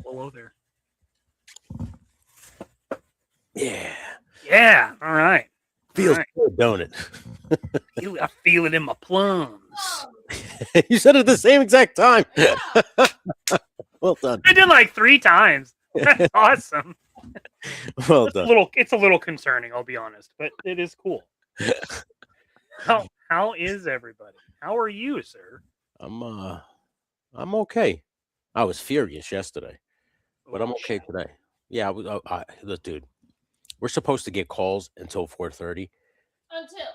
below there. Yeah. Yeah. All right. Feels good, don't it? I feel it in my plums. You said it at the same exact time. Well done. I did like 3 times. That's awesome. Well done. It's a little concerning, I'll be honest, but it is cool. How is everybody? How are you, sir? I'm okay. I was furious yesterday, but I'm okay today. Yeah, look, dude, we're supposed to get calls until 4:30,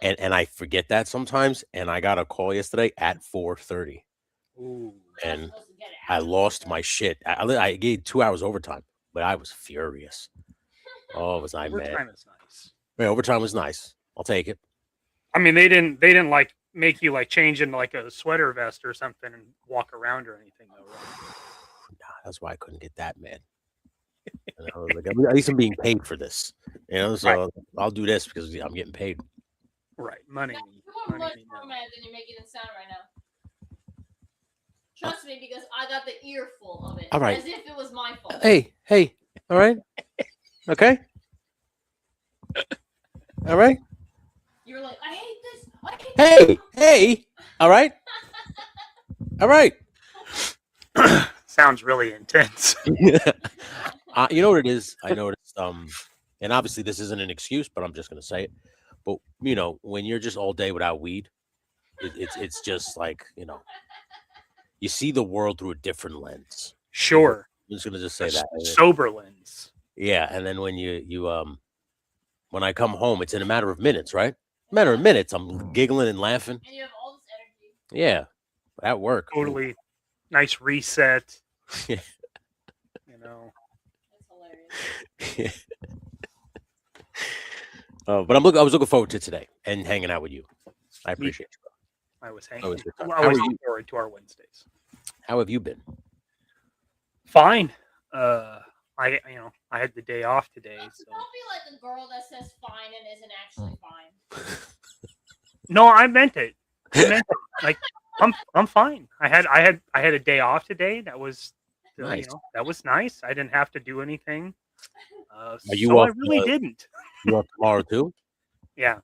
and I forget that sometimes. And I got a call yesterday at 4:30, and I lost my shit. I gave 2 hours overtime, but I was furious. Oh, was I mad? Overtime is nice. Yeah, overtime was nice. I'll take it. I mean, they didn't like make you like change into like a sweater vest or something and walk around or anything, though, right? Nah, that's why I couldn't get that mad. I was like, at least I'm being paid for this, so right. I'll do this because I'm getting paid. Right, money. You're much more mad than you're making it sound right now. Trust me, because I got the earful of it. All right. As if it was my fault. Hey, all right, okay, all right. You were like, I hate this. I hate hey, all right, all right. Sounds really intense. You know what it is? I noticed, and obviously this isn't an excuse, but I'm just gonna say it. But when you're just all day without weed, it's just like you see the world through a different lens. Sure. I'm just gonna just say that sober lens. Yeah, and then when when I come home, it's in a matter of minutes, right? A matter of minutes, I'm giggling and laughing. And you have all this energy. Yeah, at work. Totally nice reset. Yeah. That's hilarious. But I was looking forward to today and hanging out with you. I appreciate you. I was I was looking forward to our Wednesdays. How have you been? Fine. I had the day off today. So. Don't be like a girl that says fine and isn't actually fine. No, I meant it. Like I'm fine. I had a day off today. That was nice. That was nice. I didn't have to do anything. Are you I really didn't. You off tomorrow too? Yeah.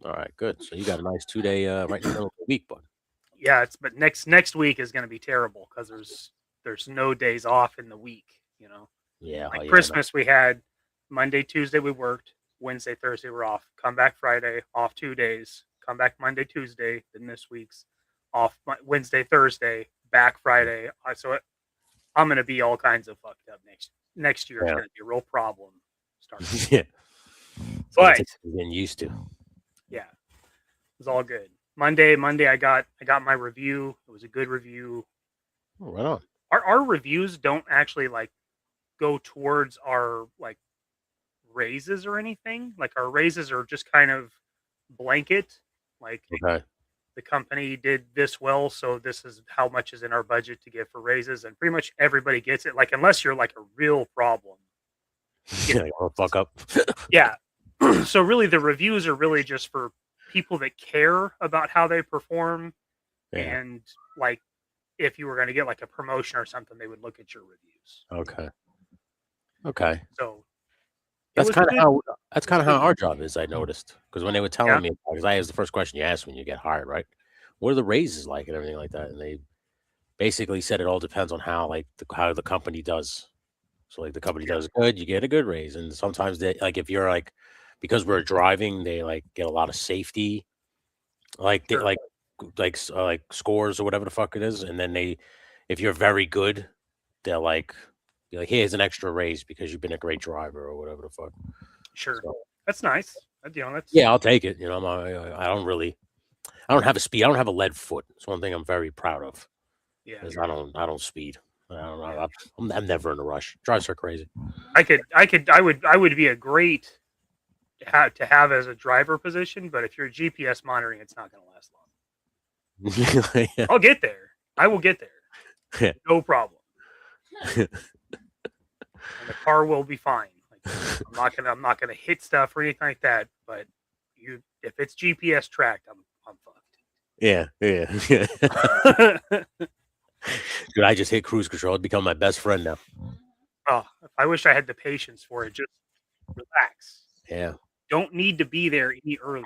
All right, good. So you got a nice 2-day right in the middle of the week, bud. Yeah, but next week is going to be terrible because there's no days off in the week. Yeah. Like Christmas, we had Monday, Tuesday we worked, Wednesday, Thursday we're off. Come back Friday, off 2 days. Come back Monday, Tuesday. Then this week's off Wednesday, Thursday, back Friday. So I'm going to be all kinds of fucked up next year. It's going to be a real problem. Yeah. But getting used to. Yeah, it was all good. Monday, I got my review. It was a good review. Oh, right on. Our reviews don't actually like go towards our like raises or anything. Like our raises are just kind of blanket. Like the company did this well, so this is how much is in our budget to give for raises, and pretty much everybody gets it. Like unless you're like a real problem. Fuck up. Yeah. So really, the reviews are really just for people that care about how they perform, and like if you were going to get like a promotion or something, they would look at your reviews. Okay. So that's kind of how our job is. I noticed because when they were telling me, because I asked the first question you ask when you get hired, right? What are the raises like and everything like that? And they basically said it all depends on how how the company does. So like the company does good, you get a good raise, and sometimes they like if you're like because we're driving, they like get a lot of safety, like they like scores or whatever the fuck it is, and then if you're very good, they're like here's an extra raise because you've been a great driver or whatever the fuck. Sure, so, that's nice. Yeah, I'll take it. I don't have a speed. I don't have a lead foot. It's one thing I'm very proud of. Yeah, I don't speed. I don't know. I'm never in a rush. Drives her crazy. I would be a great to have as a driver position, but if you're GPS monitoring, it's not going to last long. I'll get there. I will get there. No problem. And the car will be fine. Like, I'm not gonna hit stuff or anything like that. But if it's GPS tracked, I'm fucked. Yeah. Dude, I just hit cruise control. It's become my best friend now. Oh, I wish I had the patience for it. Just relax. Yeah. Don't need to be there any earlier.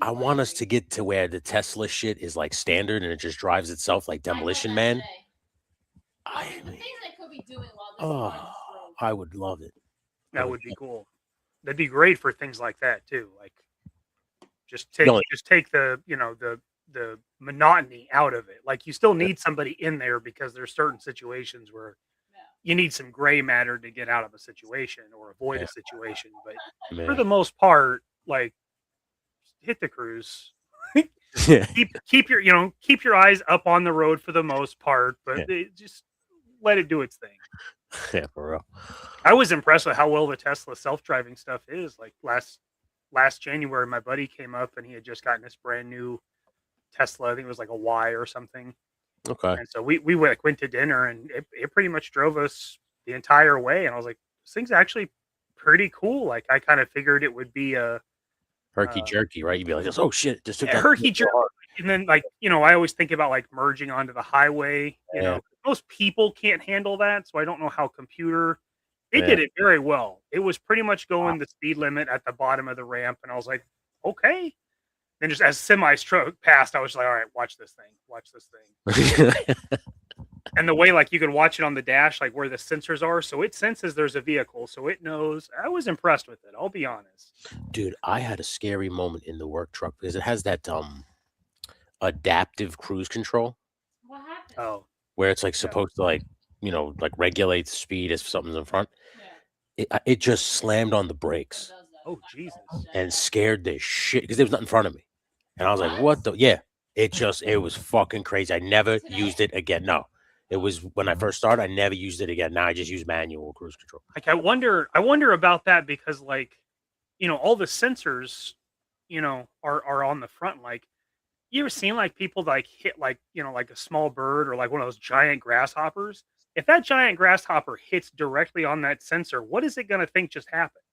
I want us to get to where the Tesla shit is like standard and it just drives itself like Demolition Man. The things I could be doing while this Oh, I would love it. That would be cool. That'd be great for things like that too. Like just take the the monotony out of it. Like you still need somebody in there because there's certain situations where you need some gray matter to get out of a situation or avoid a situation. But for the most part, like hit the cruise. keep your eyes up on the road for the most part, but just let it do its thing. Yeah, for real. I was impressed with how well the Tesla self-driving stuff is. Like last January, my buddy came up and he had just gotten this brand new Tesla. I think it was like a Y or something. Okay. And so we went to dinner and it pretty much drove us the entire way. And I was like, this thing's actually pretty cool. Like I kind of figured it would be a herky jerky, right? You'd be like, oh shit, just took that herky jerky. And then like, I always think about like merging onto the highway, you know, most people can't handle that. So I don't know how it did it very well. It was pretty much going the speed limit at the bottom of the ramp. And I was like, okay. Then just as semis passed, I was like, all right, watch this thing. And the way like you could watch it on the dash, like where the sensors are. So it senses there's a vehicle. So it knows. I was impressed with it. I'll be honest. Dude, I had a scary moment in the work truck because it has that adaptive cruise control. What happened? Oh. Where it's like supposed to like, like regulate the speed if something's in front. It just slammed on the brakes. Oh, Jesus. And scared the shit because there was nothing in front of me. And I was like, what the? Yeah. It was fucking crazy. I never used it again. No. It was when I first started, I never used it again. Now I just use manual cruise control. Like I wonder about that because like, all the sensors, are on the front. Like you ever seen like people like hit like, like a small bird or like one of those giant grasshoppers? If that giant grasshopper hits directly on that sensor, what is it going to think just happened?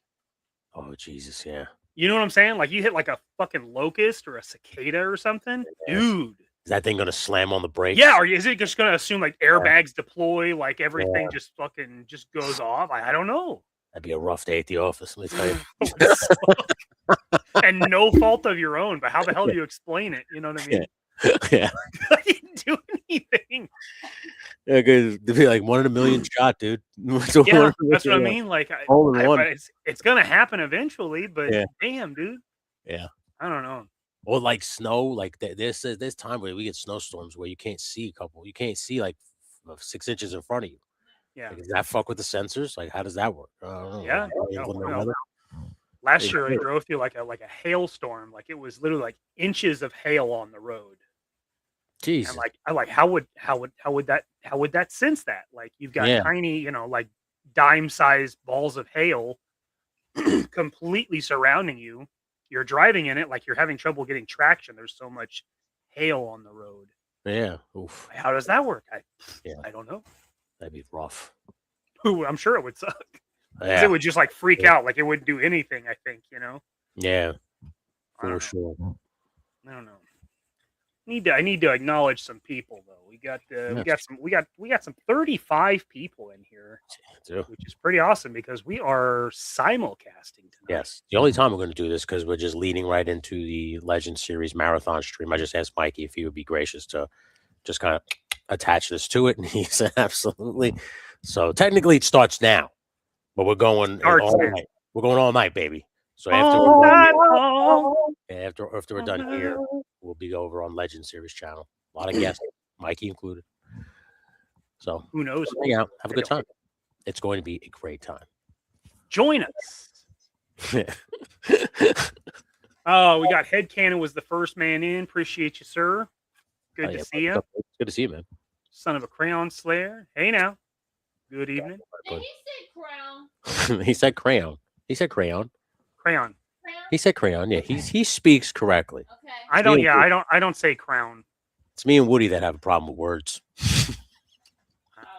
Oh, Jesus, yeah. You know what I'm saying? Like you hit like a fucking locust or a cicada or something. Yeah. Dude. Is that thing going to slam on the brakes? Yeah, or is it just going to assume like airbags deploy, like everything just fucking goes off? I don't know. That'd be a rough day at the office, let me tell you. And no fault of your own, but how the hell do you explain it? You know what I mean? Yeah. I didn't do anything. Yeah, because to be like 1 in a million shot, dude. That's what I mean. Like, it's gonna happen eventually, but damn, dude. Yeah, I don't know. Or like snow, like there's time where we get snowstorms where you can't see like 6 inches in front of you. Yeah, like, does that fuck with the sensors? Like, how does that work? Yeah. Last year I drove through like a hailstorm. Like it was literally like inches of hail on the road. Jeez. And I like how would that sense that? Like you've got tiny, like dime-sized balls of hail completely surrounding you. You're driving in it like you're having trouble getting traction. There's so much hail on the road. Yeah. Oof. How does that work? I don't know. That'd be rough. I'm sure it would suck. Yeah. It would just like freak out. Like it wouldn't do anything, I think, Yeah. For sure. I don't know. I need to acknowledge some people though. We got some 35 people in here, which is pretty awesome because we are simulcasting tonight. Yes, the only time we're going to do this because we're just leading right into the Legend Series marathon stream. I just asked Mikey if he would be gracious to just kind of attach this to it, and he said absolutely. So technically, it starts now, but we're going all night. We're going all night, baby. So after we're done here, we'll be over on Legend Series channel. A lot of guests, Mikey included. So who knows? Hang out, have a good time. It's going to be a great time. Join us. Oh, we got Headcanon was the first man in. Appreciate you, sir. Good to see you. Good to see you, man. Son of a Crayon Slayer. Hey now. Good evening. Did he say crown? He said crayon. He said crayon. Crayon. He said crayon. Yeah, he speaks correctly. Okay. I don't say crown. It's me and Woody that have a problem with words.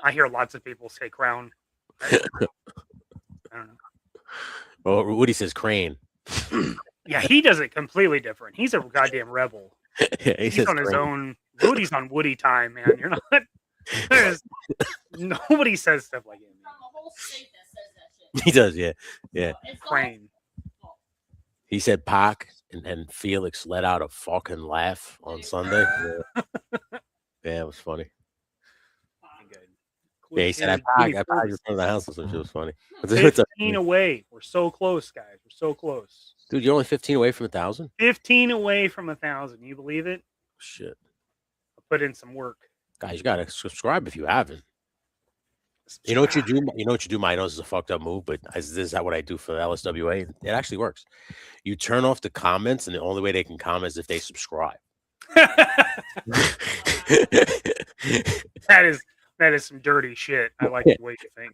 I hear lots of people say crown. I don't know. Well, Woody says crane. Yeah, he does it completely different. He's a goddamn rebel. Yeah, he's on his own. Woody's on Woody time, man. You're not. Nobody says stuff like that. whole state that says that shit. He does, yeah. It's the Crane. He said Pac and Felix let out a fucking laugh on Sunday. Yeah, it was funny. Yeah, he said, I in front of the house or some shit. It was funny. 15 away. We're so close, guys. We're so close. Dude, you're only 15 away from 1,000? 15 away from 1,000. You believe it? Shit. I put in some work. Guys, you got to subscribe if you haven't. You know what you do? You know what you do? My nose is a fucked up move, but this is what I do for LSWA. It actually works. You turn off the comments, and the only way they can comment is if they subscribe. That is some dirty shit. I like the way you think.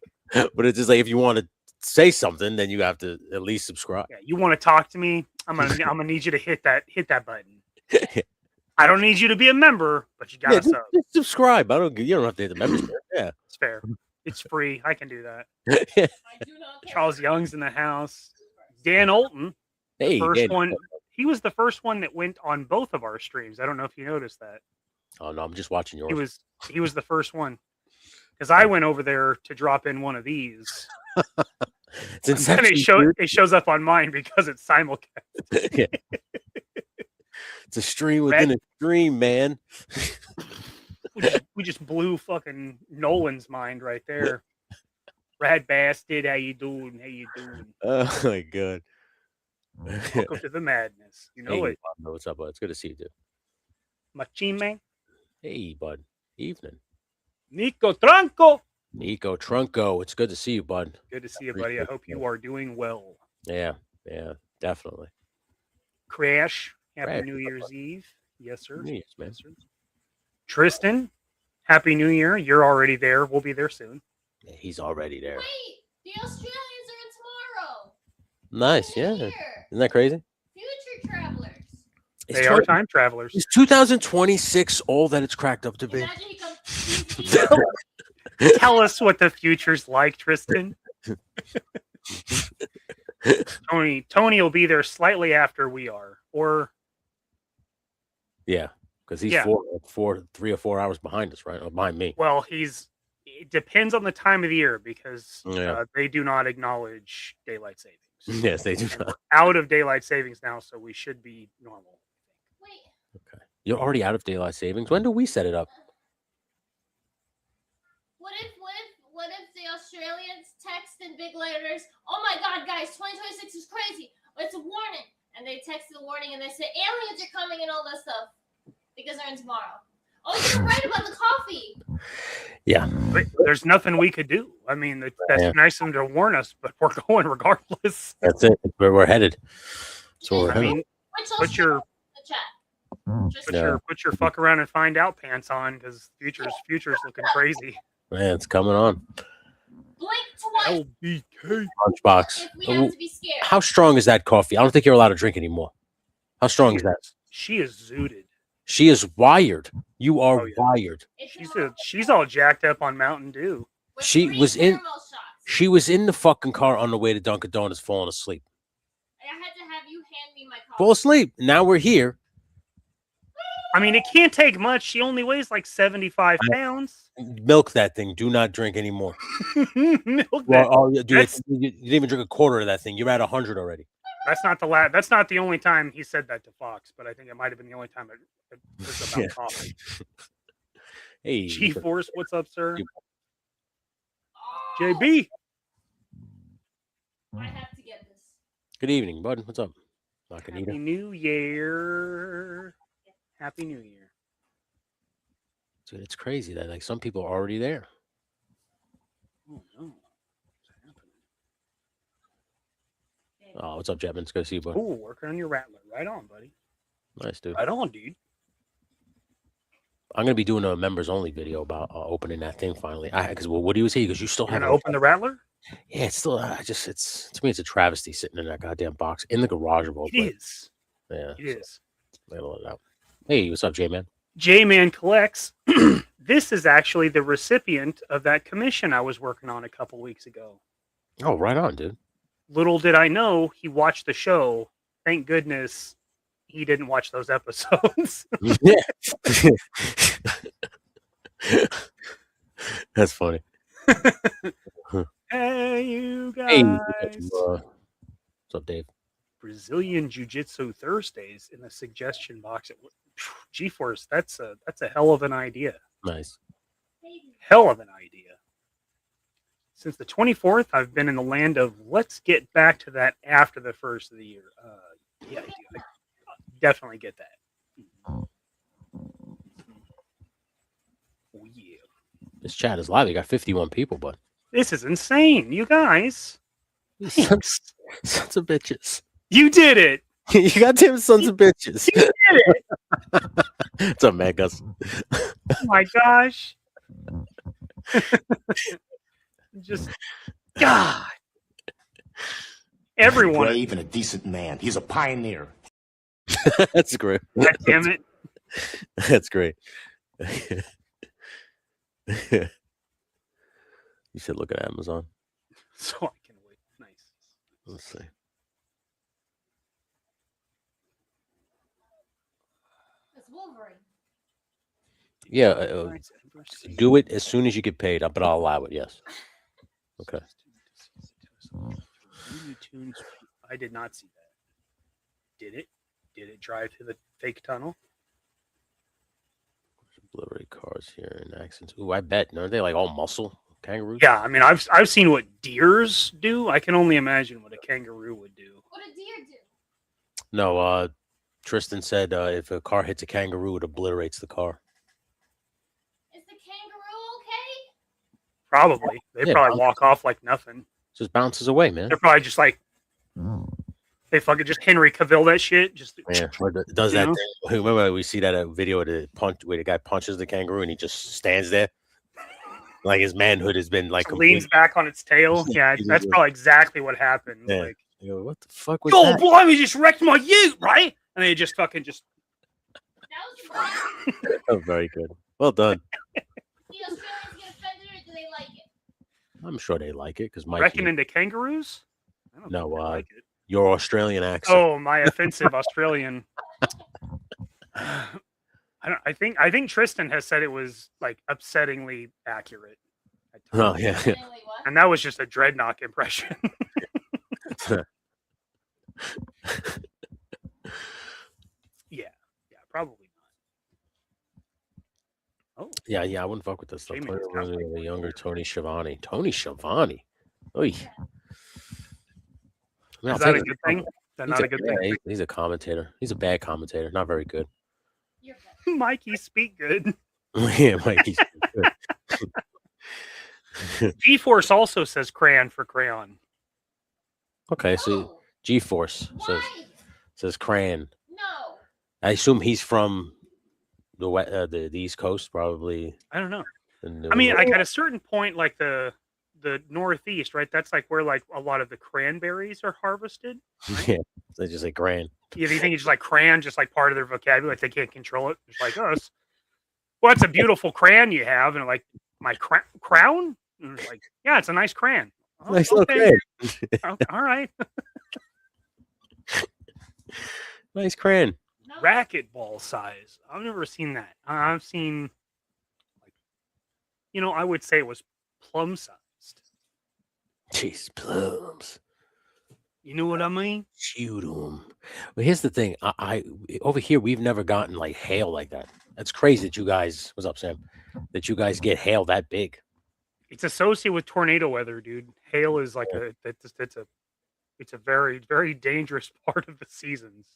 But it's just like if you want to say something, then you have to at least subscribe. Yeah, you want to talk to me? I'm gonna need you to hit that button. I don't need you to be a member, but you gotta just subscribe. You don't have to hit the membership. Yeah, it's fair. It's free. I can do that. I do not care. Charles Young's in the house. Dan Olton, hey, first one. He was the first one that went on both of our streams. I don't know if you noticed that. Oh no, I'm just watching yours. He was the first one. Because I went over there to drop in one of these. And then it shows up on mine because it's simulcast. Yeah. It's a stream within a stream, man. we just blew fucking Nolan's mind right there. Rad Bastard, how you doing? How you doing? Oh my god. Welcome to the madness. You know it. What's up, bud? It's good to see you, dude. Machine. Hey, bud. Evening. Nico Trunco. It's good to see you, bud. Good to see you, buddy. I hope you are doing well. Yeah, definitely. Crash, happy New Year's Eve. Yes, sir. New Year's, man. Yes, sir. Tristan, happy New Year. You're already there. We'll be there soon. Yeah, he's already there. Wait, the Australians are in tomorrow. Nice, yeah. Isn't that crazy? Future travelers. They are time travelers. Is 2026 all that it's cracked up to be? Imagine he comes. Tell us what the future's like, Tristan. Tony will be there slightly after we are, or yeah, because he's 3 or 4 hours behind us, right? Or behind me. Well, it depends on the time of the year because they do not acknowledge daylight savings. Yes, they do not. Out of daylight savings now, so we should be normal. Wait. Okay, you're already out of daylight savings. When do we set it up? What if the Australians text in big letters, "Oh my God, guys, 2026 is crazy. It's a warning." And they text the warning and they say aliens are coming and all that stuff because they're in tomorrow. Oh, you're right about the coffee. Yeah. But there's nothing we could do. I mean, that's nice of them to warn us, but we're going regardless. That's it. We're headed. So I mean, put your fuck around and find out pants on because future's looking crazy. Man, it's coming on. Blink twice. LBK. Lunchbox. If we have to be scared. How strong is that coffee? I don't think you're allowed to drink anymore. How strong is that? She is zooted. She is wired. You are wired. She's all jacked up on Mountain Dew. She was in the fucking car on the way to Dunkin' Donuts falling asleep. I had to have you hand me my coffee. Fall asleep. Now we're here. I mean, it can't take much. She only weighs like 75 pounds. Milk that thing. Do not drink anymore. Milk that. You didn't even drink a quarter of that thing. You're at 100 already. That's not the only time he said that to Fox, but I think it might have been the only time it was about coffee. Hey, G-Force, what's up, sir? JB. I have to get this. Good evening, bud. What's up? Happy New Year. Happy New Year. Dude, it's crazy that like some people are already there. Oh no. Oh, what's up, Jetman? It's good to see you, bud. Oh, working on your Rattler. Right on, buddy. Nice, dude. Right on, dude. I'm gonna be doing a members only video about opening that thing finally. Because what do you say? Because you still haven't opened the Rattler. Yeah, it's still. It's to me, it's a travesty sitting in that goddamn box in the garage of all. It is. Yeah, it is. Let it out. Hey, what's up, J-Man? J-Man collects. This is actually the recipient of that commission I was working on a couple weeks ago. Oh, right on, dude. Little did I know he watched the show. Thank goodness he didn't watch those episodes. Yeah. That's funny. Hey, you Hey, guys. what's up, Dave? Brazilian Jiu-Jitsu Thursdays in the suggestion box. GeForce, that's a hell of an idea. Nice. Hell of an idea. Since the 24th, I've been in the land of let's get back to that after the first of the year. Yeah, I definitely get that. Oh, yeah. This chat is live. You got 51 people, but This is insane, you guys. sons of bitches. You did it. You got them sons of bitches. You did it. What's up, man, Gus? Oh my gosh. Just God. Everyone. Brave and a decent man. He's a pioneer. That's great. God damn it. That's great. You should look at Amazon. So I can wait. Nice. Let's see. It's Wolverine. Yeah, do it as soon as you get paid, but I'll allow it. Yes. Okay. I did not see that. Did it? Did it drive to the fake tunnel? Delivery cars here in accents. Ooh, I bet. Aren't they like all muscle kangaroos? Yeah, I mean, I've seen what deers do. I can only imagine what a kangaroo would do. What did deer do? No, Tristan said if a car hits a kangaroo, it obliterates the car. Is the kangaroo okay? Probably. They Yeah, probably walk off like nothing. Just bounces away, man. They're probably just like, they fucking just Henry Cavill that shit. Just Yeah, or does that know? thing. Remember we see that video of the punch where the guy punches the kangaroo and he just stands there, like his manhood has been like leans back on its tail. Yeah, that's probably exactly what happened. Yeah. Like, You go, what the fuck was oh, that? blimey, just wrecked my ute, right? And they just fucking just. That was fun. Oh, very good. Well done. Do the Australians get offended or do they like it? I'm sure they like it because Mikey. Wrecking into kangaroos? I don't No, think they like it. your Australian accent. Oh, my offensive Australian. I think Tristan has said it was like upsettingly accurate. Oh, yeah. Anyway, what? And that was just a Dreadnought impression. Yeah, probably not. Oh, Yeah, I wouldn't fuck with this stuff. Jamie, Tony it's kinda Rosie, like the that. younger Tony Schiavone. Tony Schiavone. Oy. I mean, I'll Is that take a it. good thing? Is that not a good Yeah, thing? he's a commentator. He's a bad commentator. Not very good. You're good. Mikey, speak good. Yeah, Mikey's good. GeForce also says crayon for crayon. Okay, so No. G-Force Why? says Cran. No. I assume he's from the East Coast, probably. I don't know. in I mean, New like at a certain point, like the Northeast, right? That's like where like a lot of the cranberries are harvested. England. Yeah, they just say Gran. Yeah, do you think it's just like crayon, just like part of their vocabulary? Like they can't control it. It's like us. Well, it's a beautiful crayon you have, and like my crown. And it's like, yeah, it's a nice crayon. Oh, Nice little okay. Cran. Okay, all right. Nice Cran. No. Racquetball size. I've never seen that. I've seen, like, I would say it was plum sized. Jeez, plums. You know what I mean? Shoot 'em. But here's the thing. I over here we've never gotten like hail like that. That's crazy that you guys. What's up, Sam? That you guys get hail that big. It's associated with tornado weather, dude. Hail is like it's a very, very dangerous part of the seasons.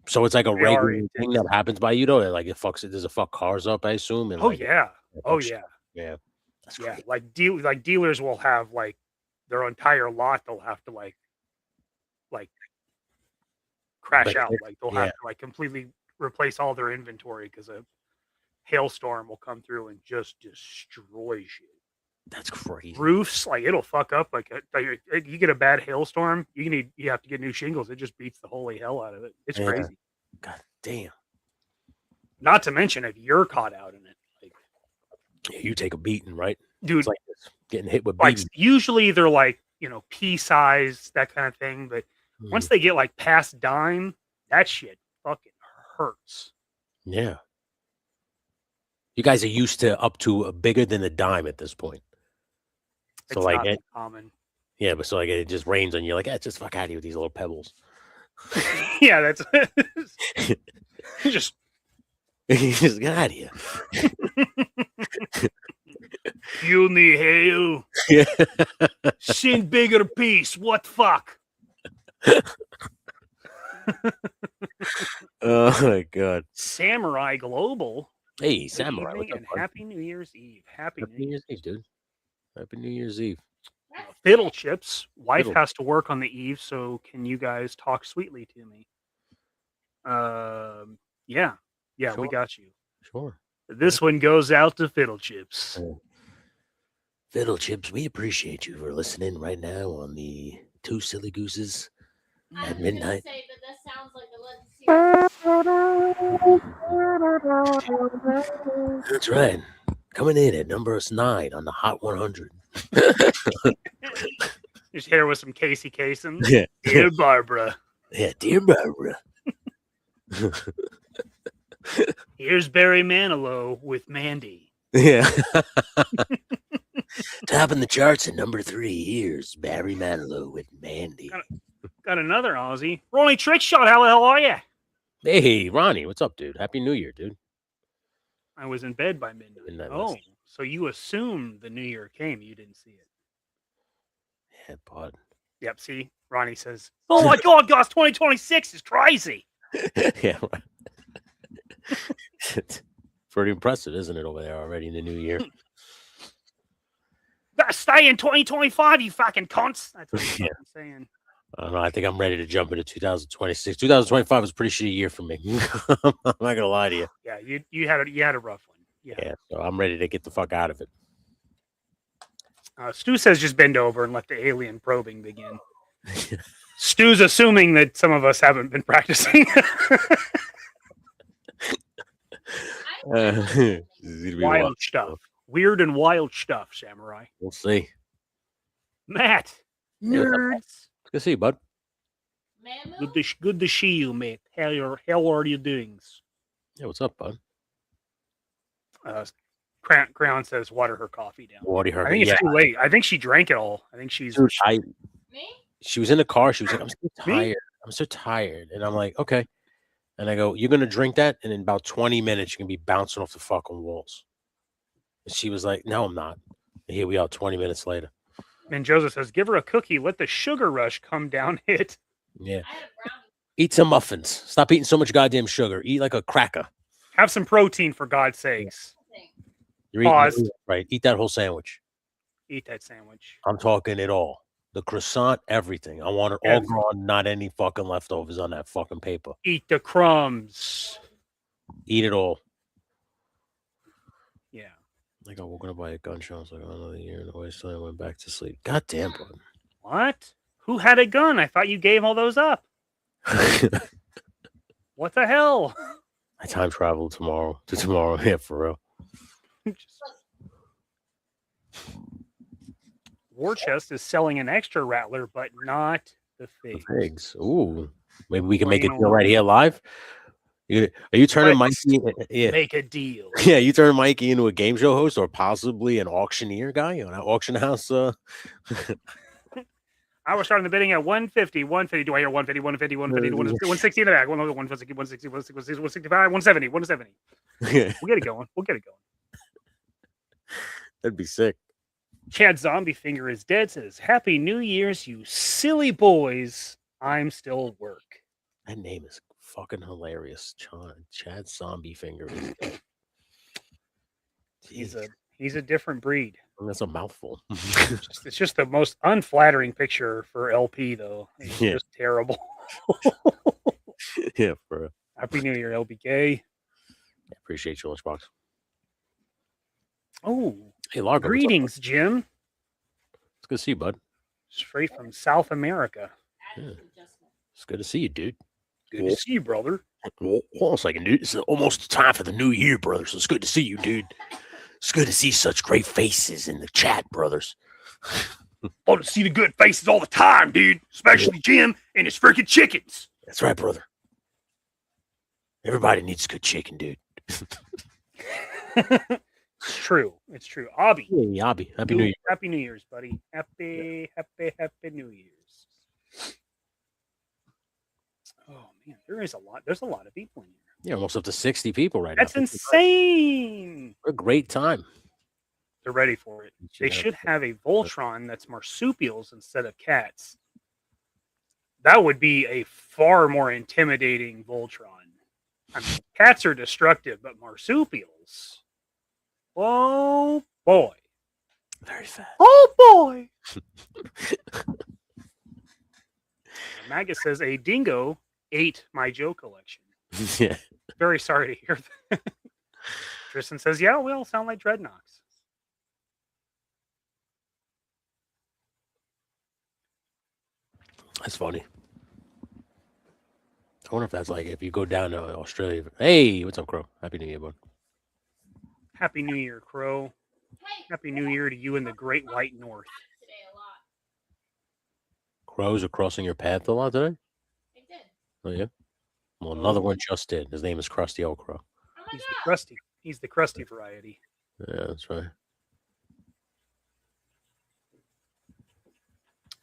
So it's like a They are regular thing that happens by you, though. Like it fucks. Does it fuck cars up? I assume. And Oh like, yeah. Oh fucks- yeah. yeah. That's Yeah. crazy. Like dealers will have like their entire lot. They'll have to like crash But out. it- Like they'll yeah. have to like completely replace all their inventory because a hailstorm will come through and just destroy shit. That's crazy. Roofs, like it'll fuck up. Like you get a bad hailstorm, you have to get new shingles. It just beats the holy hell out of it. It's Yeah. crazy. God damn. Not to mention if you're caught out in it, like, Yeah, you take a beating, right? dude. It's like this, getting hit with Like beating. usually they're like pea size, that kind of thing. But once they get like past dime, that shit fucking hurts. Yeah. You guys are used to up to bigger than a dime at this point. So it's like not it, common. yeah, but so like it just rains on you. Like, just fuck out of here with these little pebbles. Yeah, that's just Just get out of here. you need hail. Yeah. Sin bigger piece. What fuck? Oh my god. Samurai Global. Hey, Good Samurai. evening What's up, and bud? Happy New Year's Eve. Happy New Year's Eve, dude. Happy New Year's Eve. Fiddle Chips. Wife Fiddle. has to work on the eve, so can you guys talk sweetly to me? Yeah, we Sure. got you. Sure. This one goes out to Fiddle Chips. Fiddle Chips, we appreciate you for listening right now on the Two Silly Gooses I at was gonna midnight. say that sounds like a legacy. That's right. Coming in at number 9 on the Hot 100. Just hit her with some Casey Kasem. Yeah. Dear Barbara. Yeah, dear Barbara. Here's Barry Manilow with Mandy. Yeah. Topping the charts at number 3. Here's Barry Manilow with Mandy. Got another Aussie. Ronnie Trickshot, how the hell are you? Hey, Ronnie, what's up, dude? Happy New Year, dude. I was in bed by midnight. Midnight Oh, last- so you assumed the New Year came. You didn't see it. Yeah, bud. Yep, see? Ronnie says, oh my God, guys, 2026 is crazy. Yeah. It's pretty impressive, isn't it, over there already in the new year? Gotta stay in 2025, you fucking cunts. That's what I'm Yeah. saying. I don't know. I think I'm ready to jump into 2026. 2025 was a pretty shitty year for me. I'm not gonna lie to you. Yeah, you had a rough one. Yeah, so I'm ready to get the fuck out of it. Stu says just bend over and let the alien probing begin. Stu's assuming that some of us haven't been practicing. Wild stuff. Weird and wild stuff, Samurai. We'll see. Matt. Hey, what's up, Nerds. Matt? Good to see you, bud. Mamu? Good to see you, mate. How are you doing? Yeah, what's up, bud? Crown says water her coffee down. What do you heard? I think it's too late. I think she drank it all. I think she's Dude, Me? she was in the car. She was like, I'm so tired. I'm so tired. And I'm like, okay. And I go, you're going to drink that? And in about 20 minutes, you're going to be bouncing off the fucking walls. And she was like, no, I'm not. And here we are 20 minutes later. And Joseph says, give her a cookie. Let the sugar rush come down it. Yeah. I had a brownie. Eat some muffins. Stop eating so much goddamn sugar. Eat like a cracker. Have some protein, for God's sakes. You're Pause. eating, right. Eat that whole sandwich. Eat that sandwich. I'm talking it all. The croissant, everything. I want it all gone, not any fucking leftovers on that fucking paper. Eat the crumbs. Eat it all. Yeah. Like, oh, we're going to buy a gun show. I was like, oh, another year in the way, so I went back to sleep. God damn, bud. What? Who had a gun? I thought you gave all those up. What the hell? I time travel tomorrow. Yeah, for real. War Chest is selling an extra Rattler, but not the The fig. pigs. Ooh. Maybe we can make a Plain deal old- right here live. Are you turning Let's Mikey? Yeah. Make a deal. Yeah, you turn Mikey into a game show host or possibly an auctioneer guy on an auction house. I was starting the bidding at 150. 150. Do I hear 150, 150, 150, 160 in the back? 160, 160, 160, 165, 170, 170. Yeah, We'll get it going. We'll get it going. that'd be sick. Chad Zombie Finger is dead. Says, Happy New Year's, you silly boys. I'm still at work. That name is fucking hilarious. Chad Zombie Finger. He's a different breed. That's a mouthful. It's just the most unflattering picture for LP, though. It's Yeah. just terrible. Yeah, bro. Happy New Year, LBK. Appreciate your lunchbox. Oh, Hey, Largo. what's up, greetings, Jim. bud? It's good to see you, bud. Straight from South America. It's good to see you, dude. Good to see you, brother. Hold on a second, dude. It's almost time for the new year, brother. So it's good to see you, dude. It's good to see such great faces in the chat, brothers. Oh, to see the good faces all the time, dude. Especially Jim and his freaking chickens. That's right, brother. Everybody needs good chicken, dude. It's true. It's true. Abby. Hey, Abby. Happy New Year. Happy New Year's, buddy. Happy New Year's. Oh man, there's a lot of people in here. Yeah, almost up to 60 people right now. That's insane. What a great time. They're ready for it. They should have a Voltron that's marsupials instead of cats. That would be a far more intimidating Voltron. I mean, cats are destructive, but marsupials. Oh boy. Very fast. Oh boy. Magus says a dingo ate my Joe collection. Yeah. Very sorry to hear that. Tristan says, yeah, we all sound like dreadnoughts. That's funny. I wonder if that's like if you go down to Australia. Hey, what's up, Crow? Happy New Year, bud. Happy New Year, Crow. Hey, Happy New Year to you in the Great White North. today a lot. Crows are crossing your path a lot today? They did. Oh, yeah? Well, another one just did. His name is Krusty Old Crow. Oh my He's god. the crusty. He's the crusty variety. Yeah, that's right.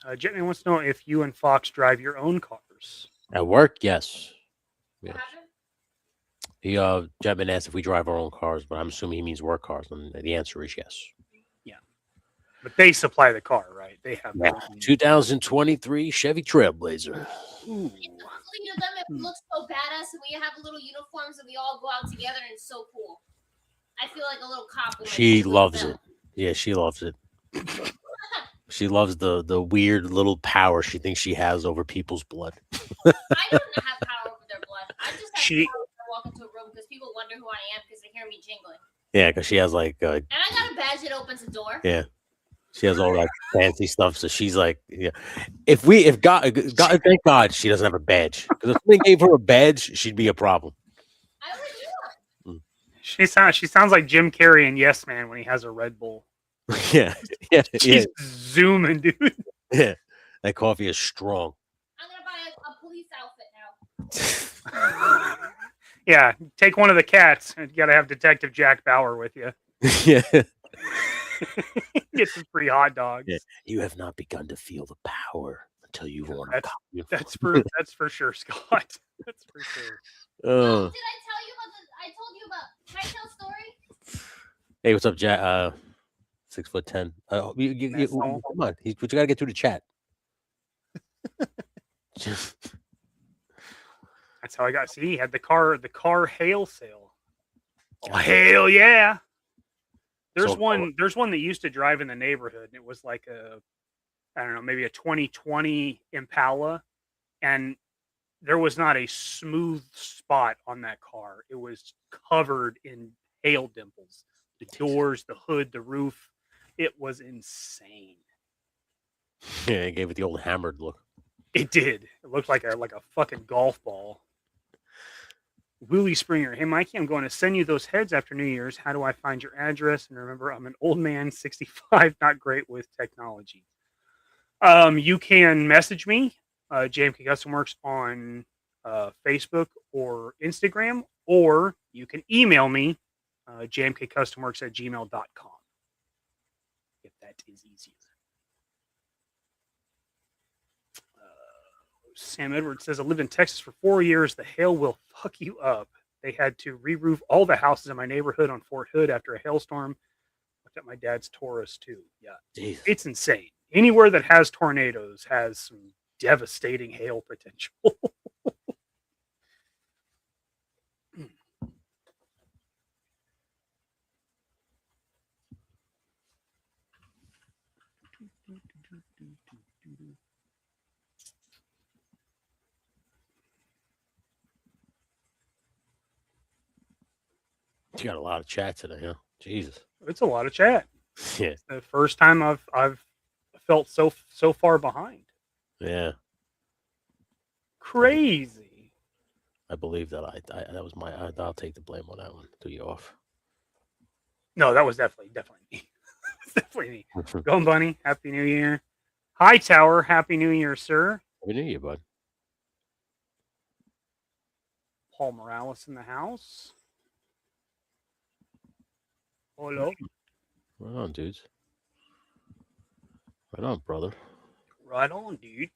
Jetman wants to know if you and Fox drive your own cars. At work, yes. What Yes. happened? Jetman asked if we drive our own cars, but I'm assuming he means work cars, and the answer is yes. But they supply the car, right? They have Yeah. 2023 Chevy Trailblazer. Ooh. It's a fleet of them. It looks so badass, and we have little uniforms, and we all go out together, and it's so cool. I feel like a little cop. when I She see loves them. it. Yeah, she loves it. She loves the weird little power she thinks she has over people's blood. I don't have power over their blood. I just have She- power when I walk into a room because people wonder who I am because they hear me jingling. Yeah, because she has like And I got a badge that opens a door. yeah. She has all that fancy stuff, so she's like, yeah. If God, thank God she doesn't have a badge. Because if somebody gave her a badge, she'd be a problem. I already knew. She sounds like Jim Carrey in Yes Man when he has a Red Bull. Yeah, yeah, She's zooming, dude. yeah. That coffee is strong. I'm gonna buy a police outfit now. Yeah, take one of the cats. You got to have Detective Jack Bauer with you. Yeah. Get some free hot dogs. Yeah. You have not begun to feel the power until you've worn a copy. That's for sure, Scott. That's for sure. Oh, did I tell you about I told you about Hightail story? Hey, what's up, Jack? 6'10". Come on, but you gotta get through the chat. That's how I got. See, he had the car hail sale. Oh, hell yeah! There's one that used to drive in the neighborhood, and it was like I don't know, maybe a 2020 Impala, and there was not a smooth spot on that car. It was covered in hail dimples. The doors, the hood, the roof. It was insane. Yeah, it gave it the old hammered look. It did. It looked like a fucking golf ball. Willie Springer. Hey, Mikey, I'm going to send you those heads after New Year's. How do I find your address? And remember, I'm an old man, 65, not great with technology. You can message me, JMK Custom Works, on Facebook or Instagram, or you can email me, jmkcustomworks@gmail.com. If that is easier. Sam Edwards says, I lived in Texas for 4 years. The hail will fuck you up. They had to re-roof all the houses in my neighborhood on Fort Hood after a hailstorm. Looked at my dad's Taurus, too. Yeah. Jeez. It's insane. Anywhere that has tornadoes has some devastating hail potential. You got a lot of chat today, huh? Jesus. It's a lot of chat. Yeah. It's the first time I've felt so far behind. Yeah. Crazy. I believe that that was I'll take the blame on that one. Do you off? No, that was definitely me. Definitely me. Going Bunny, Happy New Year. Hi Tower, Happy New Year, sir. Happy New Year, bud. Paul Morales in the house. Hello. Right on, dudes. Right on, brother. Right on, dude.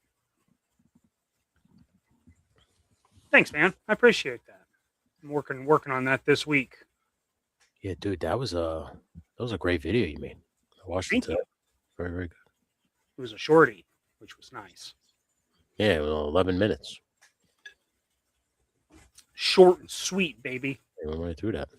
Thanks, man. I appreciate that. I'm working on that this week. Yeah, dude, that was a great video you made. I watched it today. Very, very good. It was a shorty, which was nice. Yeah, it was 11 minutes. Short and sweet, baby. I went right through that.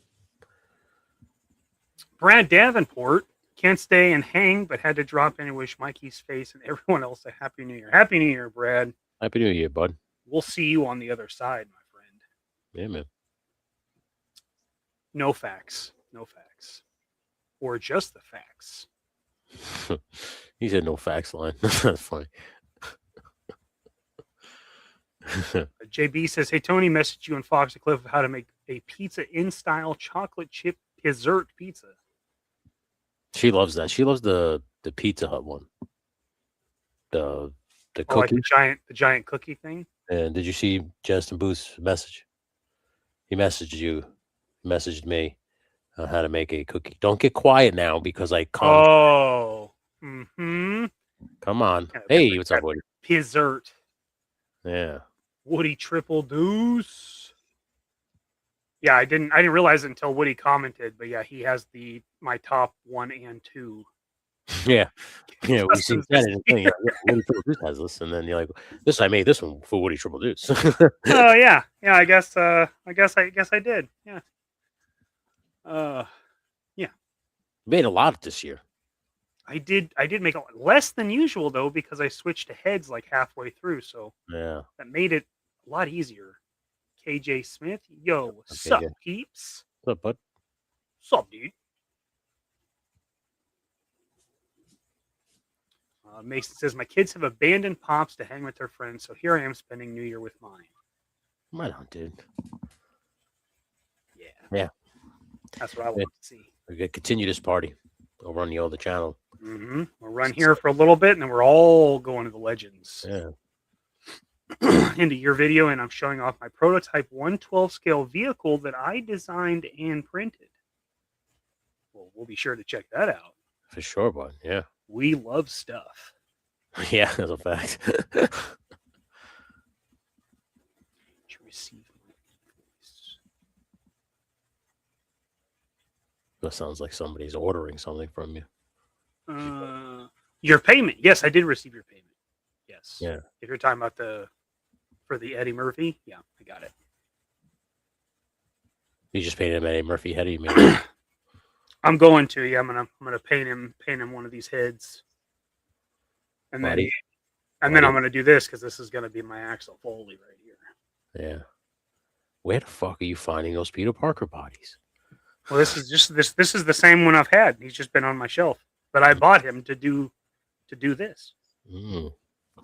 Brad Davenport can't stay and hang, but had to drop in and wish Mikey's face and everyone else a Happy New Year. Happy New Year, Brad. Happy New Year, bud. We'll see you on the other side, my friend. Yeah, man. No facts. No facts. Or just the facts. He said no facts line. That's funny. JB says, hey, Tony messaged you and Fox a clip of how to make a pizza in style chocolate chip dessert pizza. She loves that. She loves the Pizza Hut one. The cookie. Like the giant cookie thing. And did you see Justin Booth's message? He messaged you, messaged me on how to make a cookie. Don't get quiet now because I come. Oh. Mm-hmm. Come on. Hey, what's up, Woody? Dessert. Yeah. Woody triple deuce. Yeah, I didn't realize it until Woody commented, but yeah, he has my top 1 and 2. Yeah. Yeah, we see that in the thing. Yeah, Woody Triple Deuce has this, and then you're like, I made this one for Woody Triple Deuce. Oh yeah. Yeah, I guess I did. Yeah. Yeah. You made a lot this year. I did make a lot less than usual though, because I switched to heads like halfway through, so yeah, that made it a lot easier. KJ Smith, yo, what's up, peeps? What's up, bud? What's up, dude? Mason says, my kids have abandoned Pops to hang with their friends, so here I am spending New Year with mine. Right on, dude. Yeah. Yeah. That's what I want to see. We're going to continue this party over on the other channel. Mm-hmm. We'll run here for a little bit, and then we're all going to the Legends. Yeah. Into your video, and I'm showing off my prototype 1/12 scale vehicle that I designed and printed. Well, we'll be sure to check that out. For sure, bud. Yeah. We love stuff. Yeah, that's a fact. Receive my voice. That sounds like somebody's ordering something from you. Your payment. Yes, I did receive your payment. Yes. Yeah. If you're talking about for the Eddie Murphy, yeah, I got it. You just painted him Eddie Murphy head, you mean? I'm going to. Yeah, I'm gonna paint him one of these heads, and then I'm gonna do this because this is gonna be my Axel Foley right here. Yeah. Where the fuck are you finding those Peter Parker bodies? Well, this is the same one I've had. He's just been on my shelf, but I bought him to do this. Mm.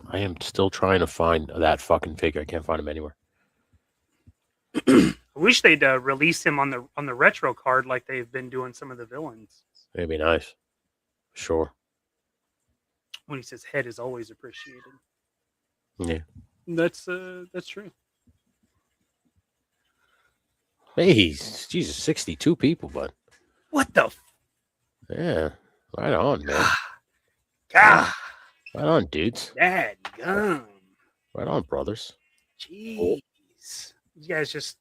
I am still trying to find that fucking figure. I can't find him anywhere. I wish they'd release him on the retro card like they've been doing some of the villains. It'd be nice. Sure. When he says head is always appreciated. Yeah. That's true. Hey, Jesus, 62 people, bud. What the? Yeah. Right on, man. God. Right on, dudes. Dad gum. Right on, brothers. Jeez. You guys just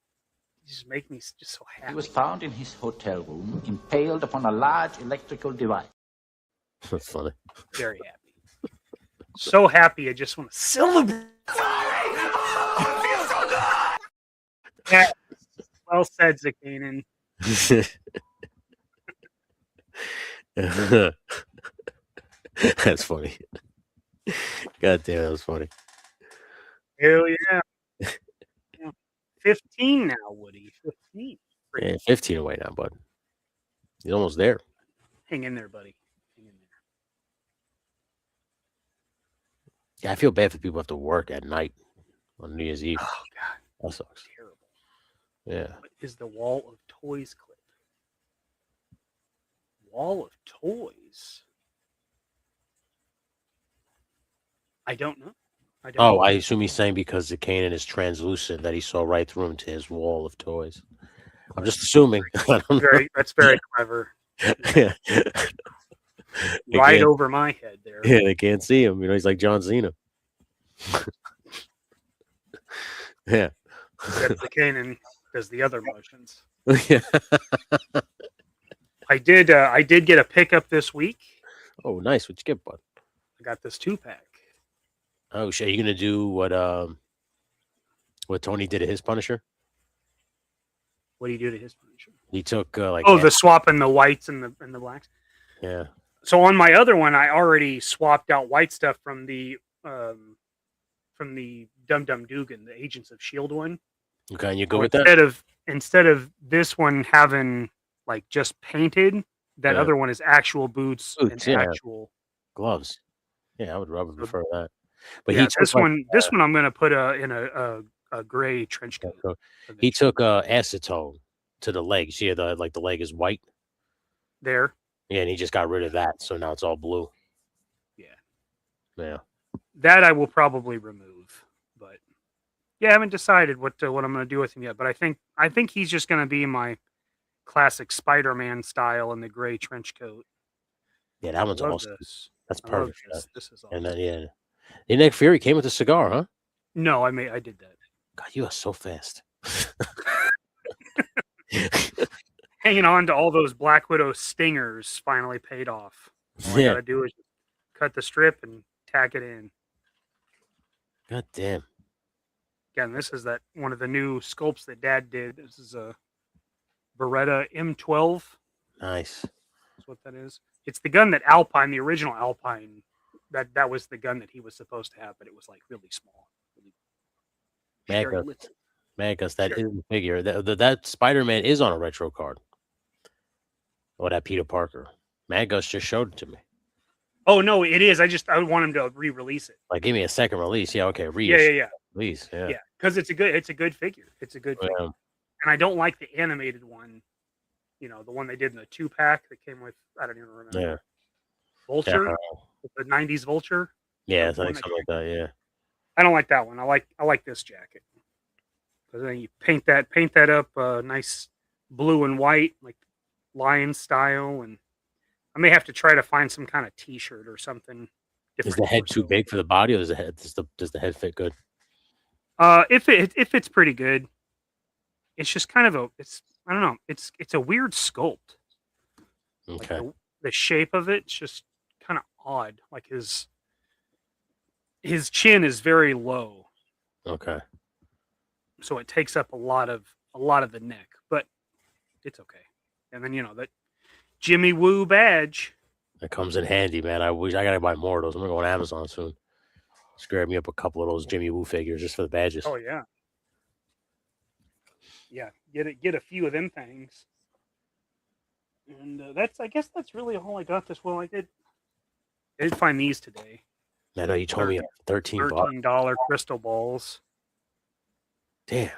make me just so happy. He was found in his hotel room, impaled upon a large electrical device. That's funny. Very happy. So happy, I just want to celebrate. Yeah. Well said, Zakanin. That's funny. God damn, that was funny. Hell yeah. 15 now, Woody. 15. Yeah, 15 away now, bud. He's almost there. Hang in there, buddy. Hang in there. Yeah, I feel bad for people who have to work at night on New Year's Eve. Oh, God. That sucks. Terrible. Yeah. What is the Wall of Toys clip? Wall of Toys? I don't know. I assume he's saying because the Kanan is translucent that he saw right through him to his wall of toys. I'm just assuming. That's very clever. Right over my head there. Yeah, they can't see him. He's like John Cena. Yeah. That's the Kanan does the other motions. Yeah. I did get a pickup this week. Oh, nice. What'd you get, bud? I got this 2-pack. Oh shit! Are you gonna do what Tony did to his Punisher? What do you do to his Punisher? He took the swapping the whites and the blacks. Yeah. So on my other one, I already swapped out white stuff from the Dum Dum Dugan, the Agents of S.H.I.E.L.D. one. Okay, and you go with that? Instead of this one having like just painted, that other one is actual boots and actual gloves. Yeah, I would prefer that. But yeah, this one I'm going to put in a gray trench coat. He took acetone to the leg. See, the leg is white. There. Yeah, and he just got rid of that, so now it's all blue. Yeah. Yeah. That I will probably remove, but yeah, I haven't decided what I'm going to do with him yet. But I think he's just going to be my classic Spider-Man style in the gray trench coat. Yeah, that one's awesome. That's perfect. This is awesome. And then the Nick Fury came with a cigar, huh? No, I did that. God, you are so fast. Hanging on to all those Black Widow stingers finally paid off. All I gotta do is cut the strip and tack it in. God damn. Again, this is one of the new sculpts that Dad did. This is a Beretta M12. Nice. That's what that is. It's the gun that Alpine, the original Alpine, that was the gun that he was supposed to have, but it was like really small. Magus, that is the figure. That Spider-Man is on a retro card. Or that Peter Parker. Magus just showed it to me. Oh no, it is. I want him to re-release it. Like, give me a second release. Yeah, okay. Yeah. Release. Yeah. Yeah, because it's a good figure. It's a good figure. And I don't like the animated one. You know, the one they did in the 2-pack that came with, I don't even remember. Yeah. Vulture, the 90s Vulture. Yeah, it's like something like that. Yeah. I don't like that one. I like this jacket. Because then you paint that up nice blue and white, like lion style, and I may have to try to find some kind of T-shirt or something different. Is the head too big for the body, or does the head fit good? If it's pretty good, it's just kind of I don't know. It's a weird sculpt. Okay. Like the shape of it's just kind of odd. Like his chin is very low. Okay. So it takes up a lot of the neck, but it's okay. And then that Jimmy Woo badge. That comes in handy, man. I gotta buy more of those. I'm gonna go on Amazon soon. Just grab me up a couple of those Jimmy Woo figures just for the badges. Oh yeah. Yeah, get a few of them things. And I guess that's really all I got this. Well, I did find these today. I know you told me $13 crystal balls. Damn.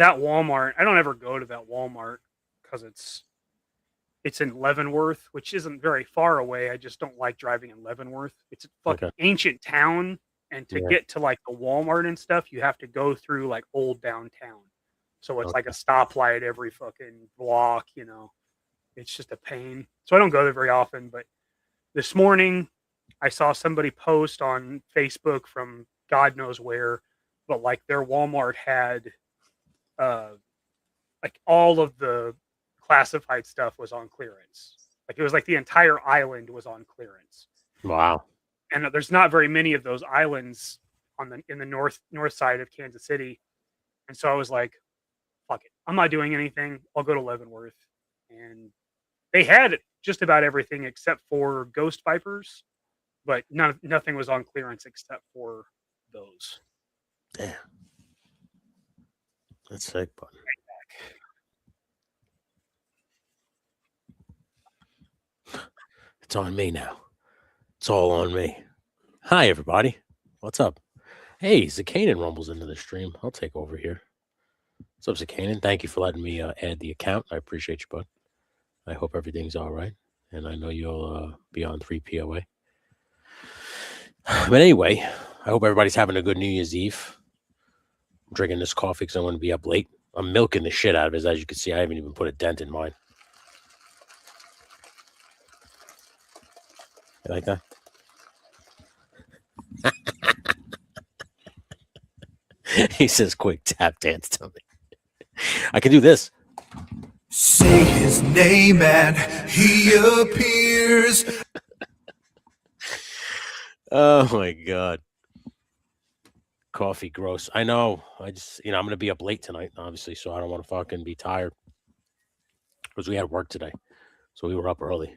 That Walmart, I don't ever go to that Walmart because it's in Leavenworth, which isn't very far away. I just don't like driving in Leavenworth. It's a fucking ancient town, and to get to like the Walmart and stuff, you have to go through like old downtown. So it's like a stoplight every fucking block, It's just a pain. So I don't go there very often, but this morning I saw somebody post on Facebook from God knows where, but like their Walmart had like all of the classified stuff was on clearance. Like it was like the entire island was on clearance. Wow. And there's not very many of those islands in the north side of Kansas City. And so I was like, fuck it. I'm not doing anything. I'll go to Leavenworth. And they had just about everything except for Ghost Vipers, but nothing was on clearance except for those. Damn. That's sick, buddy. It's on me now. It's all on me. Hi, everybody. What's up? Hey, Zakanan rumbles into the stream. I'll take over here. What's up, Zakanan? Thank you for letting me add the account. I appreciate you, bud. I hope everything's all right. And I know you'll be on 3 POA. But anyway, I hope everybody's having a good New Year's Eve. I'm drinking this coffee because I want to be up late. I'm milking the shit out of it. As you can see, I haven't even put a dent in mine. You like that? He says, quick tap dance to me. I can do this. Say his name and he appears. Oh my God. Coffee, gross. I know. I'm going to be up late tonight, obviously, so I don't want to fucking be tired. Because we had work today. So we were up early.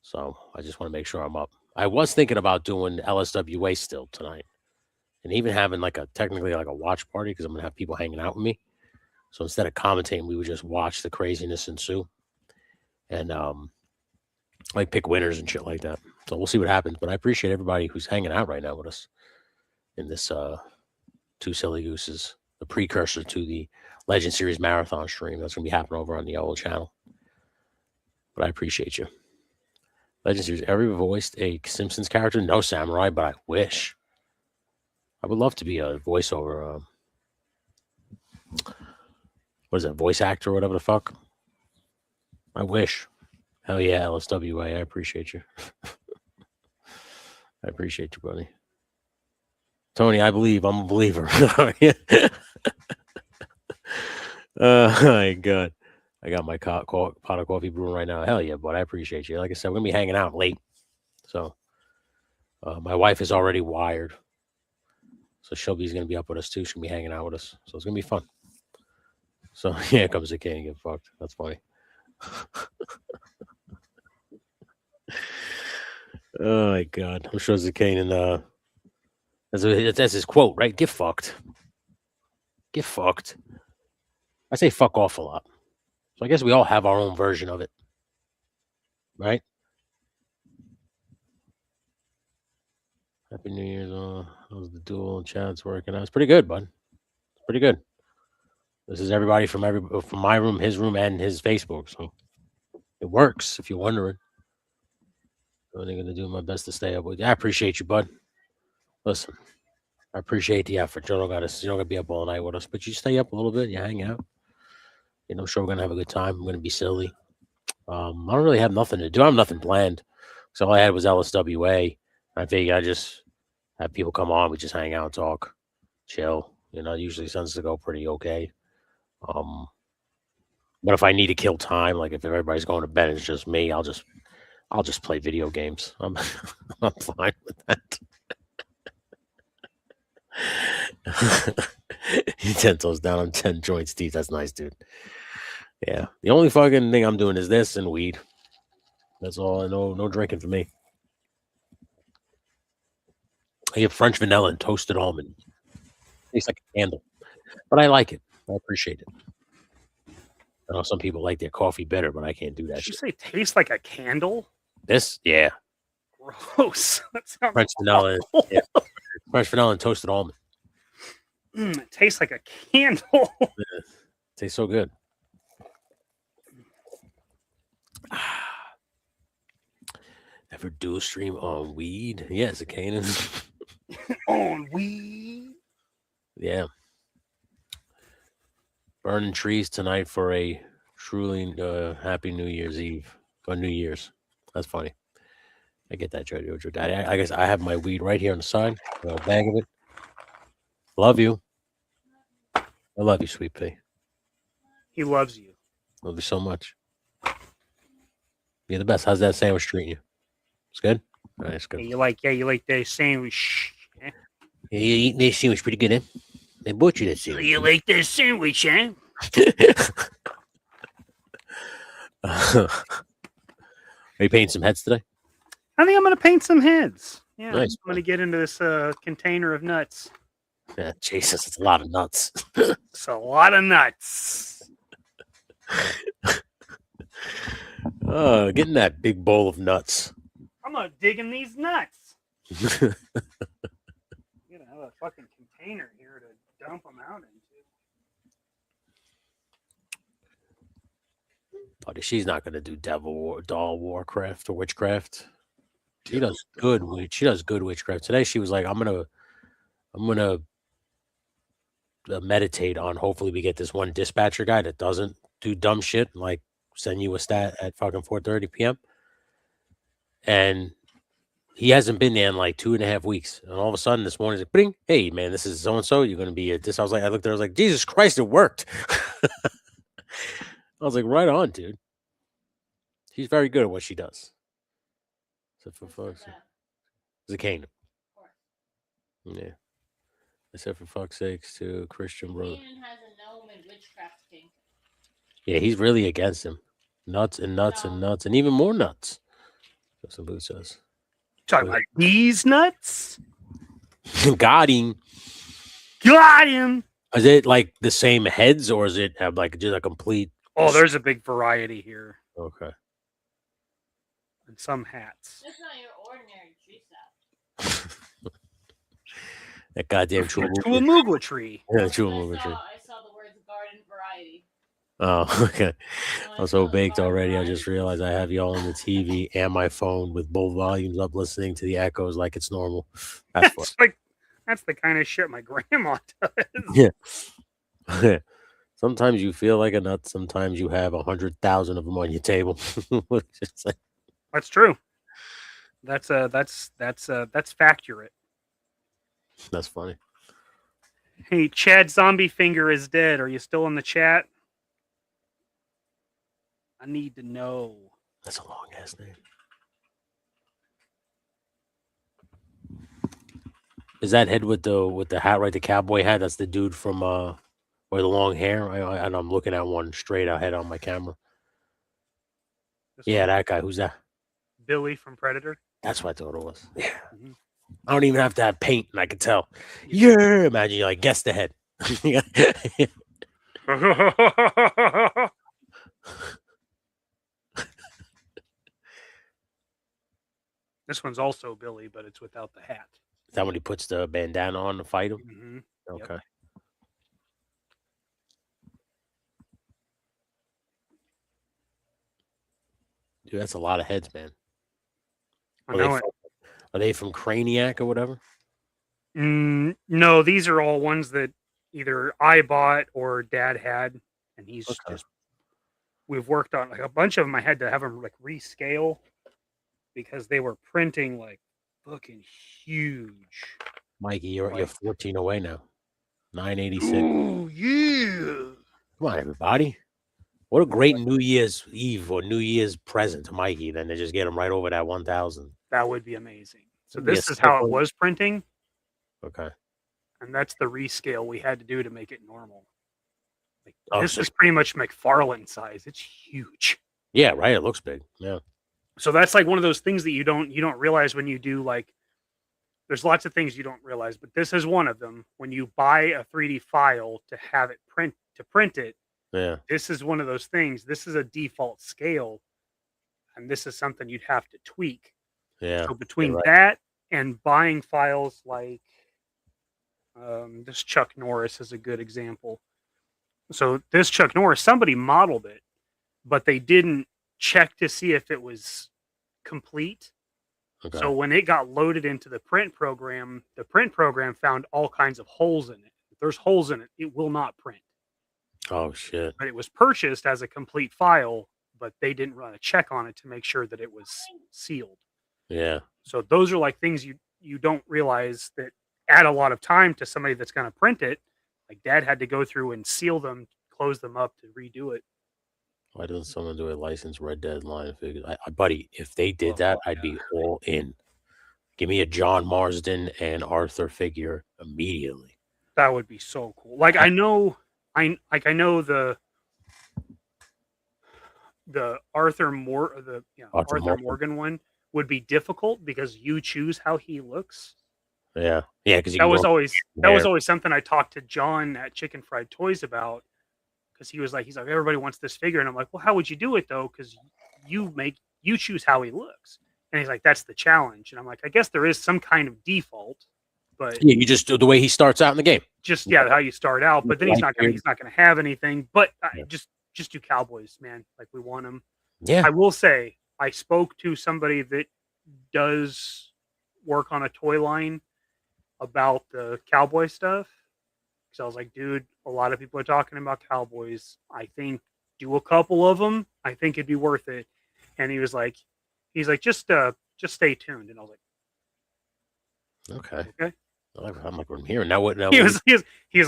So I just want to make sure I'm up. I was thinking about doing LSWA still tonight. And even having technically like a watch party, because I'm going to have people hanging out with me. So instead of commentating, we would just watch the craziness ensue. And pick winners and shit like that. So we'll see what happens. But I appreciate everybody who's hanging out right now with us in this Two Silly Gooses, the precursor to the Legend Series Marathon stream. That's going to be happening over on the yellow channel. But I appreciate you. Legend Series, ever voiced a Simpsons character? No, Samurai, but I wish. I would love to be a voiceover. What is that? Voice actor or whatever the fuck? I wish. Hell yeah, LSWA. I appreciate you. I appreciate you, buddy. Tony, I believe. I'm a believer. Oh, my God. I got my pot of coffee brewing right now. Hell yeah, bud. I appreciate you. Like I said, we're going to be hanging out late. So my wife is already wired. So Shelby's going to be up with us, too. She's going to be hanging out with us. So it's going to be fun. So, here comes the king and get fucked. That's funny. Oh, my God. I'm sure Zakane and that's his quote, right? Get fucked. Get fucked. I say fuck off a lot. So I guess we all have our own version of it. Right? Happy New Year's. How's the duel and chat's working out? It's pretty good, bud. It's pretty good. This is everybody from my room, his room, and his Facebook. So it works, if you're wondering. I'm going to do my best to stay up with you. I appreciate you, bud. Listen, I appreciate the effort. You don't got to be up all night with us, but you stay up a little bit. You hang out. Sure, we're going to have a good time. I'm going to be silly. I don't really have nothing to do. I have nothing planned. So all I had was LSWA. I figured I just have people come on. We just hang out and talk, chill. Usually tends to go pretty okay. But if I need to kill time, like if everybody's going to bed and it's just me, I'll just play video games. I'm fine with that. 10 toes down on 10 joints deep. That's nice, dude. Yeah. The only fucking thing I'm doing is this and weed. That's all I know. No drinking for me. I get French vanilla and toasted almond. Tastes like a candle. But I like it. I appreciate it. I know some people like their coffee better, but I can't do that. Did you say tastes like a candle? This? Yeah. Gross. That sounds French vanilla. Yeah. French vanilla and toasted almond. It tastes like a candle. It tastes so good. Ever do a stream on weed? Yes, a Canaan. On weed? Yeah. Burning trees tonight for a truly happy New Year's Eve. Or New Year's. That's funny. I get that, Jojo Daddy. I guess I have my weed right here on the side. A bag of it. Love you. I love you, Sweet Pea. He loves you. Love you so much. You're the best. How's that sandwich treating you? It's good? All right, it's good. Yeah, you like that sandwich. Yeah, you're eating that sandwich pretty good, eh? They bought you that sandwich. You like that sandwich, eh? Are you painting some heads today? I think I'm going to paint some heads. Yeah, nice. I'm going to get into this container of nuts. Yeah, Jesus, it's a lot of nuts. It's a lot of nuts. Getting that big bowl of nuts. I'm going to dig in these nuts. I'm going to have a fucking container here to dump them out into. Buddy, she's not going to do doll warcraft or witchcraft. She does good. She does good witchcraft. Today she was like, I'm gonna meditate on. Hopefully, we get this one dispatcher guy that doesn't do dumb shit like send you a stat at fucking 4:30 p.m. And he hasn't been there in like 2.5 weeks. And all of a sudden this morning, he's like, bing, hey man, this is so-and-so. You're going to be at this. I looked there, I was like, Jesus Christ, it worked. I was like, right on, dude. She's very good at what she does. Except for folks. It's a kingdom. Yeah. Except for fuck's sakes to Christian brother. Has a gnome and witchcraft king. Yeah, he's really against him. Nuts and nuts and nuts and even more nuts. That's what Boo says. Talking about these nuts? Got him. Got him. Is it like the same heads or is it have like just a complete? Oh, there's a big variety here. Okay. And some hats. That's not your ordinary tree sap. That goddamn Chulamugla tree. Yeah, Chulamugla tree. I saw the words garden variety. Oh, okay. I'm so baked already. I just realized I have y'all on the TV and my phone with both volumes up, listening to the echoes like it's normal. That's That's the kind of shit my grandma does. Yeah. Sometimes you feel like a nut. Sometimes you have 100,000 of them on your table. That's true. That's facturate. That's funny. Hey, Chad Zombie Finger is dead. Are you still in the chat? I need to know. That's a long ass name. Is that head with the hat, right? The cowboy hat. That's the dude from with the long hair. And I'm looking at one straight ahead on my camera. Yeah, that guy. Who's that? Billy from Predator. That's what I thought it was. Yeah. Mm-hmm. I don't even have to have paint, and I can tell. Yeah. Imagine you like guess the head. This one's also Billy, but it's without the hat. Is that when he puts the bandana on to fight him? Mm-hmm. Okay. Yep. Dude, that's a lot of heads, man. Are they from Craniac or whatever? No, these are all ones that either I bought or Dad had, and he's just. We've worked on like a bunch of them. I had to have them like rescale because they were printing like fucking huge. Mikey, you're 14 away now. 986. Oh yeah! Come on, everybody. What a great New Year's Eve or New Year's present to Mikey. Then to just get him right over that 1,000. That would be amazing. So this is how it was printing. Okay. And that's the rescale we had to do to make it normal. Like, this is pretty much McFarlane size. It's huge. Yeah, right. It looks big. Yeah. So that's like one of those things that you don't realize when you do like. There's lots of things you don't realize, but this is one of them. When you buy a 3D file to have it print it. Yeah. This is one of those things. This is a default scale, and this is something you'd have to tweak. Yeah. So between that and buying files like this Chuck Norris is a good example. So this Chuck Norris, somebody modeled it, but they didn't check to see if it was complete. Okay. So when it got loaded into the print program found all kinds of holes in it. If there's holes in it, it will not print. Oh, shit. But it was purchased as a complete file, but they didn't run a check on it to make sure that it was sealed. Yeah. So those are like things you don't realize that add a lot of time to somebody that's going to print it. Like Dad had to go through and seal them, close them up to redo it. Why doesn't someone do a licensed Red Dead line figure? Buddy, if they did that, I'd be all in. Give me a John Marsden and Arthur figure immediately. That would be so cool. Like I know the Arthur Morgan one would be difficult because you choose how he looks. Yeah, because that was always something I talked to John at Chicken Fried Toys about. Because he's like everybody wants this figure, and I'm like, well, how would you do it though? Because you choose how he looks, and he's like, that's the challenge, and I'm like, I guess there is some kind of default, but yeah, you just do the way he starts out in the game. Just how you start out, but then he's not gonna have anything. But just do Cowboys, man. Like we want him. Yeah, I will say I spoke to somebody that does work on a toy line about the Cowboy stuff. because I was like, dude, a lot of people are talking about cowboys. I think do a couple of them. I think it'd be worth it. And he's like, just stay tuned. And I was like, okay. I'm like, I'm here now. What now? He was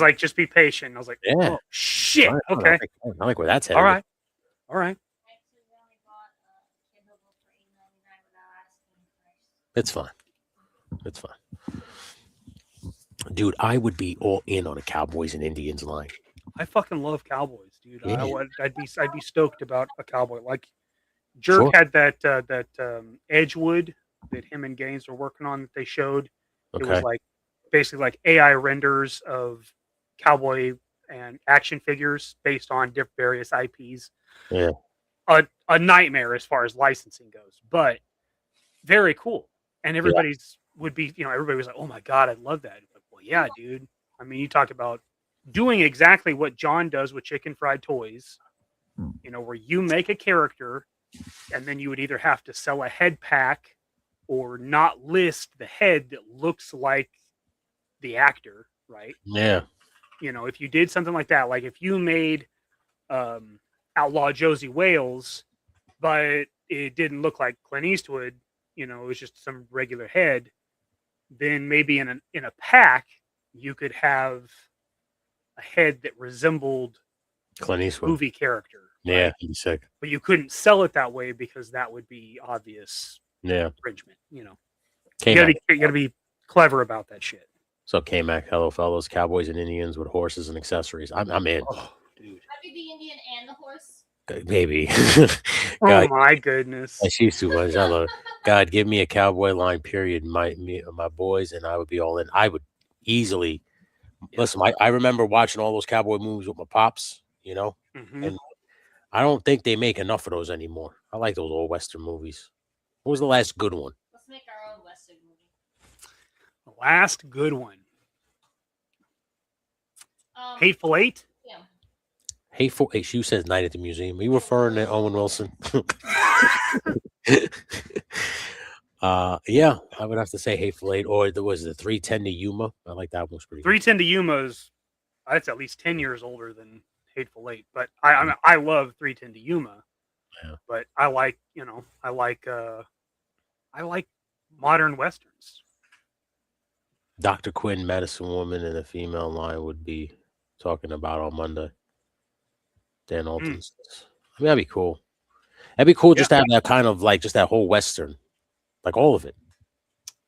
like, just be patient. And I was like, yeah, oh, shit. Right, Okay, I like where that's headed. all right. It's fine. Dude, I would be all in on a Cowboys and Indians line. I fucking love cowboys, dude. Yeah. I'd be stoked about a cowboy. Like Jerk had that Edgewood that him and Gaines were working on that they showed. Okay. It was like basically like AI renders of cowboy and action figures based on various IPs. Yeah. A nightmare as far as licensing goes, but very cool. And everybody was like, "Oh my god, I love that." Like, well, yeah, dude. I mean, you talk about doing exactly what John does with Chicken Fried Toys. You know, where you make a character, and then you would either have to sell a head pack or not list the head that looks like the actor, right? Yeah. You know, if you did something like that, like if you made Outlaw Josie Wales, but it didn't look like Clint Eastwood, you know, it was just some regular head, then maybe in a pack you could have a head that resembled Clint Eastwood movie character. Yeah, right? he's sick. But you couldn't sell it that way because that would be obvious infringement. You know, you gotta be clever about that shit. So K-Mac, hello fellows, Cowboys and Indians with horses and accessories. I'm in. Oh, dude. I'd be the Indian and the horse. Maybe. Oh my goodness. She's too much. I love it. God, give me a cowboy line, period. My boys, and I would be all in. I would easily listen. I remember watching all those cowboy movies with my pops, you know, and I don't think they make enough of those anymore. I like those old Western movies. What was the last good one? Let's make our own Western movie. The last good one. Hateful Eight? Yeah. Hateful Eight. She says Night at the Museum. Are you referring to Owen Wilson? Yeah, I would have to say Hateful Eight, or there was the 310 to Yuma. I like that one. Was pretty 310 to Yuma is that's at least 10 years older than Hateful Eight, but I love 310 to Yuma. Yeah. But I like modern westerns. Dr. Quinn, Medicine Woman, and a female line would be talking about on Monday. Dan Alton says. I mean, that'd be cool. That'd be cool just to have that kind of like just that whole Western, like all of it.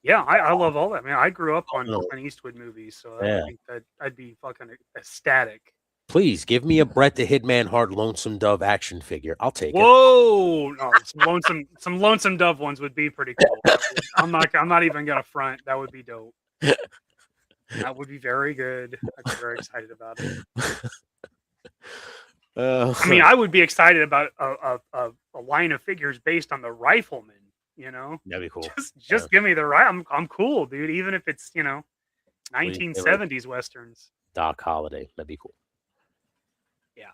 Yeah, I love all that. I mean, I grew up on Clint Eastwood movies, so I think that I'd be fucking ecstatic. Please give me a Brett the Hitman Hart Lonesome Dove action figure. I'll take it. Whoa, no, some lonesome Dove ones would be pretty cool. I'm not even gonna front. That would be dope. That would be very good. I'd be very excited about it. I mean, I would be excited about a line of figures based on the Rifleman. You know, that'd be cool. Just give me the right. I'm cool, dude. Even if it's 1970s westerns. Doc Holliday, that'd be cool. Yeah.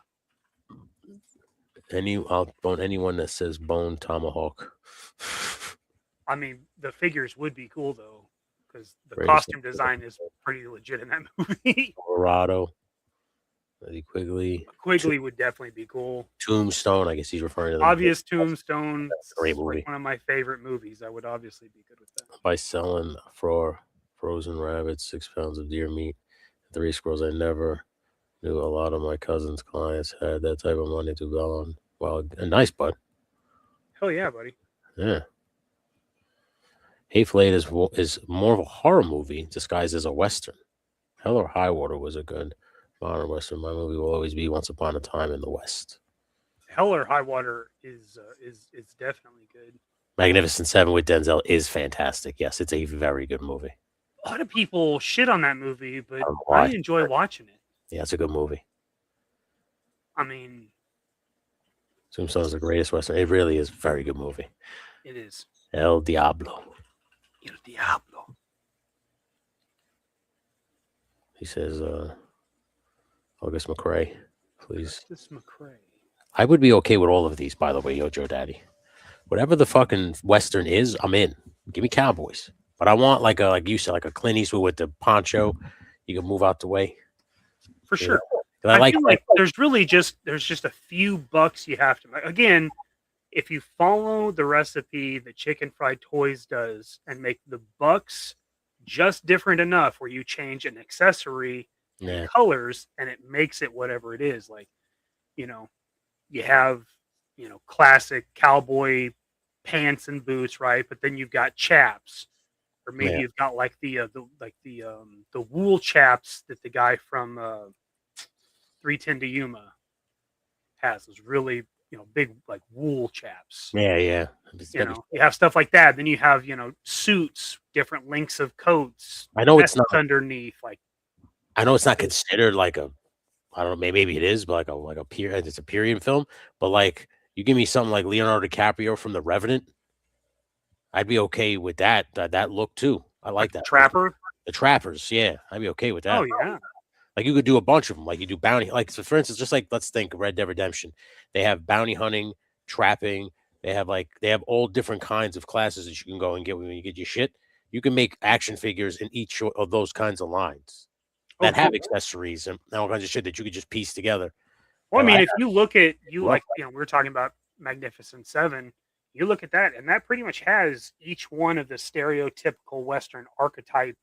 I'll bone anyone that says Bone Tomahawk. I mean, the figures would be cool though, because the costume design is pretty legit in that movie. Colorado. Eddie Quigley. Quigley would definitely be cool. Tombstone, I guess he's referring to the obvious Tombstone. That's a great movie. Like one of my favorite movies. I would obviously be good with that. By selling for frozen rabbits, 6 pounds of deer meat, 3 squirrels. I never knew a lot of my cousins' clients had that type of money to go on. Well, a nice bud. Hell yeah, buddy. Yeah. Hateful Eight is more of a horror movie disguised as a Western. Hell or High Water was a good modern Western. My movie will always be Once Upon a Time in the West. Hell or High Water is definitely good. Magnificent Seven with Denzel is fantastic. Yes, it's a very good movie. A lot of people shit on that movie, but I enjoy watching it. Yeah, it's a good movie. I mean, Tombstone is the greatest Western. It really is a very good movie. It is. El Diablo. El Diablo. He says, August McRae, please. Augustus McRae. I would be okay with all of these, by the way, Yo Joe Daddy. Whatever the fucking Western is, I'm in. Give me Cowboys. But I want like you said, like a Clint Eastwood with the poncho. You can move out the way. for sure. I feel like there's just a few bucks you have to make. Again, if you follow the recipe that Chicken Fried Toys does and make the bucks just different enough where you change an accessory and colors and it makes it whatever it is. Like, you know, you have, you know, classic cowboy pants and boots, right? But then you've got chaps, or maybe you've got like the wool chaps that the guy from 310 to Yuma has, those really, you know, big like wool chaps. Yeah. You know, you have stuff like that. Then you have, you know, suits, different lengths of coats. I know it's not underneath. Like, I know it's not considered like a, I don't know, maybe it is, but like a period, it's a period film. But like, you give me something like Leonardo DiCaprio from The Revenant, I'd be okay with that look too. I like that. The Trappers, yeah, I'd be okay with that. Oh yeah. Like you could do a bunch of them. Like you do bounty, like so for instance, just like let's think of Red Dead Redemption. They have bounty hunting, trapping. They have all different kinds of classes that you can go and get when you get your shit. You can make action figures in each of those kinds of lines that have accessories and all kinds of shit that you could just piece together. Well, I mean, if you look at like, you know, we were talking about Magnificent Seven. You look at that, and that pretty much has each one of the stereotypical Western archetype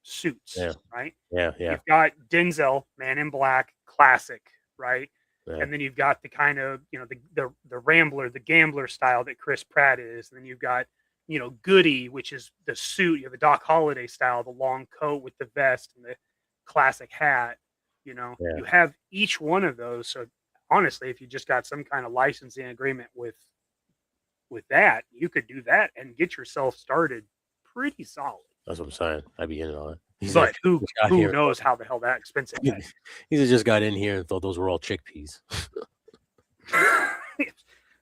suits, right? Yeah. You've got Denzel, Man in Black, classic, right? Yeah. And then you've got the kind of, you know, the Rambler, the gambler style that Chris Pratt is. And then you've got, you know, Goody, which is the suit, you have the Doc Holliday style, the long coat with the vest and the classic hat. You know, you have each one of those. So honestly, if you just got some kind of licensing agreement with that, you could do that and get yourself started pretty solid. That's what I'm saying. I'd be in on it. But who knows how the hell that expensive is? He just got in here and thought those were all chickpeas.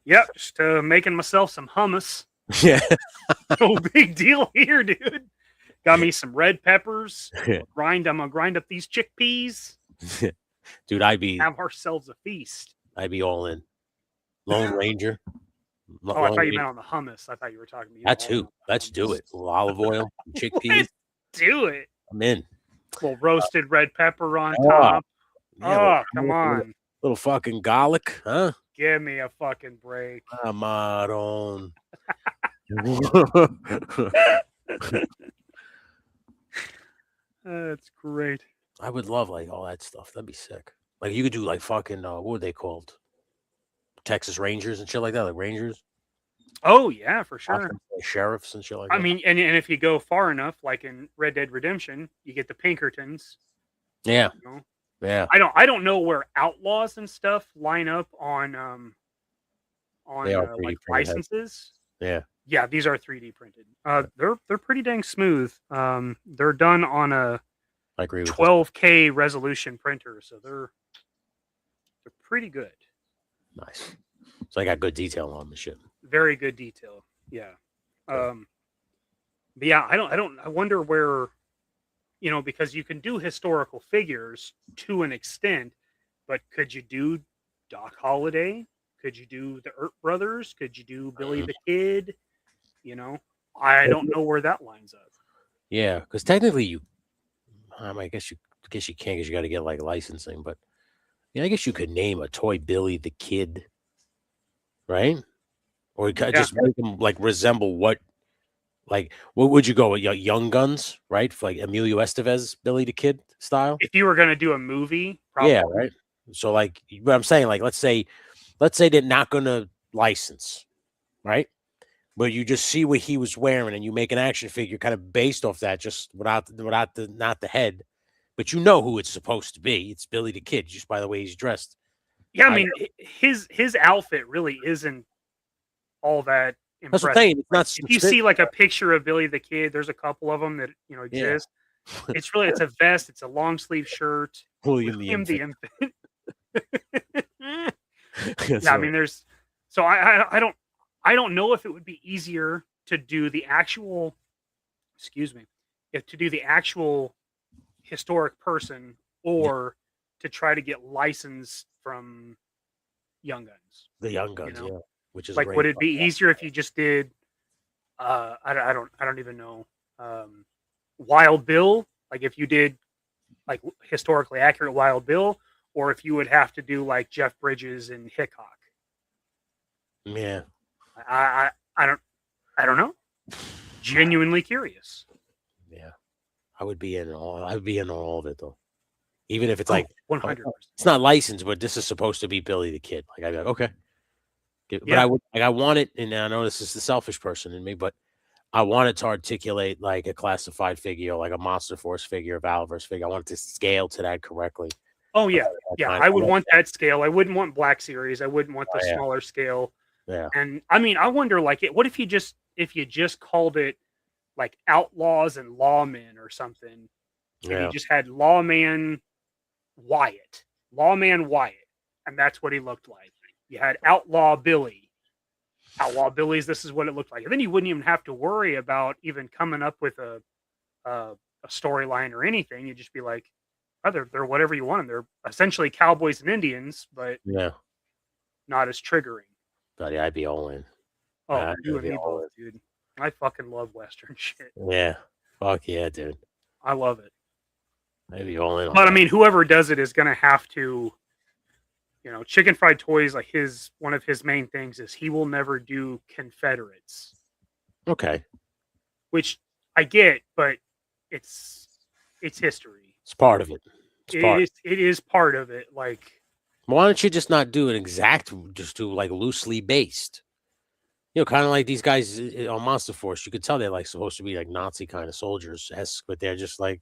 Yep, just making myself some hummus. Yeah. No big deal here, dude. Got me some red peppers. I'm gonna grind up these chickpeas. Dude, have ourselves a feast. I'd be all in. Lone Ranger. I thought you meant on the hummus. I thought you were talking about that too. Let's do it. A little olive oil, chickpeas. Let's do it. I'm in. A little roasted red pepper on top. Yeah, come on. Little fucking garlic, huh? Give me a fucking break. I'm on. That's great. I would love like all that stuff. That'd be sick. Like you could do like fucking what were they called? Texas Rangers and shit like that, like Rangers. Oh yeah, for sure. Like sheriffs and shit like that. I mean, and if you go far enough, like in Red Dead Redemption, you get the Pinkertons. Yeah. You know? Yeah. I don't know where outlaws and stuff line up on like licenses. Yeah. Yeah, these are 3D printed. They're pretty dang smooth. They're done on a 12K resolution printer, so they're pretty good. Nice. So I got good detail on the shit. Very good detail. Yeah. But yeah, I wonder where, you know, because you can do historical figures to an extent, but could you do Doc Holliday? Could you do the Earp Brothers? Could you do Billy the Kid? You know, I don't know where that lines up. Yeah, because technically I guess you can't because you got to get like licensing, but yeah, I guess you could name a toy Billy the Kid, right? Or you could just make them like resemble what would you go with? Young Guns, right? For like Emilio Estevez, Billy the Kid style. If you were going to do a movie, probably. Yeah, right. So like, what I'm saying, like, let's say they're not going to license, right? But you just see what he was wearing, and you make an action figure kind of based off that, just without not the head, but you know who it's supposed to be. It's Billy the Kid, just by the way he's dressed. Yeah, I mean, his outfit really isn't all that impressive. That's what I'm saying. It's not. If you see like a picture of Billy the Kid, there's a couple of them that exist. Yeah. It's a vest. It's a long sleeve shirt. William the Infant. Yeah, I mean, there's. So I don't know if it would be easier to do the actual. Excuse me, to do the actual historic person or to try to get license from Young Guns. The Young Guns, yeah. Which is like, would it be easier if you just did? I don't even know. Wild Bill, like if you did like historically accurate Wild Bill, or if you would have to do like Jeff Bridges and Hickok. Yeah. I don't know. Genuinely curious. Yeah. I would be in all. I would be in all of it though. Even if it's like 100%. It's not licensed, but this is supposed to be Billy the Kid. Like I'd be like, okay. But Yeah. I want it, and I know this is the selfish person in me, but I want it to articulate like a classified figure, like a Monster Force figure, a Valaverse figure. I want it to scale to that correctly. Oh yeah, yeah. I would want that scale. I wouldn't want Black Series. I wouldn't want the smaller scale. Yeah. And I mean, I wonder, like, what if you just called it like Outlaws and Lawmen or something, and you just had Lawman Wyatt, and that's what he looked like. You had Outlaw Billy. Outlaw Billy's, this is what it looked like. And then you wouldn't even have to worry about even coming up with a storyline or anything. You'd just be like, oh, they're whatever you want them. They're essentially cowboys and Indians, but not as triggering. Buddy, I'd be all in. Oh, you and me both, dude. I fucking love Western shit. Yeah. Fuck yeah, dude. I love it. I'd be all in. But I mean, whoever does it is going to have to, Chicken Fried Toys, like one of his main things is he will never do Confederates. Okay. Which I get, but it's history. It's part of it. It is part of it. Like, why don't you just not do an exact, just do like loosely based? Kind of like these guys on Monster Force. You could tell they're like supposed to be like Nazi kind of soldiers, but they're just like,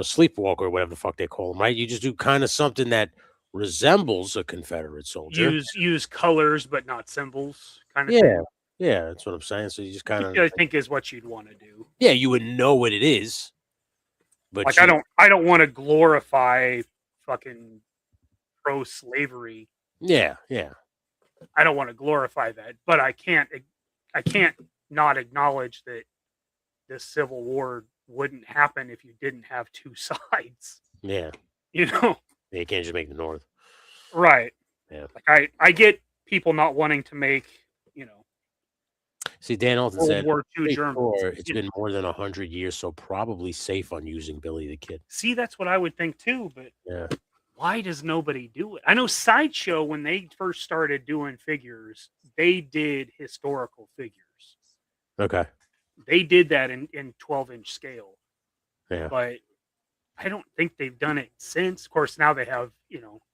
sleepwalker or whatever the fuck they call them, right? You just do kind of something that resembles a Confederate soldier. Use colors but not symbols, kind of thing. Yeah, that's what I'm saying. So you just kind of, I think is what you'd want to do. Yeah, you would know what it is, but like I don't want to glorify fucking pro-slavery. Yeah. I don't want to glorify that, but I can't not acknowledge that this Civil War wouldn't happen if you didn't have two sides. Yeah. You can't just make the North. Right. Yeah. Like I get people not wanting to make, See, Dan Alton said, World War II Germans. It's been more than 100 years, so probably safe on using Billy the Kid. See, that's what I would think too, but yeah. Why does nobody do it? I know Sideshow, when they first started doing figures, they did historical figures. Okay. They did that in 12-inch scale. Yeah. But I don't think they've done it since. Of course, now they have,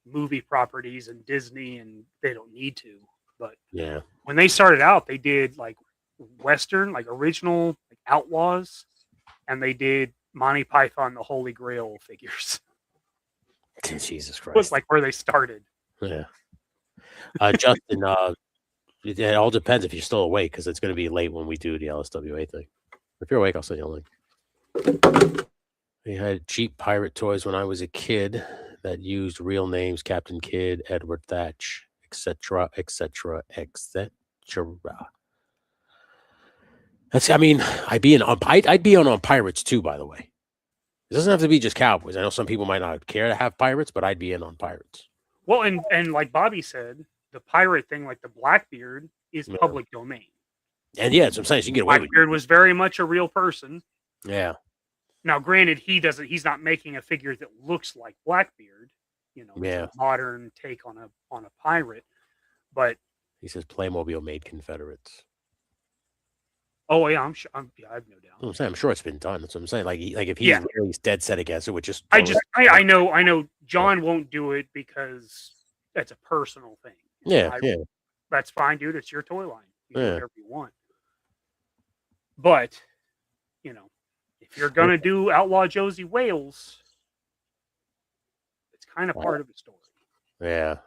movie properties and Disney, and they don't need to. But yeah, when they started out, they did like Western, like original like Outlaws, and they did Monty Python, the Holy Grail figures. Jesus Christ. It was like where they started. Yeah. Justin, it all depends if you're still awake, because it's going to be late when we do the LSWA thing. If you're awake, I'll send you a link. We had cheap pirate toys when I was a kid that used real names: Captain Kidd, Edward Thatch, etc., etc., etc. That's. I mean, I'd be on Pirates too. By the way, it doesn't have to be just Cowboys. I know some people might not care to have Pirates, but I'd be in on Pirates. Well, and like Bobby said, the pirate thing, like the Blackbeard, is public domain. And yeah, that's what I'm saying. So you can get away with it. Blackbeard was very much a real person. Yeah. Now, granted, he's not making a figure that looks like Blackbeard. A modern take on a pirate. But he says Playmobil made Confederates. Oh yeah, I'm sure. I have no doubt. I'm sure it's been done. That's what I'm saying. Like if he's really dead set against it, which just I know John won't do it because that's a personal thing. Yeah. That's fine, dude. It's your toy line. You do whatever you want. But if you're gonna do Outlaw Josie Wales, it's kind of part of the story. Yeah.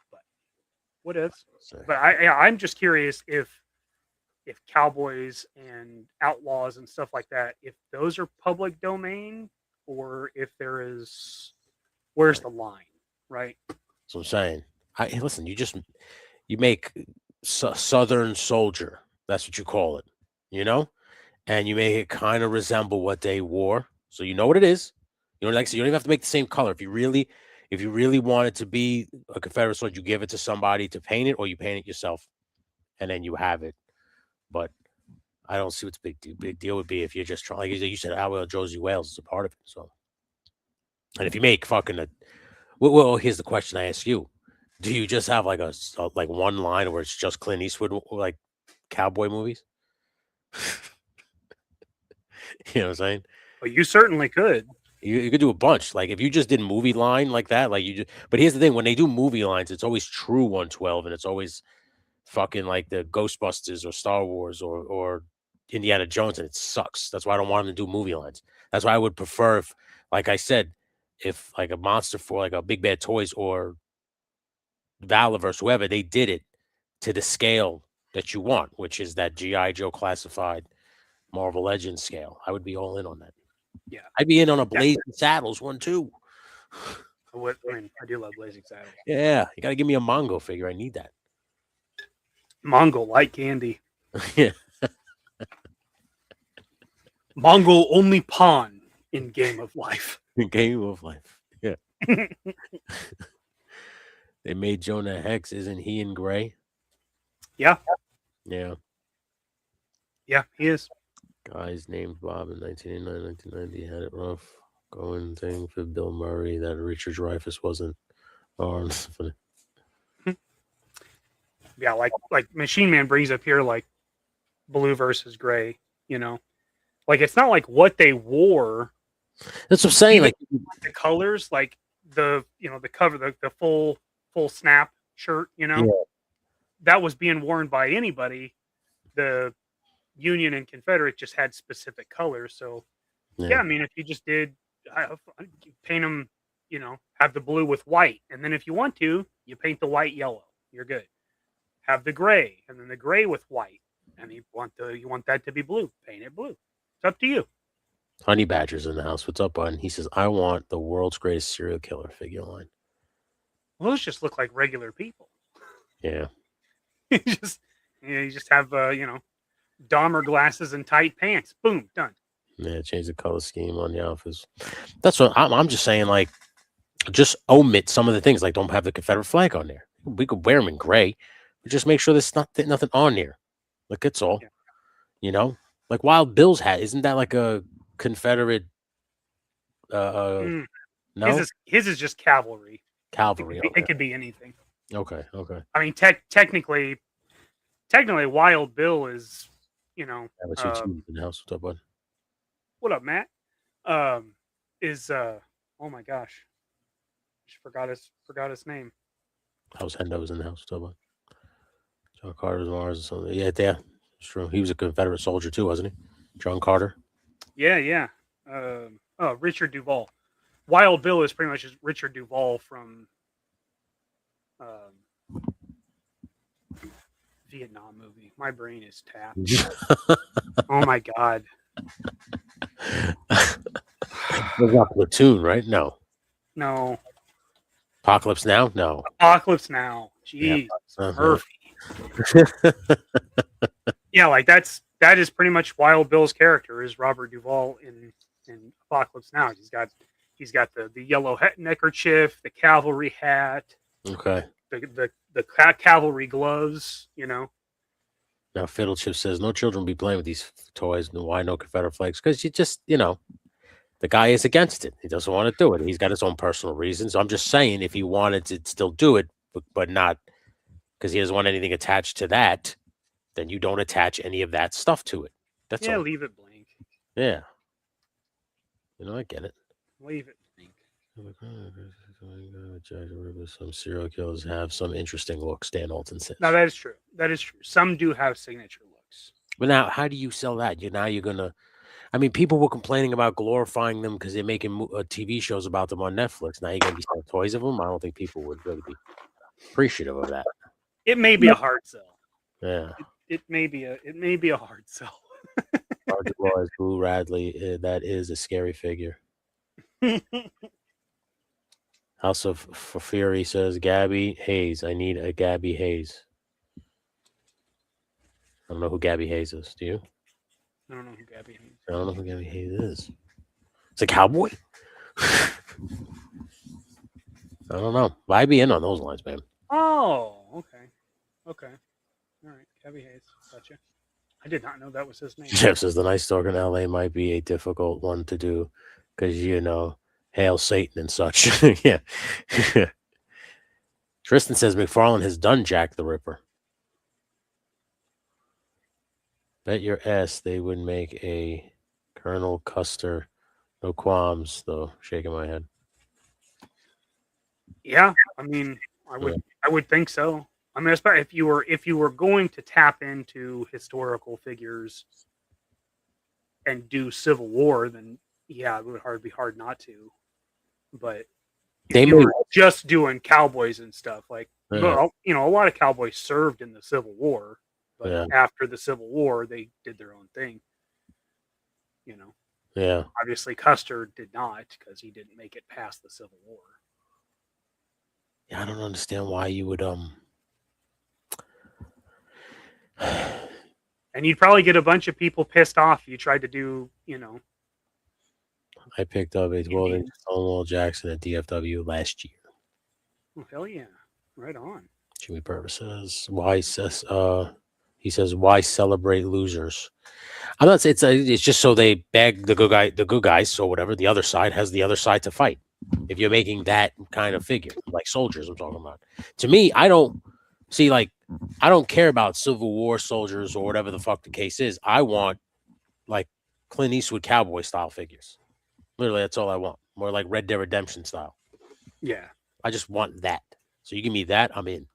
But what is? But I'm just curious if Cowboys and Outlaws and stuff like that, if those are public domain, or if where's the line, right? That's what I'm saying. Listen, you make Southern Soldier. That's what you call it, and you make it kind of resemble what they wore, so you know what it is. Like I said, you don't even have to make the same color. If you really want it to be a Confederate soldier, you give it to somebody to paint it, or you paint it yourself, and then you have it. But I don't see what's big deal would be if you're just trying. Like you said, Al Josie Wales is a part of it. So, and if you make fucking well, here's the question I ask you: do you just have like a like one line where it's just Clint Eastwood like cowboy movies? You know what I'm saying? Well, you certainly could. You could do a bunch. Like if you just did movie line like that, like you just. But here's the thing: when they do movie lines, it's always True 112, and it's always fucking like the Ghostbusters or Star Wars or Indiana Jones, and it sucks. That's why I don't want them to do movie lines. That's why I would prefer, if, like I said, if like a Monster for like a Big Bad Toys or Valaverse, whoever, they did it to the scale that you want, which is that GI Joe Classified Marvel Legends scale. I would be all in on that. Yeah, I'd be in on a Blazing Saddles one too. I do love Blazing Saddles. Yeah, you got to give me a Mongo figure. I need that. Mongol like candy. Yeah. Mongol only pawn in Game of Life. Game of Life. Yeah. They made Jonah Hex. Isn't he in gray? Yeah. Yeah. Yeah, he is. Guy's named Bob in 1989, 1990. Had it rough going thing for Bill Murray that Richard Dreyfuss wasn't. Oh, funny. Yeah, like Machine Man brings up here, like blue versus gray. You know, like it's not like what they wore. That's what I'm saying. Like the colors, like the cover, the full snap shirt. You know, yeah. That was being worn by anybody. The Union and Confederate just had specific colors. So yeah, I mean, if you just did paint them, have the blue with white, and then if you want to, you paint the white yellow. You're good. Have the gray, and then the gray with white, and you want that to be blue. Paint it blue. It's up to you. Honey Badger's in the house. What's up, bud? He says, "I want the world's greatest serial killer figure line." Well, those just look like regular people. Yeah. you just have Dahmer glasses and tight pants. Boom, done. Yeah, change the color scheme on the outfits. That's what I'm just saying. Like, just omit some of the things. Like, don't have the Confederate flag on there. We could wear them in gray. Just make sure there's nothing on there. Like, that's all. Yeah. Like Wild Bill's hat. Isn't that like a Confederate? No, his is just cavalry. Cavalry. It could be anything. Okay. I mean, technically, Wild Bill is, in the house. What's up, bud? What up, Matt? Is oh my gosh, just forgot his name. House Hendo's in the house. What's up, bud? John Carter's Mars or something. Yeah, it's true. He was a Confederate soldier too, wasn't he? John Carter. Yeah. Richard Duvall. Wild Bill is pretty much just Richard Duvall from Vietnam movie. My brain is tapped. Oh my god. Was not Platoon, right? No. Apocalypse Now? No. Apocalypse Now. Jeez. Yeah. Murphy. Yeah, like that is pretty much Wild Bill's character is Robert Duvall in Apocalypse Now. He's got the yellow neckerchief, the cavalry hat. Okay. The cavalry gloves, Now Fiddlechip says no children will be playing with these toys. Why no Confederate flags? Because you just, the guy is against it. He doesn't want to do it. He's got his own personal reasons. I'm just saying if he wanted to still do it, but not because he doesn't want anything attached to that, then you don't attach any of that stuff to it. That's all. Leave it blank. Yeah. I get it. Leave it blank. Some serial killers have some interesting looks, Dan Alton says. No, that is true. Some do have signature looks. But now, how do you sell that? You're going to... I mean, people were complaining about glorifying them because they're making TV shows about them on Netflix. Now you're going to be selling toys of them? I don't think people would really be appreciative of that. It may be a hard sell. Yeah. It may be a hard sell. Roger Laws, Boo Radley, that is a scary figure. House of Fury says, Gabby Hayes. I need a Gabby Hayes. I don't know who Gabby Hayes is. Do you? I don't know who Gabby Hayes is. I don't know who Gabby Hayes is. It's a cowboy? I don't know. But I'd be in on those lines, man. Oh, okay. All right. Gabby Hayes. Gotcha. I did not know that was his name. Jeff says the Night Stalker in LA might be a difficult one to do because, hail Satan and such. Yeah. Tristan says McFarlane has done Jack the Ripper. Bet your ass they would make a Colonel Custer. No qualms, though. Shaking my head. Yeah, I mean, I would think so. I mean, especially if you were going to tap into historical figures and do Civil War, then yeah, it would be hard not to. But if you were just doing cowboys and stuff, like a lot of cowboys served in the Civil War, but after the Civil War, they did their own thing. Yeah. Obviously, Custer did not because he didn't make it past the Civil War. Yeah, I don't understand why you would And you'd probably get a bunch of people pissed off if you tried to do, I picked up a 12-inch Stonewall Jackson at DFW last year. Oh, hell yeah. Right on. Jimmy Purvis says, he says, why celebrate losers? I'm not saying it's just so they bag the good guys, so whatever, the other side has the other side to fight. If you're making that kind of figure, like soldiers I'm talking about. To me, I don't care about Civil War soldiers or whatever the fuck the case is. I want like Clint Eastwood cowboy style figures. Literally, that's all I want. More like Red Dead Redemption style. Yeah. I just want that. So you give me that, I'm in.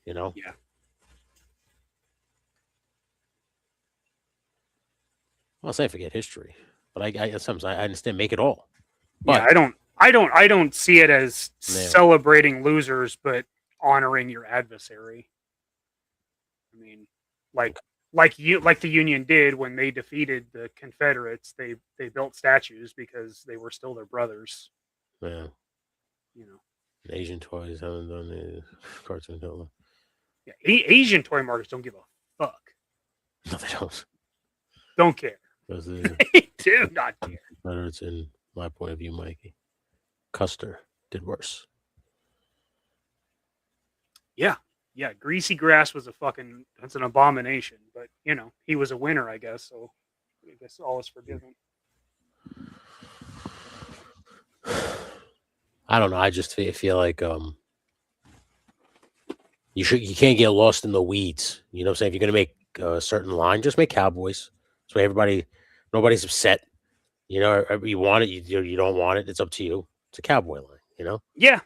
Yeah. Well, say forget history, but I sometimes I understand make it all. But yeah, I don't see it as celebrating losers, but honoring your adversary. I mean, like the Union did when they defeated the Confederates, they built statues because they were still their brothers. Yeah. Asian toys haven't done the cartoon color. Yeah, Asian toy markets don't give a fuck. No, they don't. Don't care. They do not care. It's in my point of view, Mikey. Custer did worse. Yeah. Greasy Grass was that's an abomination, but he was a winner, I guess. So I guess all is forgiven. I don't know. I just feel like you can't get lost in the weeds. You know what I'm saying? If you're gonna make a certain line, just make cowboys. So nobody's upset. You want it, you don't want it. It's up to you. It's a cowboy line. Yeah.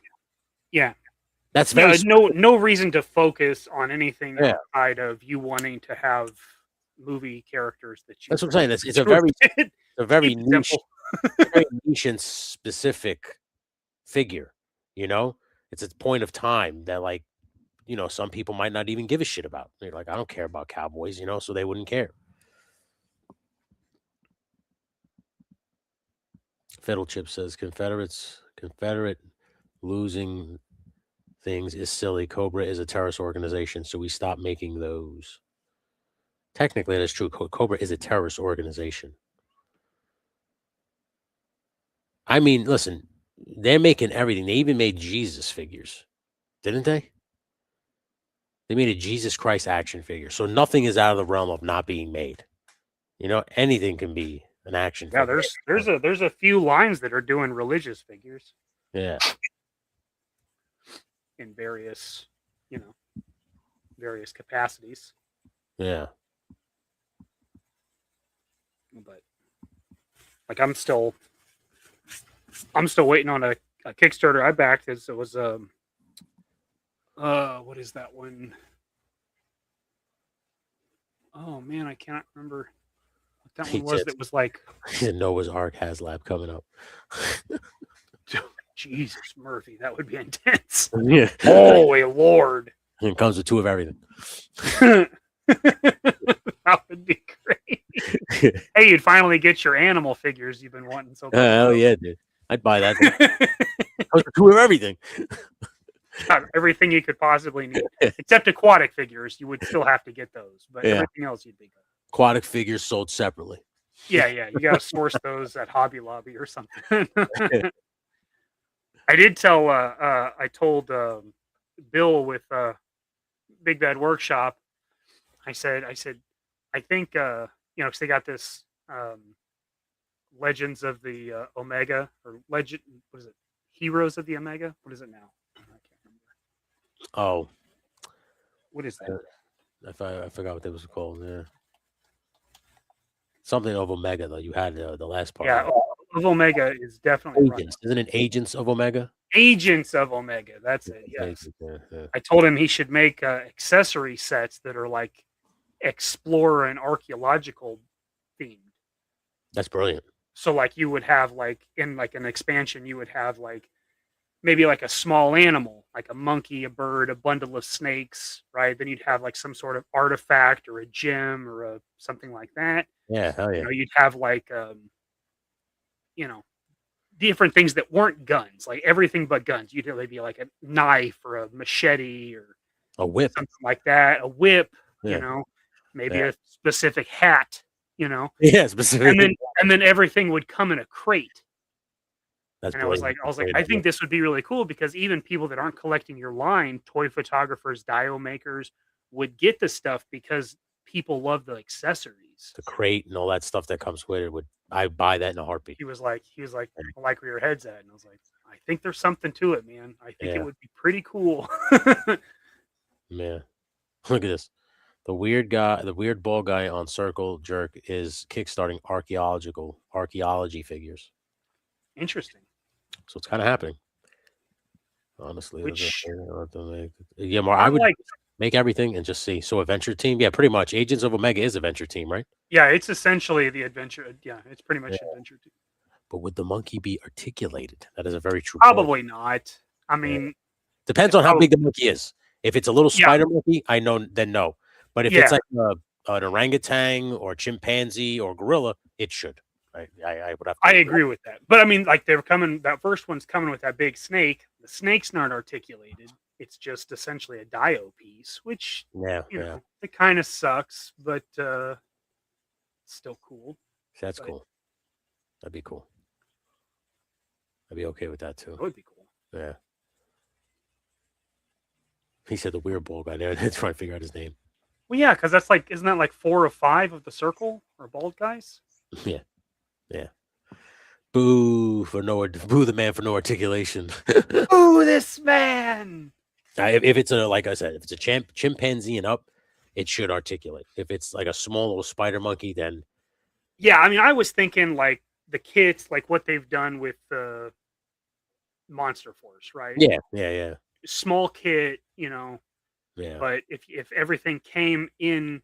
That's no reason to focus on anything outside of you wanting to have movie characters that you. That's what I'm saying. It's a very niche, very niche and specific figure. It's a point of time that some people might not even give a shit about. They're like, I don't care about cowboys, so they wouldn't care. Fiddle Chip says Confederate losing things is silly. Cobra is a terrorist organization, so we stop making those. Technically, that's true. Cobra is a terrorist organization. I mean, listen, they're making everything. They even made Jesus figures, didn't they? They made a Jesus Christ action figure, so nothing is out of the realm of not being made. Anything can be an action figure. Yeah, there's a few lines that are doing religious figures. Yeah. In various capacities. Yeah. But I'm still waiting on a Kickstarter I backed. It was what is that one? Oh man, I can't remember what that one was. That was like Noah's Ark HasLab coming up. Jesus, Murphy, that would be intense. Yeah. Holy Lord. It comes with two of everything. That would be great. Hey, you'd finally get your animal figures you've been wanting so bad. Hell yeah, dude. I'd buy that. Comes with two of everything. Everything you could possibly need. Except aquatic figures. You would still have to get those. But everything else you'd be good. Aquatic figures sold separately. Yeah. You got to source those at Hobby Lobby or something. I did tell, I told Bill with Big Bad Workshop, I said, I think because they got this Legends of the Omega or Legend. What is it? Heroes of the Omega. What is it now? I can't remember. Oh, what is that? I forgot what that was called. Yeah, something of Omega though. You had the last part. Yeah, of Omega is definitely Agents. Isn't it Agents of Omega? Agents of Omega. That's it. Yes. Yeah. I told him he should make accessory sets that are like explorer and archaeological themed. That's brilliant. So like you would have like in like an expansion, you would have like maybe like a small animal, like a monkey, a bird, a bundle of snakes, right? Then you'd have like some sort of artifact or a gem or something like that. Yeah, hell yeah. You'd have like different things that weren't guns, like everything but guns. You'd be like a knife or a machete or a whip, something like that. A whip, maybe a specific hat, Yeah, specific. And then everything would come in a crate. That's and I was like, I think this would be really cool because even people that aren't collecting your line, toy photographers, dio makers, would get the stuff because people love the accessories. The crate and all that stuff that comes with it. I buy that in a heartbeat. He was like, I like where your head's at. And I was like, I think there's something to it, man. I think it would be pretty cool. Yeah. Look at this. The weird ball guy on Circle Jerk is kickstarting archaeology figures. Interesting. So it's kind of happening. Honestly. Which, I would make everything and just see. So Adventure Team, yeah, pretty much. Agents of Omega is Adventure Team, right? Yeah, it's essentially the Adventure. Yeah, it's pretty much Adventure Team. But would the monkey be articulated? That is a very true Probably point. not. I mean, depends on how big the monkey is. If it's a little spider monkey, I know, then no. But if it's like an orangutan or chimpanzee or gorilla, it should. I would have. I agree with that. But I mean, like they're coming. That first one's coming with that big snake. The snake's not articulated. It's just essentially a dio piece, which it kind of sucks, but still cool. That's cool. That'd be cool. I'd be okay with that too. That would be cool. Yeah. He said the weird ball guy there. That's trying to figure out his name. Well, yeah, because that's like, isn't that like 4 or 5 of the circle or bald guys? Yeah. Yeah. Boo the man for no articulation. Boo this man. If it's like I said, if it's a chimpanzee and up, it should articulate. If it's like a small little spider monkey, then yeah. I mean, I was thinking like the kits, like what they've done with the Monster Force, right? Yeah. Small kit, Yeah. But if everything came in,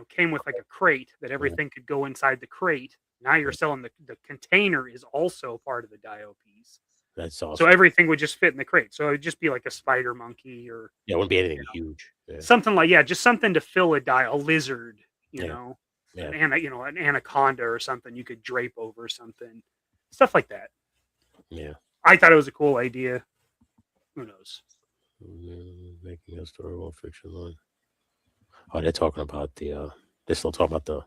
came with like a crate that everything could go inside the crate. Now you're selling the container is also part of the dio piece. That's awesome. So everything would just fit in the crate. So it would just be like a spider monkey or it wouldn't be anything huge. Yeah. Something like just something to fill a lizard, know, an anaconda or something you could drape over something, stuff like that. Yeah, I thought it was a cool idea. Who knows? Making a historical fiction line. Oh, they're talking about they're still talking about the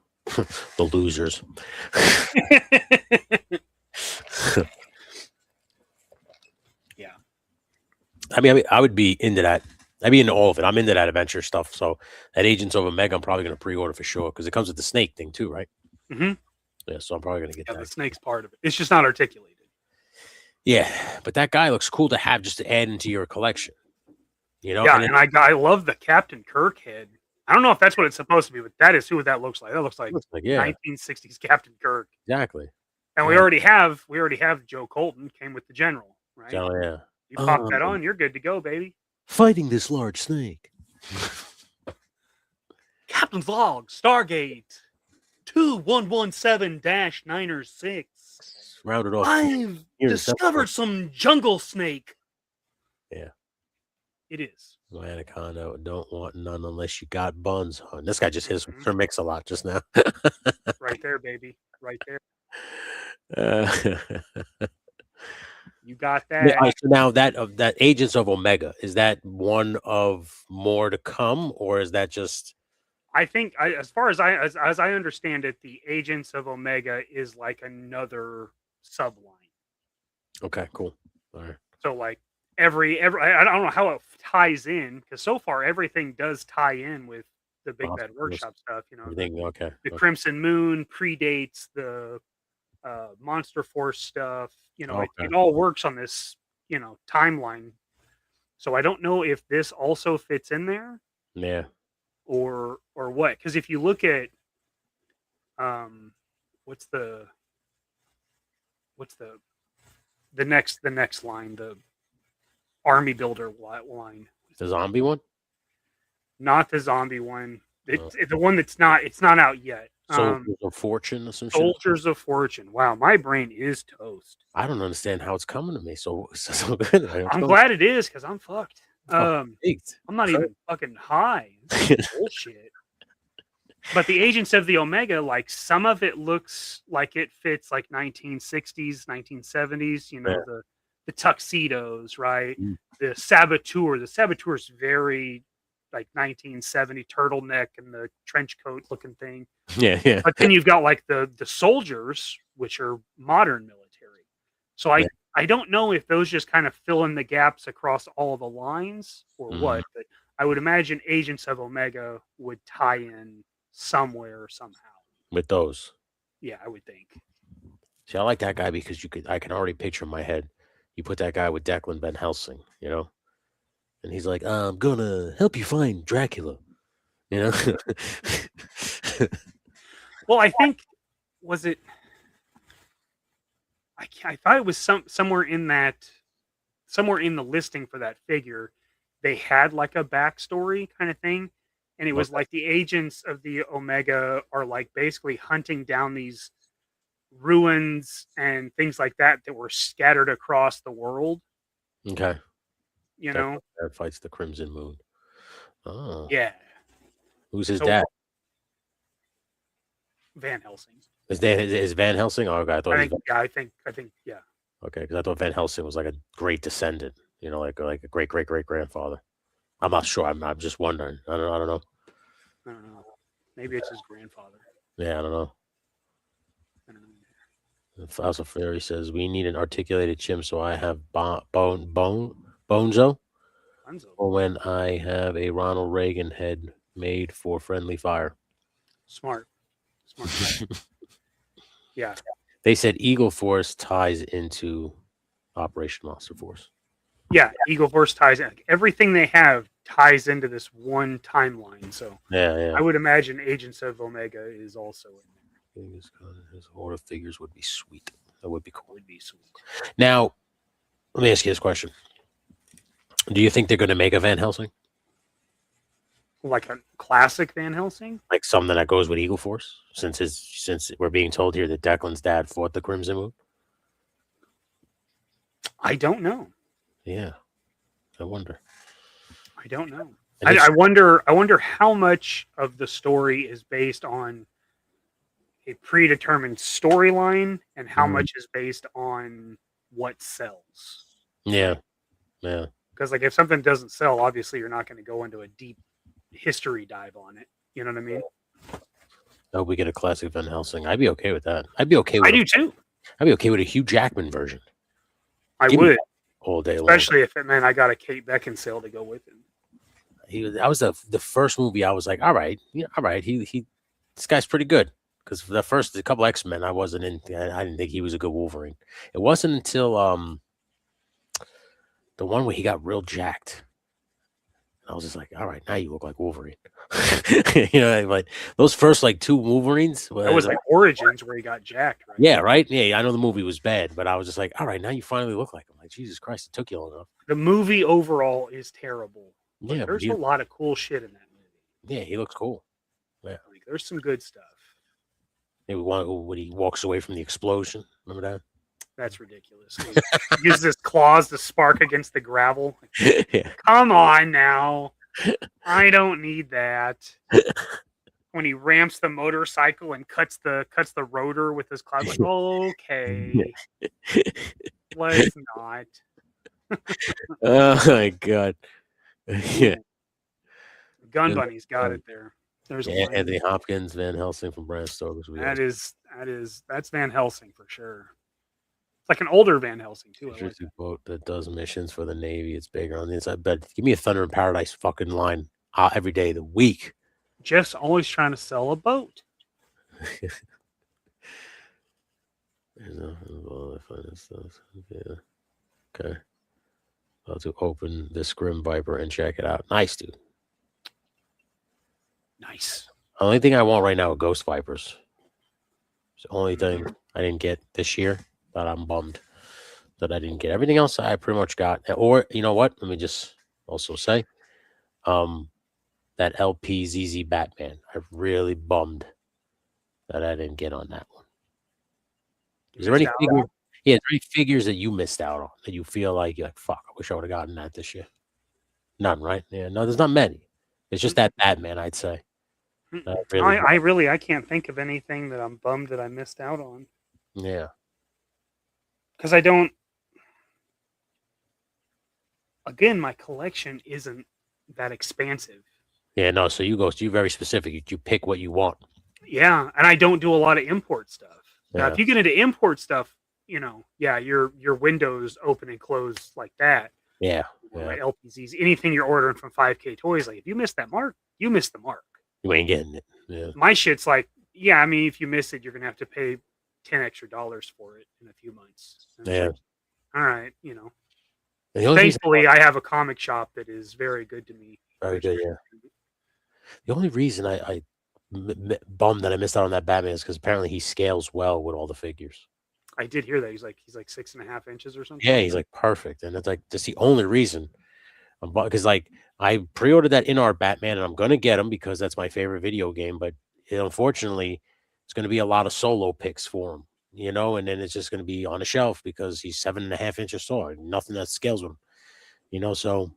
losers. Yeah. I mean, I would be into that. I'd be into all of it. I'm into that adventure stuff. So that Agents of Omega, I'm probably going to pre-order for sure because it comes with the snake thing too, right? Mm-hmm. Yeah, so I'm probably going to get that. The snake's part of it. It's just not articulated. Yeah, but that guy looks cool to have just to add into your collection. Yeah, and I love the Captain Kirk head. I don't know if that's what it's supposed to be, but that is who that looks like. That looks like 1960s Captain Kirk. Exactly. And we already have Joe Colton came with the General, right? Oh yeah. You pop that on, you're good to go, baby. Fighting this large snake. Captain's log, Stargate 2117-906. Rounded off. I've discovered some jungle snake. Yeah. It is. Anaconda don't want none unless you got buns, hon. This guy just hit her mix a lot just now. Right there, baby. Right there. You got that. Yeah, so now that Agents of Omega, is that one of more to come, or is that just? I think, as far as I understand it, the Agents of Omega is like another subline. Okay, cool. All right. So like every I don't know how it ties in because so far everything does tie in with the Big Bad Workshop stuff. You know, Everything okay. the Crimson Moon predates the Monster Force stuff. You know, it all works on this, you know, timeline. So I don't know if this also fits in there. Yeah. Or what? Because if you look at what's the next line, the army builder line, the zombie one, not the zombie one. It's the one that's not out yet. Soldiers of Fortune or some Soldiers of Fortune. Wow, my brain is toast. I don't understand how it's coming to me so good. I'm glad it is because I'm fucked. I'm not even fucking high. Bullshit. But the Agents of the Omega, like some of it looks like it fits like 1960s, 1970s. You know, the tuxedos, right? The Saboteur. The Saboteur is very like 1970 turtleneck and the trench coat looking thing. Yeah. But then you've got like the soldiers, which are modern military. So I don't know if those just kind of fill in the gaps across all of the lines or what, but I would imagine Agents of Omega would tie in somewhere or somehow with those. Yeah, I would think. See, I like that guy because I can already picture in my head. You put that guy with Declan Van Helsing, you know, and he's like, I'm gonna help you find Dracula, you know. Well, I think I thought it was somewhere in the listing for that figure, they had like a backstory kind of thing, and it was like the Agents of the Omega are like basically hunting down these ruins and things like that were scattered across the world. Okay. You know, that fights the Crimson Moon. Oh, yeah. Who's his dad? Van Helsing. Is Van Helsing? Oh, okay. I think, yeah. Okay, because I thought Van Helsing was like a great descendant. You know, like a great grandfather. I'm not sure. I'm just wondering. I don't know. I don't know. Maybe it's his grandfather. Yeah, I don't know. Fossil Fairy says we need an articulated chimp, so I have Bonzo. Or when I have a Ronald Reagan head made for friendly fire. Smart. Yeah. They said Eagle Force ties into Operation Monster Force. Yeah, Eagle Force ties in. Everything they have ties into this one timeline. So yeah. I would imagine Agents of Omega is also in there. His order figures would be sweet. That would be cool. Would be sweet. Now, let me ask you this question: do you think they're going to make a Van Helsing? Like a classic Van Helsing? Like something that goes with Eagle Force? Since we're being told here that Declan's dad fought the Crimson Moon? I don't know. Yeah. I wonder. I don't know. I wonder how much of the story is based on a predetermined storyline and how much is based on what sells. Yeah. Because like if something doesn't sell, obviously you're not going to go into a deep history dive on it. You know what I mean? I hope we get a classic Van Helsing. I'd be okay with that. I'd be okay with I do too. I'd be okay with a Hugh Jackman version. I would. All day long. Especially if it meant I got a Kate Beckinsale to go with him. That was the first movie I was like, all right. This guy's pretty good. Because for the couple X-Men, I didn't think he was a good Wolverine. It wasn't until the one where he got real jacked. I was just like, all right, now you look like Wolverine. You know, like those first like two Wolverines. That was like Origins where he got jacked, right? Yeah, right. Yeah, I know the movie was bad, but I was just like, all right, now you finally look like him. Like, Jesus Christ, it took you long enough. The movie overall is terrible. Yeah, there's a lot of cool shit in that movie. Yeah, he looks cool. Yeah, like there's some good stuff. Maybe when he walks away from the explosion. Remember that? That's ridiculous. He uses his claws to spark against the gravel. Yeah. Come on now. I don't need that. When he ramps the motorcycle and cuts the rotor with his claws, like, okay. Let's not. Oh my God. Yeah. Gun Bunny's got it there. There's Anthony Hopkins, Van Helsing from Bram Stoker's. That's Van Helsing for sure. It's like an older Van Helsing too. Like boat that does missions for the Navy. It's bigger on the inside. But give me a Thunder in Paradise fucking line every day of the week. Jeff's always trying to sell a boat. Yeah. Okay. I'll have to open the Grim Viper and check it out. Nice, dude. Nice. The only thing I want right now are Ghost Vipers. It's the only thing I didn't get this year that I'm bummed that I didn't get. Everything else I pretty much got. Or, you know what? Let me just also say, that LP ZZ Batman. I'm really bummed that I didn't get on that one. Is there any figures? Yeah, is there any figures that you missed out on that you feel like you're like, fuck, I wish I would have gotten that this year? None, right? Yeah, no, there's not many. It's just that Batman, I'd say. I can't think of anything that I'm bummed that I missed out on. Yeah. Because I don't. Again, my collection isn't that expansive. Yeah, no. So you're very specific. You pick what you want. Yeah, and I don't do a lot of import stuff. Now, Yeah. if you get into import stuff, your windows open and close like that. Yeah. Like LPZs, anything you're ordering from 5K Toys, like if you miss that mark, you miss the mark. You ain't getting it. Yeah. My shit's like, yeah, I mean, if you miss it, you're gonna have to pay $10 extra for it in a few months. And it's Yeah. like, all right, And the only reason- Thankfully, I have a comic shop that is very good to me. Very good, yeah. The only reason I bummed that I missed out on that Batman is because apparently he scales well with all the figures. I did hear that he's like 6.5 inches or something. Yeah, he's like perfect, and it's like that's the only reason. Because like I pre-ordered that in-art Batman, and I'm gonna get him because that's my favorite video game. But unfortunately, it's gonna be a lot of solo picks for him, and then it's just gonna be on a shelf because he's 7.5 inches tall, nothing that scales with him, So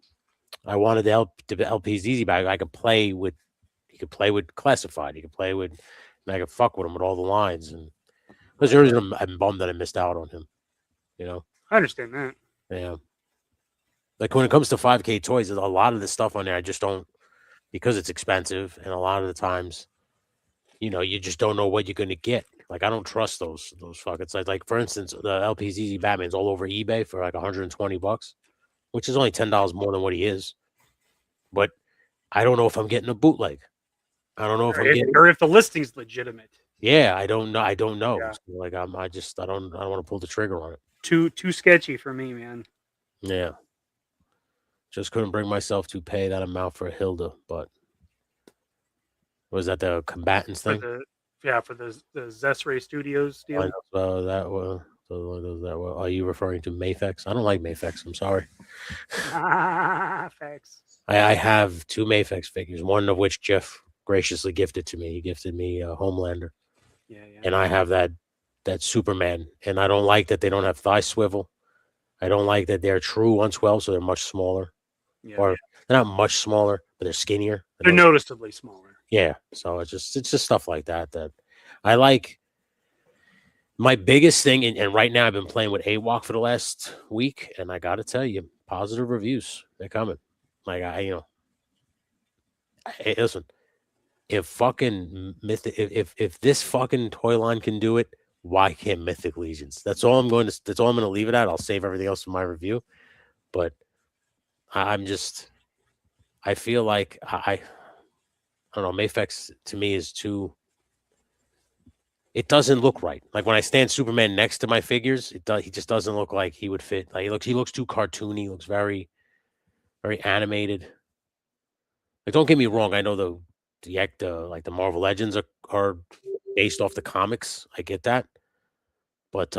I wanted the LP's easy bag. I could play with. He could play with Classified. He could play with, and I could fuck with him with all the lines. And there's the reason I'm bummed that I missed out on him. I understand that. Yeah. Like when it comes to 5K Toys, there's a lot of the stuff on there I just don't, because it's expensive, and a lot of the times, you just don't know what you're gonna get. Like I don't trust those fucking sites. Like for instance, the LPZZ Batman's all over eBay for like $120, which is only $10 more than what he is. But I don't know if I'm getting a bootleg. I don't know if if the listing's legitimate. Yeah, I don't know. Yeah. So like I don't want to pull the trigger on it. Too sketchy for me, man. Yeah. Just couldn't bring myself to pay that amount for Hilda, but was that the combatants thing? For the Zesray Studios deal. Are you referring to Mayfex? I don't like Mayfex. I'm sorry. Facts. I have 2 Mayfex figures, one of which Jeff graciously gifted to me. He gifted me a Homelander. Yeah. And I have that Superman, and I don't like that they don't have thigh swivel. I don't like that they're true 112, so they're much smaller. Yeah. Or they're not much smaller, but they're skinnier. They're noticeably smaller. Yeah. So it's just stuff like that I like. My biggest thing, and right now I've been playing with AWOC for the last week, and I got to tell you, positive reviews, they're coming. Like listen, if fucking if this fucking toy line can do it, why can't Mythic Legions? That's all I'm going to leave it at. I'll save everything else for my review. But I feel like I don't know, Mayfex to me is too, it doesn't look right. Like when I stand Superman next to my figures, he just doesn't look like he would fit. Like he looks too cartoony, looks very, very animated. Like don't get me wrong, I know the Marvel Legends are based off the comics. I get that. But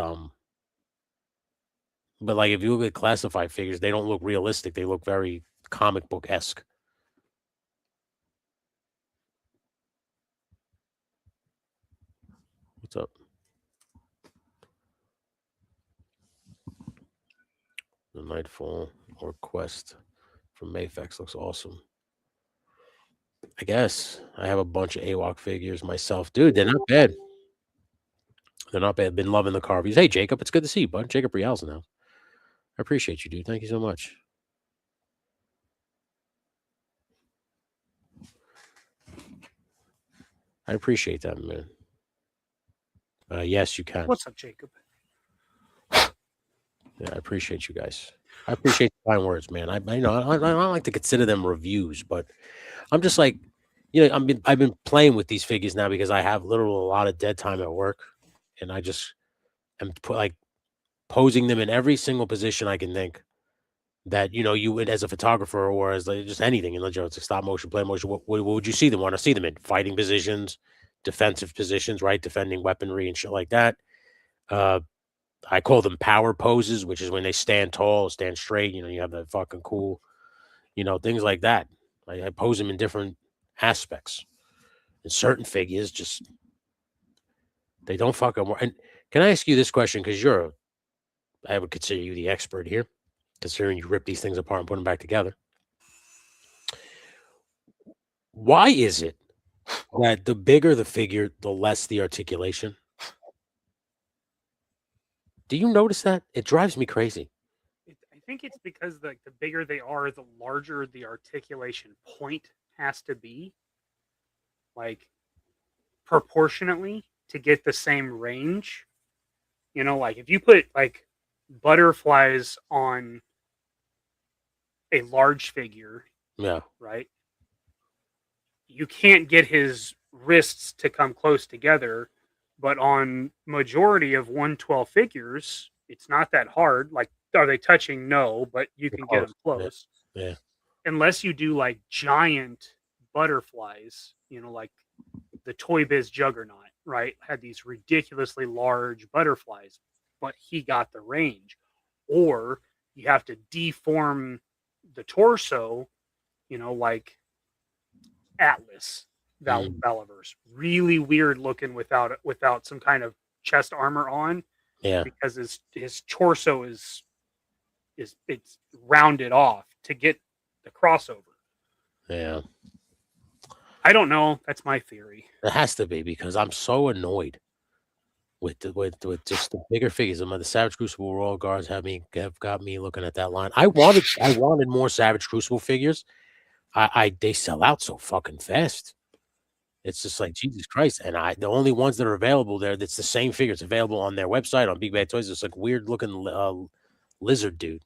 like if you look at Classified figures, they don't look realistic. They look very comic book-esque. What's up? The Nightfall or Quest from Mayfex looks awesome. I guess I have a bunch of AWOC figures myself. Dude, they're not bad. They're not bad. Been loving the carvies. Hey, Jacob, it's good to see you, bud. Jacob Rial's in the house. I appreciate you, dude. Thank you so much. I appreciate that, man. Yes, you can. What's up, Jacob? Yeah, I appreciate you guys. I appreciate the kind words, man. I don't like to consider them reviews, but I'm just like, I've been playing with these figures now because I have literally a lot of dead time at work, and I just am posing them in every single position I can think that you would as a photographer or as just anything. And it's a stop motion, play motion. What would you see them? Want to see them in fighting positions, defensive positions, right? Defending weaponry and shit like that. I call them power poses, which is when they stand tall, stand straight. You have that fucking cool, things like that. I pose them in different aspects. And certain figures just they don't fucking work. And can I ask you this question? Because I would consider you the expert here, considering you rip these things apart and put them back together. Why is it that the bigger the figure, the less the articulation? Do you notice that? It drives me crazy. I think it's because the bigger they are, the larger the articulation point has to be, like proportionately to get the same range. Like if you put like butterflies on a large figure, Yeah, right? You can't get his wrists to come close together, but on majority of 112 figures, it's not that hard. Like, are they touching? No, but you can get them close. Yeah. Unless you do like giant butterflies, like the Toy Biz Juggernaut, right? Had these ridiculously large butterflies, but he got the range. Or you have to deform the torso, like Atlas, Valaverse. Really weird looking without some kind of chest armor on. Yeah. Because his torso is it's rounded off to get the crossover. Yeah. I don't know. That's my theory. It has to be because I'm so annoyed with just the bigger figures. The Savage Crucible Royal Guards have got me looking at that line. I wanted more Savage Crucible figures. They sell out so fucking fast. It's just like Jesus Christ. And the only ones that are available there, that's the same figure. It's available on their website on Big Bad Toys. It's like weird looking lizard dude.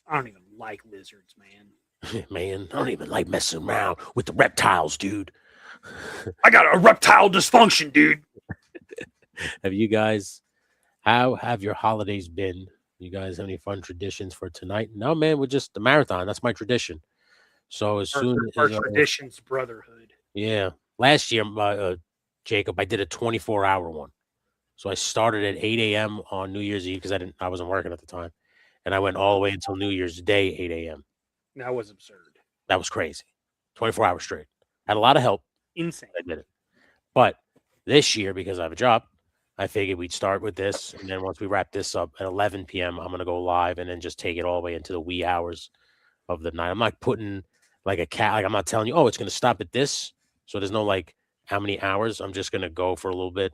I don't even like lizards, man. Man, I don't even like messing around with the reptiles, dude. I got a reptile dysfunction, dude. How have your holidays been? You guys have any fun traditions for tonight? No, man, we're just the marathon. That's my tradition. So as soon our as traditions brotherhood. Yeah. Last year, Jacob, I did a 24-hour one. So I started at 8 a.m. on New Year's Eve because I wasn't working at the time. And I went all the way until New Year's Day, 8 a.m. That was absurd. That was crazy. 24 hours straight. Had a lot of help. Insane. I did it. But this year, because I have a job, I figured we'd start with this. And then once we wrap this up at 11 p.m., I'm going to go live and then just take it all the way into the wee hours of the night. I'm not putting like a cat. Like I'm not telling you, oh, it's going to stop at this. So there's no like how many hours. I'm just going to go for a little bit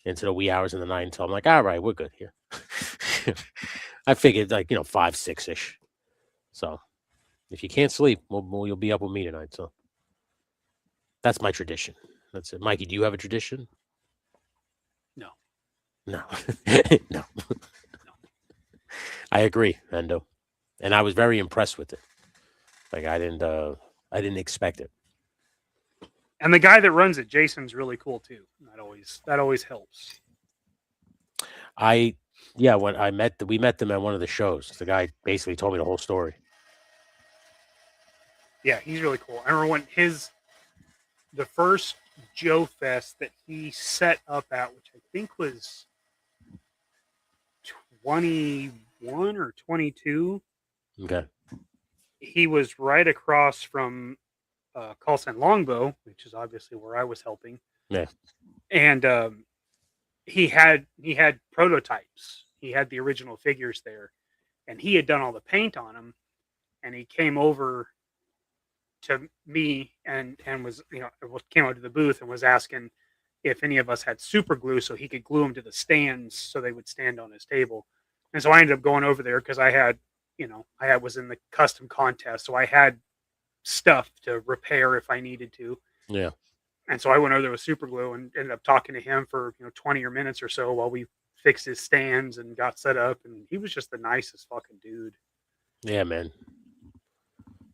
into the wee hours in the night until I'm like, all right, we're good here. I figured like, 5, 6-ish. So if you can't sleep, you'll be up with me tonight. So that's my tradition. That's it. Mikey, do you have a tradition? No. No. No. I agree, Endo. And I was very impressed with it. Like I didn't expect it. And the guy that runs it, Jason's really cool too. That always helps. When we met them at one of the shows. The guy basically told me the whole story. Yeah, he's really cool. I remember when the first Joe Fest that he set up at, which I think was 21 or 22. Okay. He was right across from Carlson Longbow, which is obviously where I was helping. Yeah. And he had prototypes. He had the original figures there, and he had done all the paint on them. And he came over to me and was came out to the booth and was asking if any of us had super glue so he could glue them to the stands so they would stand on his table. And so I ended up going over there because I was in the custom contest, so I had stuff to repair if I needed to. Yeah. And so I went over there with super glue and ended up talking to him for 20 minutes or so while we fixed his stands and got set up. And he was just the nicest fucking dude. Yeah, man.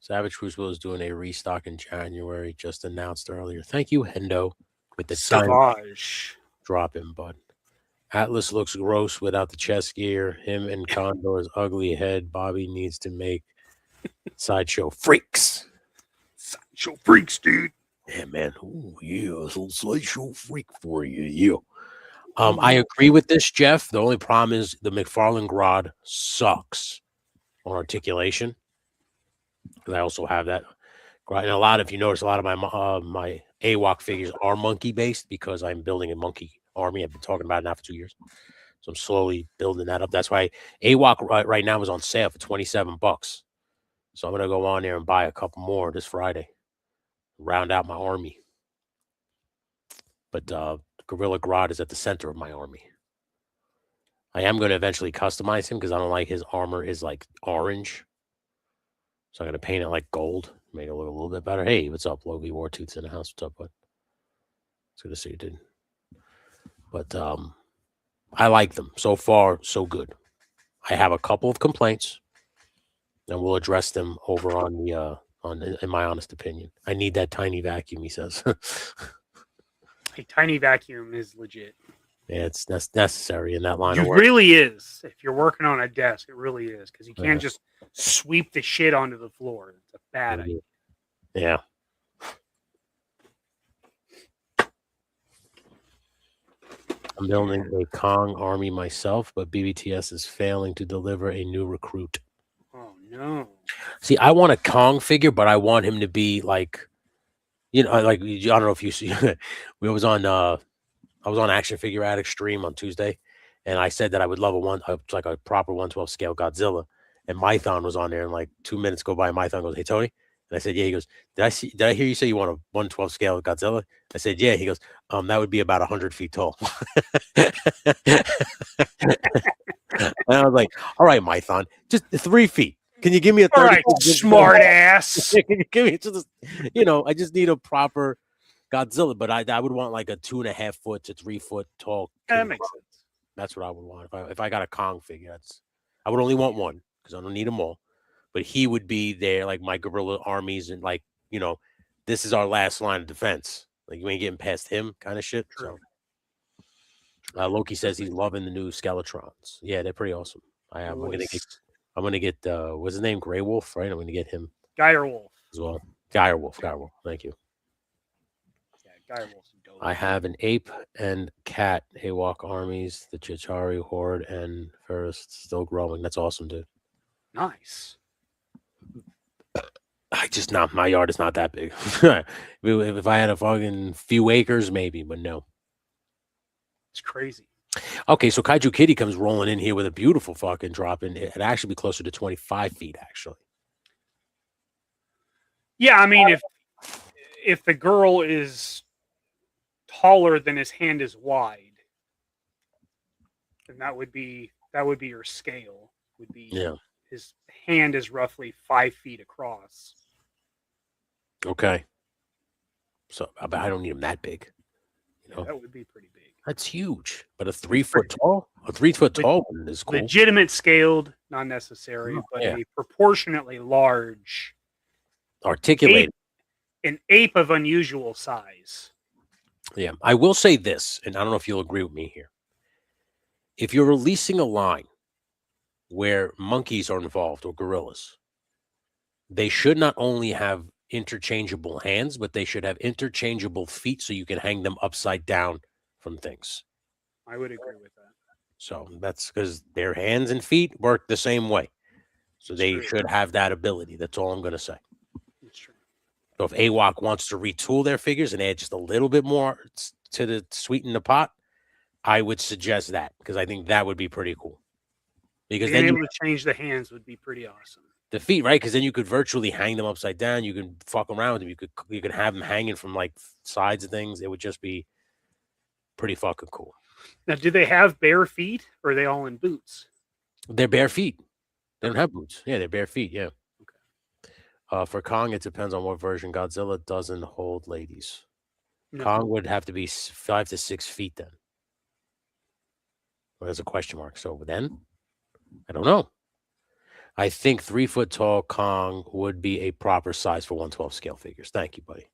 Savage Crucible is doing a restock in January, just announced earlier. Thank you, Hendo, with the Savage drop in, bud. Atlas looks gross without the chest gear. Him and Condor's ugly head. Bobby needs to make Sideshow Freaks. Sideshow Freaks, dude. Yeah, man. Oh, yeah, a little Sideshow Freak for you. Yeah. I agree with this, Jeff. The only problem is the McFarlane Grodd sucks on articulation. Because I also have that. And if you notice, a lot of my AWOC figures are monkey based because I'm building a monkey army. I've been talking about it now for 2 years. So I'm slowly building that up. That's why AWOC right now is on sale for $27. So I'm going to go on there and buy a couple more this Friday. Round out my army. But Gorilla Grodd is at the center of my army. I am going to eventually customize him because I don't like his armor is like orange. So I'm going to paint it like gold. Make it look a little bit better. Hey, what's up, Logie Wartooth's in the house? What's up, bud? It's good to see you, dude. But I like them. So far, so good. I have a couple of complaints, and we'll address them over on the in my honest opinion. I need that tiny vacuum, he says. A tiny vacuum is legit. Yeah, that's necessary in that line of It work. really is. If you're working on a desk, it really is. Because you can't just sweep the shit onto the floor. It's a bad idea. Yeah. I'm building a Kong army myself, but BBTS is failing to deliver a new recruit. Oh, no. See, I want a Kong figure, but I want him to be like, like, I don't know if you see, I was on Action Figure Addict stream on Tuesday, and I said that I would love like a proper 1/12 scale Godzilla, and Mython was on there, and like 2 minutes go by, and Mython goes, "Hey, Tony," and I said, "Yeah." He goes, "Did I hear you say you want a 1/12 scale Godzilla?" I said, "Yeah." He goes, that would be about 100 feet tall." And I was like, "All right, Mython, just 3 feet. Can you give me a 30? All right, smart ass. Can you give me just, I just need a proper Godzilla, but I would want like a 2.5 foot to 3 foot tall. That makes sense. That's what I would want if I got a Kong figure. I would only want one because I don't need them all. But he would be there like my guerrilla armies and like this is our last line of defense. Like you ain't getting past him, kind of shit. So Loki says he's loving the new Skeletrons. Yeah, they're pretty awesome. I'm gonna get what's his name? Grey Wolf, right? I'm gonna get him. Geyer Wolf as well. Geyer Wolf. Thank you. Yeah, Geyer Wolf's dope. I have an ape and cat Haywalk armies, the Chitauri Horde and Ferris still growing. That's awesome, dude. Nice. My yard is not that big. If I had a fucking few acres, maybe, but no. It's crazy. Okay, so Kaiju Kitty comes rolling in here with a beautiful fucking drop in. It'd actually be closer to 25 feet, actually. Yeah, I mean, if the girl is taller than his hand is wide, then that would be your scale. His hand is roughly 5 feet across. Okay. So I don't need him that big. Yeah, that would be pretty big. That's huge. But a 3 foot tall one is cool. Legitimate scaled, not necessary, but a proportionately large, articulated, an ape of unusual size. Yeah, I will say this, and I don't know if you'll agree with me here. If you're releasing a line where monkeys are involved or gorillas, they should not only have interchangeable hands, but they should have interchangeable feet so you can hang them upside down from things. I would agree with that. So that's because their hands and feet work the same way. So they should have that ability. That's all I'm going to say. That's true. So if AWOC wants to retool their figures and add just a little bit more to sweeten the pot, I would suggest that because I think that would be pretty cool. Because being then able to change the hands would be pretty awesome. The feet, right? Because then you could virtually hang them upside down. You can fuck around with them. You could have them hanging from like sides of things. It would just be pretty fucking cool. Now, do they have bare feet or are they all in boots? They're bare feet. They don't have boots. Yeah, they're bare feet. Yeah. Okay. For Kong, it depends on what version. Godzilla doesn't hold ladies. No. Kong would have to be 5 to 6 feet then. Well, there's a question mark. So then, I don't know. I think 3 foot tall Kong would be a proper size for 1/12 scale figures. Thank you, buddy.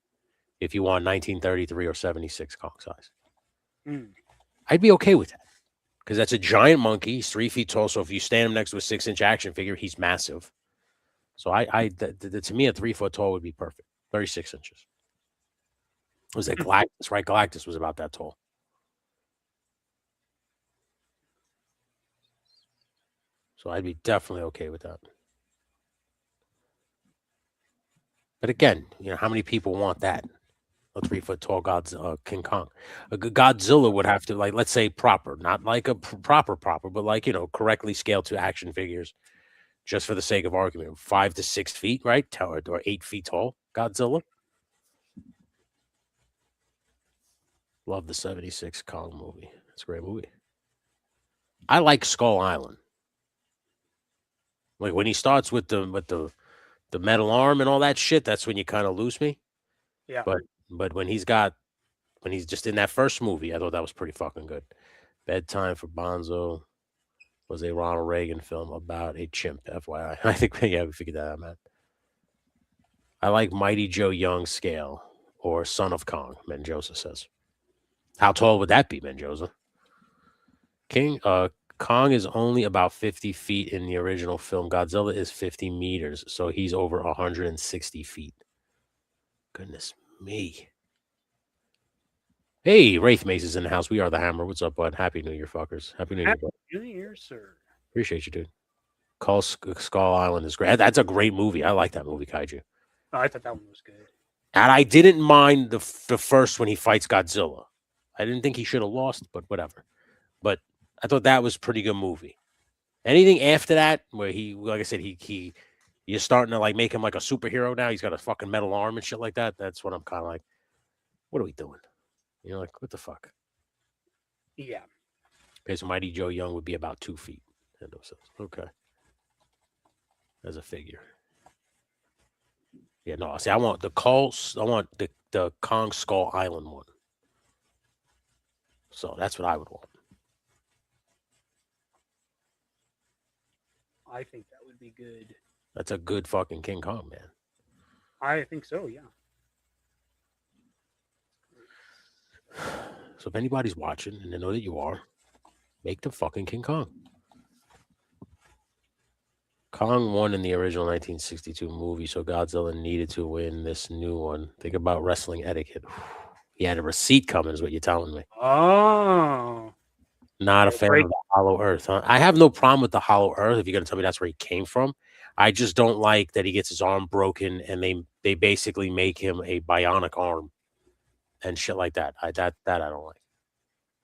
If you want 1933 or 76 Kong size, I'd be okay with that because that's a giant monkey. He's 3 feet tall. So if you stand him next to a 6-inch action figure, he's massive. So to me, a 3 foot tall would be perfect. 36 inches. It was like Galactus, right? Galactus was about that tall. So I'd be definitely okay with that. But again, how many people want that? A 3 foot tall King Kong. A Godzilla would have to, like, let's say proper, not like a proper, but like, correctly scaled to action figures, just for the sake of argument, 5 to 6 feet, right? Or 8 feet tall Godzilla. Love the 76 Kong movie. It's a great movie. I like Skull Island. Like when he starts with the metal arm and all that shit, that's when you kind of lose me. Yeah. But when he's just in that first movie, I thought that was pretty fucking good. Bedtime for Bonzo was a Ronald Reagan film about a chimp, FYI. I think, we figured that out, man. I like Mighty Joe Young scale or Son of Kong, Menjosa says. How tall would that be, Menjosa? Kong is only about 50 feet in the original film. Godzilla is 50 meters, so he's over 160 feet. Goodness me. Hey, Wraith Mace is in the house. We are the Hammer. What's up, bud? Happy New Year, fuckers. Happy New Year, bud. Happy New Year, sir. Appreciate you, dude. Skull Island is great. That's a great movie. I like that movie, Kaiju. Oh, I thought that one was good. And I didn't mind the first when he fights Godzilla. I didn't think he should have lost, but whatever. But I thought that was a pretty good movie. Anything after that, where he, like I said, you're starting to like make him like a superhero now. He's got a fucking metal arm and shit like that. That's what I'm kind of like, what are we doing? Like, what the fuck? Yeah. Okay, so Mighty Joe Young would be about 2 feet. Okay. As a figure. Yeah, no, see, I want the Kong Skull Island one. So that's what I would want. I think that would be good. That's a good fucking King Kong, man. I think so, yeah. So if anybody's watching and they know that you are, make the fucking King Kong. Kong won in the original 1962 movie, so Godzilla needed to win this new one. Think about wrestling etiquette. He had a receipt coming, is what you're telling me. Oh. Not a fan of the Hollow Earth, huh? I have no problem with the Hollow Earth if you're going to tell me that's where he came from. I just don't like that he gets his arm broken and they basically make him a bionic arm and shit like that. That I don't like.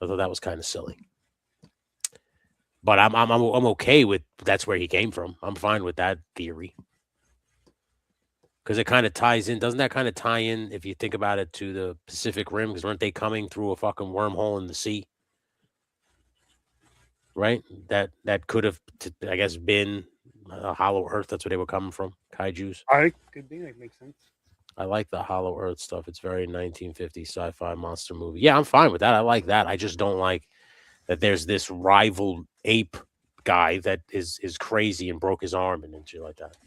I thought that was kind of silly. But I'm okay with that's where he came from. I'm fine with that theory. Because it kind of ties in. Doesn't that kind of tie in, if you think about it, to the Pacific Rim? Because weren't they coming through a fucking wormhole in the sea? Right? That could have, I guess, been a Hollow Earth. That's where they were coming from. Kaijus. Could be. That makes sense. I like the Hollow Earth stuff. It's very 1950s sci-fi monster movie. Yeah, I'm fine with that. I like that. I just don't like that there's this rival ape guy that is crazy and broke his arm and shit like that.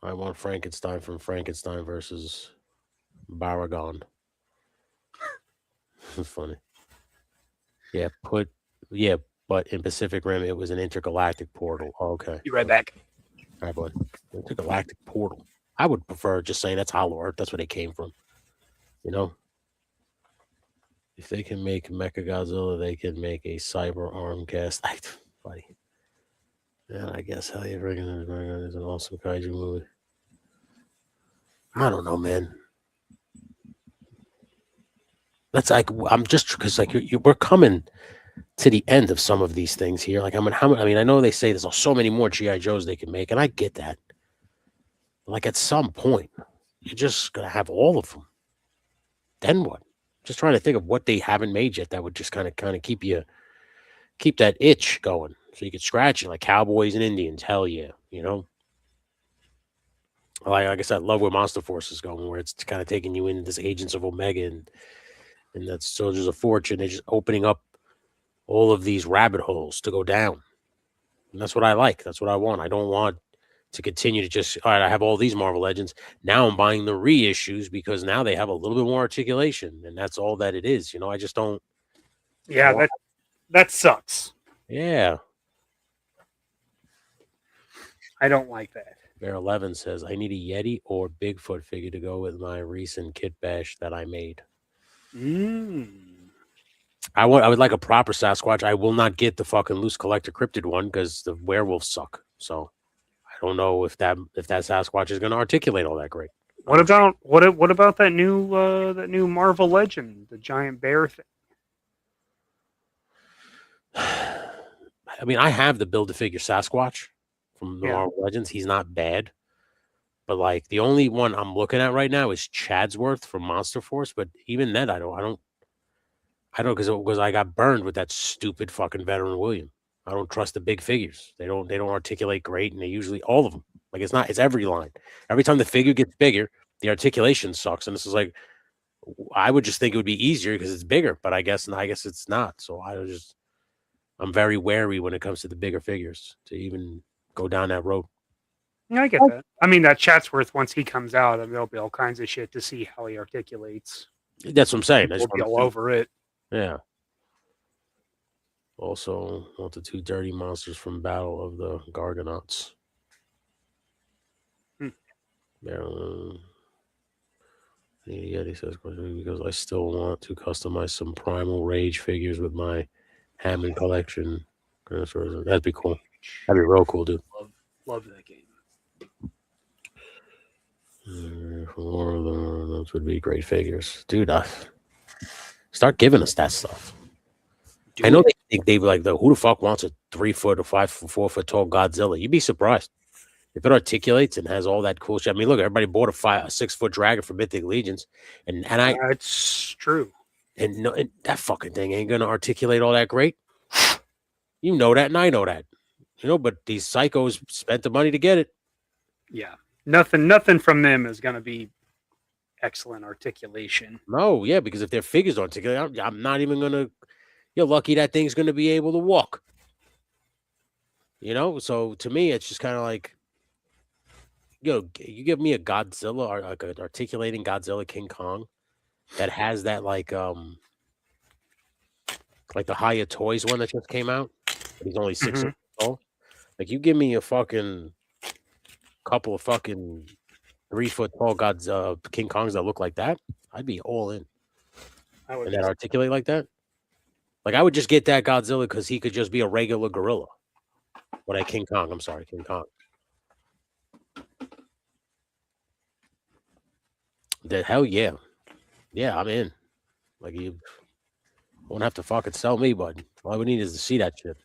I want Frankenstein from Frankenstein versus Baragon. Funny. Yeah, but in Pacific Rim, it was an intergalactic portal. Oh, okay. You right back. All right, bud. Intergalactic portal. I would prefer just saying that's Hollow Earth. That's where they came from. If they can make Mechagodzilla, they can make a cyber arm cast. Buddy. Yeah, I guess Hell Yeah Freaking is an awesome kaiju movie. I don't know, man. That's like, I'm just because like we're coming to the end of some of these things here. Like, I know they say there's so many more GI Joes they can make, and I get that. Like, at some point, you're just gonna have all of them. Then what? Just trying to think of what they haven't made yet that would just kind of keep that itch going, so you could scratch it, like Cowboys and Indians. Hell yeah, Like I said, I love where Monster Force is going, where it's kind of taking you into this Agents of Omega and that's Soldiers of Fortune. They're just opening up all of these rabbit holes to go down. And that's what I like. That's what I want. I don't want to continue to just, all right, I have all these Marvel Legends. Now I'm buying the reissues because now they have a little bit more articulation, and that's all that it is. I just don't. Yeah, that sucks. Yeah. I don't like that. Bear 11 says, I need a Yeti or Bigfoot figure to go with my recent kit bash that I made. I would like a proper Sasquatch. I will not get the fucking loose collector cryptid one because the werewolves suck. So I don't know if that Sasquatch is going to articulate all that great. What about that new Marvel Legend, the giant bear thing? I mean, I have the Build-A-Figure Sasquatch from the Marvel Legends. He's not bad. But like the only one I'm looking at right now is Chadsworth from Monster Force. But even then, I don't because I got burned with that stupid fucking Veteran William. I don't trust the big figures. They don't articulate great, and they usually all of them. Like it's every line. Every time the figure gets bigger, the articulation sucks. And this is like, I would just think it would be easier because it's bigger, but I guess it's not. So I'm very wary when it comes to the bigger figures to even go down that road. Yeah, I get that. I mean, that Chatsworth, once he comes out, I mean, there'll be all kinds of shit to see how he articulates. That's what I'm saying. We'll be all over it. Yeah. Also, want the 2 dirty monsters from Battle of the Gargonauts. Yeah, he says, because I still want to customize some Primal Rage figures with my Hammond collection. That'd be cool. That'd be real cool, dude. Love that game. Those would be great figures, dude. Start giving us that stuff. I know they think they like who the fuck wants a 3 foot or 4 foot tall Godzilla? You'd be surprised if it articulates and has all that cool shit. I mean, look, everybody bought a 6 foot dragon for Mythic Legions, and it's true. And that fucking thing ain't gonna articulate all that great. You know that, and I know that. But these psychos spent the money to get it. Yeah. Nothing from them is going to be excellent articulation. No, yeah, because if their figures articulate, I'm not even going to. You're lucky that thing's going to be able to walk. So to me, it's just kind of like, you give me a Godzilla or like an articulating Godzilla King Kong that has that like the Hiya Toys one that just came out. He's only 6 inches tall. Like you give me a fucking couple of fucking 3 foot tall King Kongs that look like that, I'd be all in. And that articulate like that. Like I would just get that Godzilla because he could just be a regular gorilla. But a King Kong, I'm sorry, King Kong. The hell yeah. Yeah, I'm in. Like you won't have to fucking sell me, bud. All we need is to see that shit.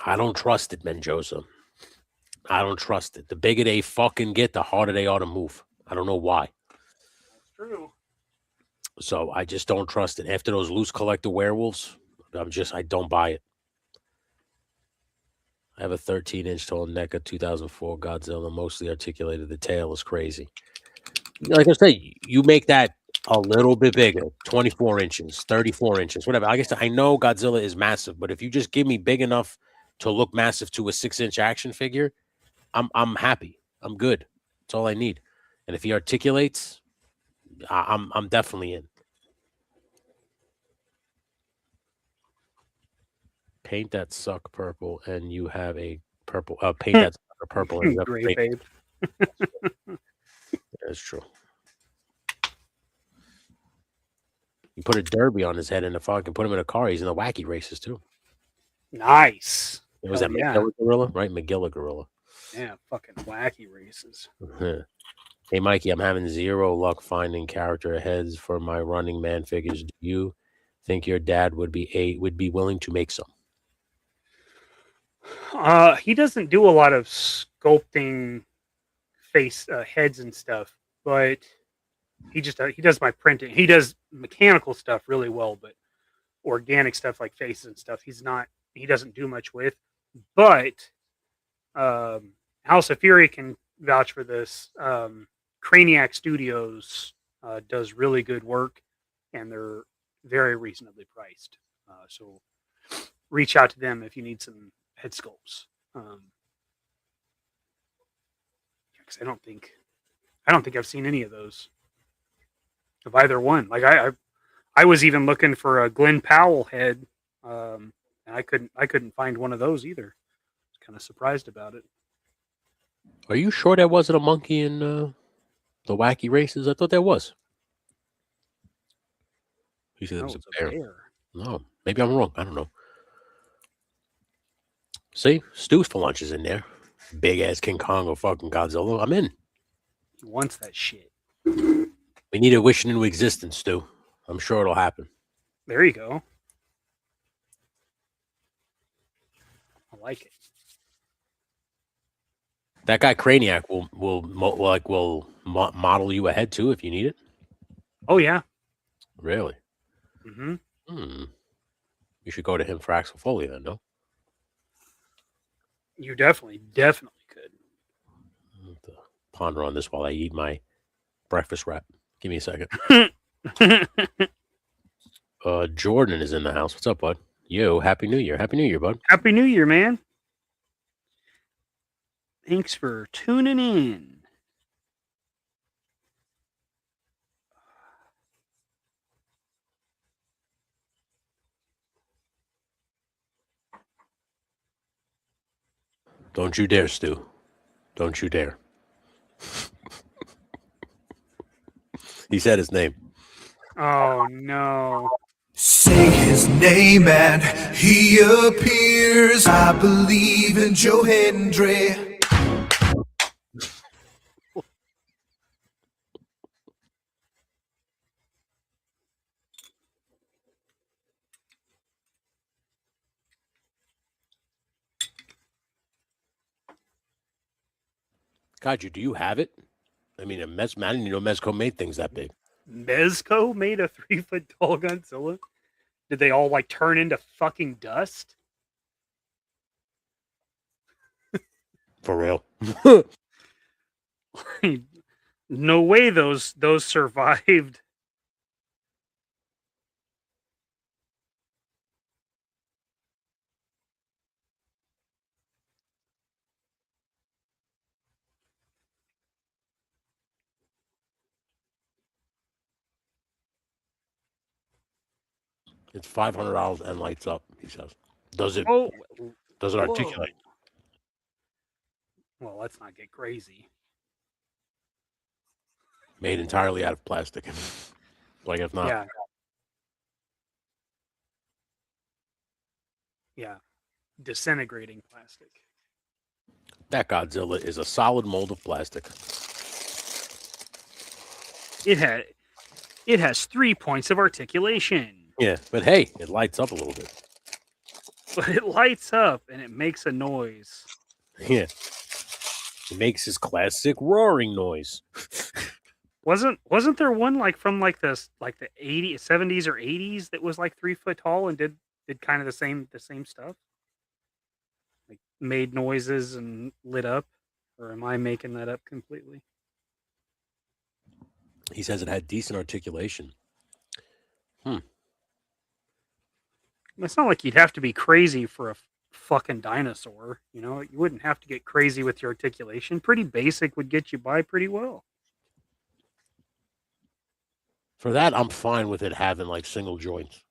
I don't trust it, Menjosa. I don't trust it. The bigger they fucking get, the harder they ought to move. I don't know why. That's true. So I just don't trust it. After those loose collector werewolves, I don't buy it. I have a 13-inch tall NECA 2004 Godzilla, mostly articulated. The tail is crazy. Like I say, you make that a little bit bigger, 24 inches, 34 inches, whatever. I guess I know Godzilla is massive, but if you just give me big enough to look massive to a 6-inch action figure, I'm happy. I'm good. That's all I need. And if he articulates, I'm definitely in. Paint that suck purple, and you have a purple. Paint that sucker purple, and you have Great, babe. That's true. You put a derby on his head in the fog and put him in a car. He's in the wacky races too. Nice. It was that Magilla Gorilla, right? Magilla Gorilla. Yeah, fucking wacky races. Hey, Mikey, I'm having zero luck finding character heads for my Running Man figures. Do you think your dad would be willing to make some? He doesn't do a lot of sculpting face heads and stuff, but he does my printing. He does mechanical stuff really well, but organic stuff like faces and stuff, he doesn't do much with. But House of Fury can vouch for this. Craniac Studios does really good work. and they're very reasonably priced. So reach out to them if you need some head sculpts. Because I don't think I've seen any of those of either one. Like I was even looking for a Glenn Powell head, and I couldn't find one of those either. I was kind of surprised about it. Are you sure there wasn't a monkey in the wacky races? I thought there was. You said it was a bear. No, maybe I'm wrong. I don't know. See, Stu's for lunch is in there. Big ass King Kong or fucking Godzilla. I'm in. He wants that shit. We need a wish into existence, Stu. I'm sure it'll happen. There you go. I like it. That guy Craniac will model you a head too if you need it. Oh yeah. Really? Mm-hmm. You should go to him for Axel Foley then, no? You definitely could. I'll have to ponder on this while I eat my breakfast wrap. Give me a second. Jordan is in the house. What's up, bud? Yo, Happy New Year. Happy New Year, bud. Happy New Year, man. Thanks for tuning in. Don't you dare, Stu. Don't you dare. He said his name. Oh, no. Say his name and he appears. I believe in Joe Hendry. God, do you have it? I mean, I didn't know Mezco made things that big. Mezco made a 3-foot tall Godzilla? Did they all like turn into fucking dust? For real? No way those survived. It's $500 and lights up, he says. Does it articulate? Well, let's not get crazy. Made entirely out of plastic. Like if not. Yeah. Yeah. Disintegrating plastic. That Godzilla is a solid mold of plastic. It has 3 points of articulation. Yeah, but hey, it lights up a little bit. But it lights up and it makes a noise. Yeah. It makes his classic roaring noise. Wasn't there one like from the 80s, 70s or 80s that was like 3 foot tall and did kind of the same stuff? Like made noises and lit up? Or am I making that up completely? He says it had decent articulation. It's not like you'd have to be crazy for a fucking dinosaur. You know, you wouldn't have to get crazy with your articulation. Pretty basic would get you by pretty well. For that, I'm fine with it having like single joints.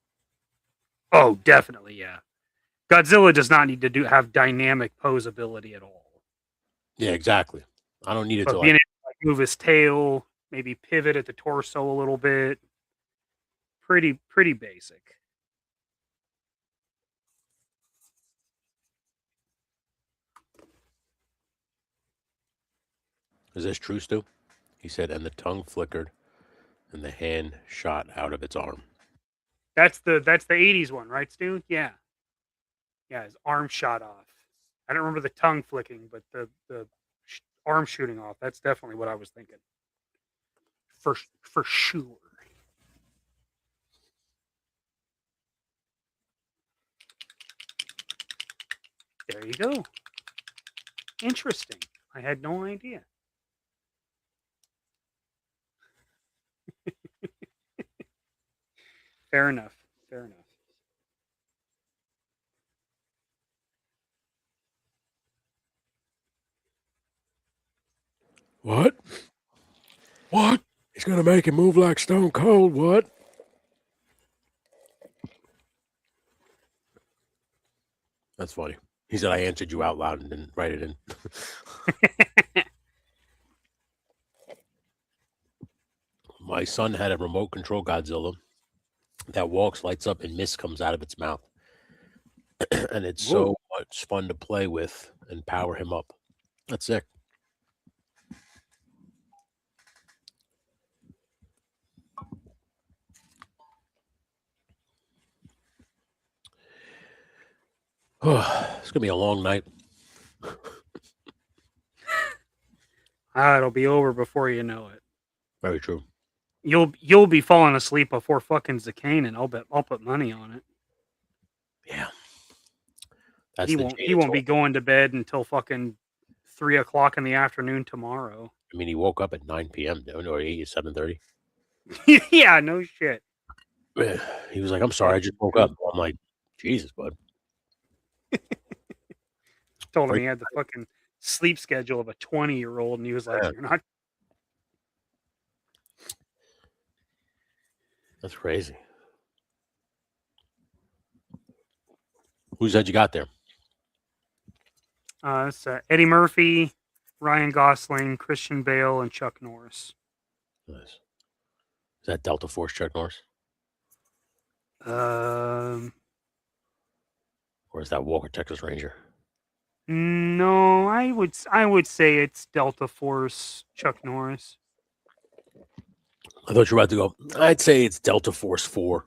Oh, definitely, yeah. Godzilla does not need to have dynamic posability at all. Yeah, exactly. I don't need it But to being able to move his tail, maybe pivot at the torso a little bit. Pretty basic. Is this true, Stu? He said, and the tongue flickered and the hand shot out of its arm. That's the 80s one, right, Stu? Yeah. Yeah, his arm shot off. I don't remember the tongue flicking, but the arm shooting off. That's definitely what I was thinking. For sure. There you go. Interesting. I had no idea. Fair enough. Fair enough. What? What? He's gonna make him move like Stone Cold. What? That's funny. He said I answered you out loud and didn't write it in. My son had a remote control Godzilla that walks, lights up, and mist comes out of its mouth. And it's so much fun to play with and power him up. That's sick. It's gonna be a long night. It'll be over before you know it. Very true. You'll be falling asleep before fucking Zakanin. I'll put money on it. Yeah. He won't be going to bed until fucking 3 o'clock in the afternoon tomorrow. I mean, he woke up at 9 p.m. or 7:30. Yeah, no shit. He was like, "I'm sorry, I just woke up." I'm like, "Jesus, bud." Told him he had the fucking sleep schedule of a 20-year-old, and he was like, "You're not." That's crazy. Who's that you got there? It's Eddie Murphy, Ryan Gosling, Christian Bale, and Chuck Norris. Nice. Is that Delta Force Chuck Norris? Um, Or is that Walker Texas Ranger? No, I would say it's Delta Force Chuck Norris. I thought you were about to go. I'd say it's Delta Force 4.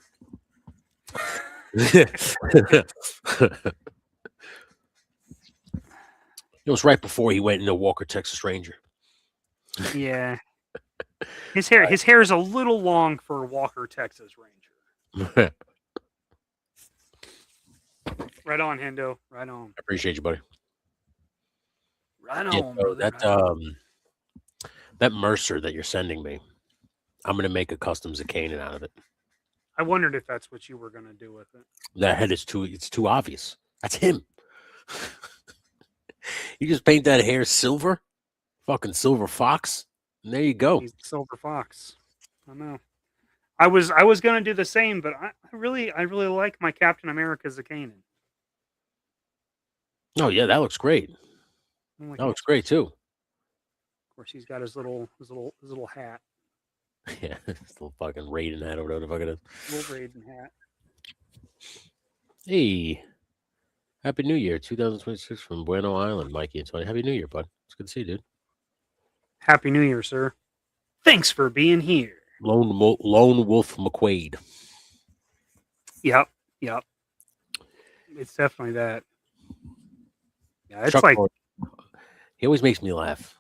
It was right before he went into Walker Texas Ranger. Yeah. His hair is a little long for Walker Texas Ranger. Right on, Hendo. Right on. I appreciate you, buddy. Right Yeah, on. so brother, that Mercer that you're sending me, I'm gonna make a custom Zakanin out of it. I wondered if that's what you were gonna do with it. That head is too obvious. That's him. You just paint that hair silver, fucking silver fox, and there you go. He's the Silver Fox. I know. I was gonna do the same, but I really like my Captain America Zakanin. Oh yeah, that looks great. Like That looks great too. Of course, he's got his little hat, Yeah, this little fucking Raiden hat or whatever the fuck it is. little Raiden hat. Hey, Happy New Year, 2026 from Bueno Island, Mikey and Tony. Happy New Year, bud. It's good to see you, dude. Happy New Year, sir. Thanks for being here. Lone Wolf McQuaid. Yep. It's definitely that. Yeah, it's Chuck like Norris, he always makes me laugh.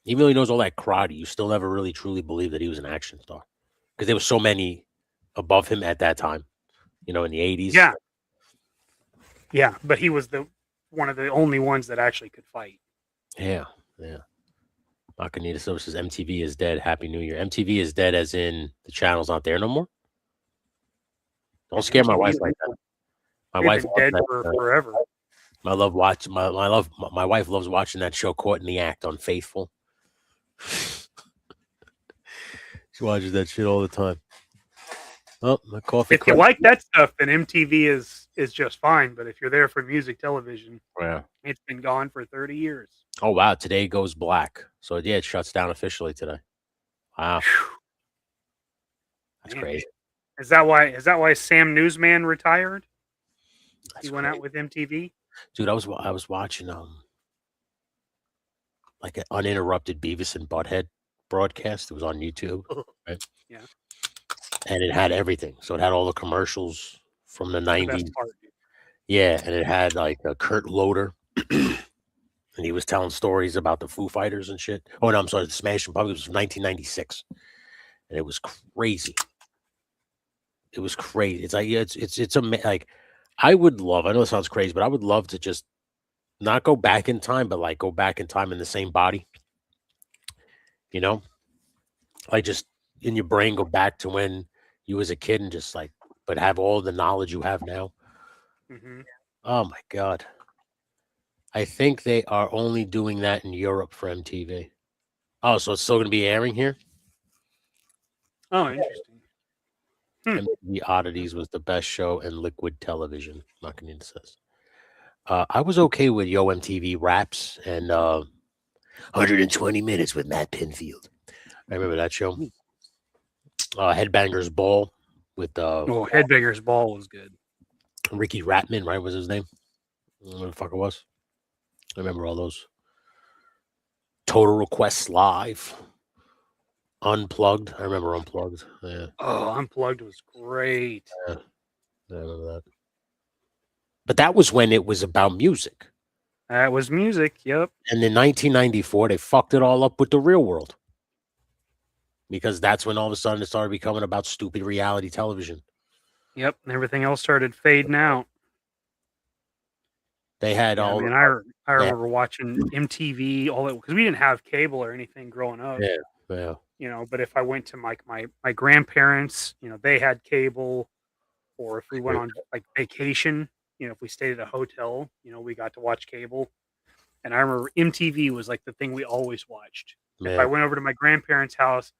Even though he knows all that karate, you still never really truly believe that he was an action star because there were so many above him at that time. You know, in the 80s. Yeah, but he was one of the only ones that actually could fight. Yeah. Macanita Silver says MTV is dead. Happy New Year. MTV is dead as in the channel's not there no more. Don't scare my wife like that. My They've wife been loves dead that, for forever. my wife loves watching that show Caught in the Act on Faithful. She watches that shit all the time. Oh, my coffee. If you like that stuff, then MTV is just fine. But if you're there for music television, Yeah. it's been gone for 30 years. Oh wow, today goes black. So yeah, it shuts down officially today. Wow. That's Man. crazy. Is that why Sam Newsman retired? That's He went out crazy. with MTV. Dude, I was watching like an uninterrupted Beavis and Butthead broadcast. It was on YouTube, right? Yeah. And it had everything. So it had all the commercials from the The 90s. best part. Yeah, and it had like a Kurt Loder. And he was telling stories about the Foo Fighters and shit. Oh no, I'm sorry, the Smashing Pumpkins was from 1996. And it was crazy. It was crazy. It's like it's like I would love, I know it sounds crazy, but I would love to just not go back in time, but like go back in time in the same body. You know? Like just in your brain go back to when You as a kid and just like, but have all the knowledge you have now. Mm-hmm. Oh my God. I think they are only doing that in Europe for MTV. Oh, so it's still going to be airing here? Oh, interesting. MTV Oddities was the best show in liquid television. Not going to says. I was okay with Yo MTV Raps and 120 Minutes with Matt Pinfield. I remember that show. Headbangers Ball with Headbangers Ball was good. Ricky Ratman, right? Was his name? What the fuck it was? I remember all those. Total Requests Live. Unplugged. I remember Unplugged. Yeah. Oh, Unplugged was great. Yeah. I remember that. But that was when it was about music. That was music, yep. And in 1994, they fucked it all up with the Real World. Because that's when all of a sudden it started becoming about stupid reality television. Yep, and everything else started fading out. They had all. I mean, I remember watching MTV all that because we didn't have cable or anything growing up. Yeah. You know, but if I went to my grandparents, you know, they had cable, or if we went on like vacation, you know, if we stayed at a hotel, you know, we got to watch cable. And I remember MTV was like the thing we always watched. Yeah. If I went over to my grandparents' house,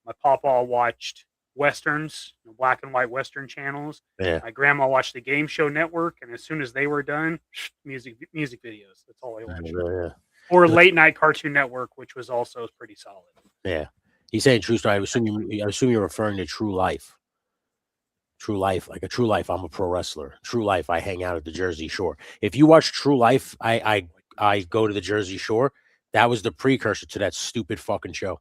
my papa watched Westerns, black and white Western channels. Yeah. My grandma watched the Game Show Network, and as soon as they were done, music videos. That's all I watched. Yeah. Or late night Cartoon Network, which was also pretty solid. Yeah. He's saying True Story. I assume you're referring to True Life. True Life, like a True Life, I'm a pro wrestler. True Life, I hang out at the Jersey Shore. If you watch True Life, I go to the Jersey Shore. That was the precursor to that stupid fucking show.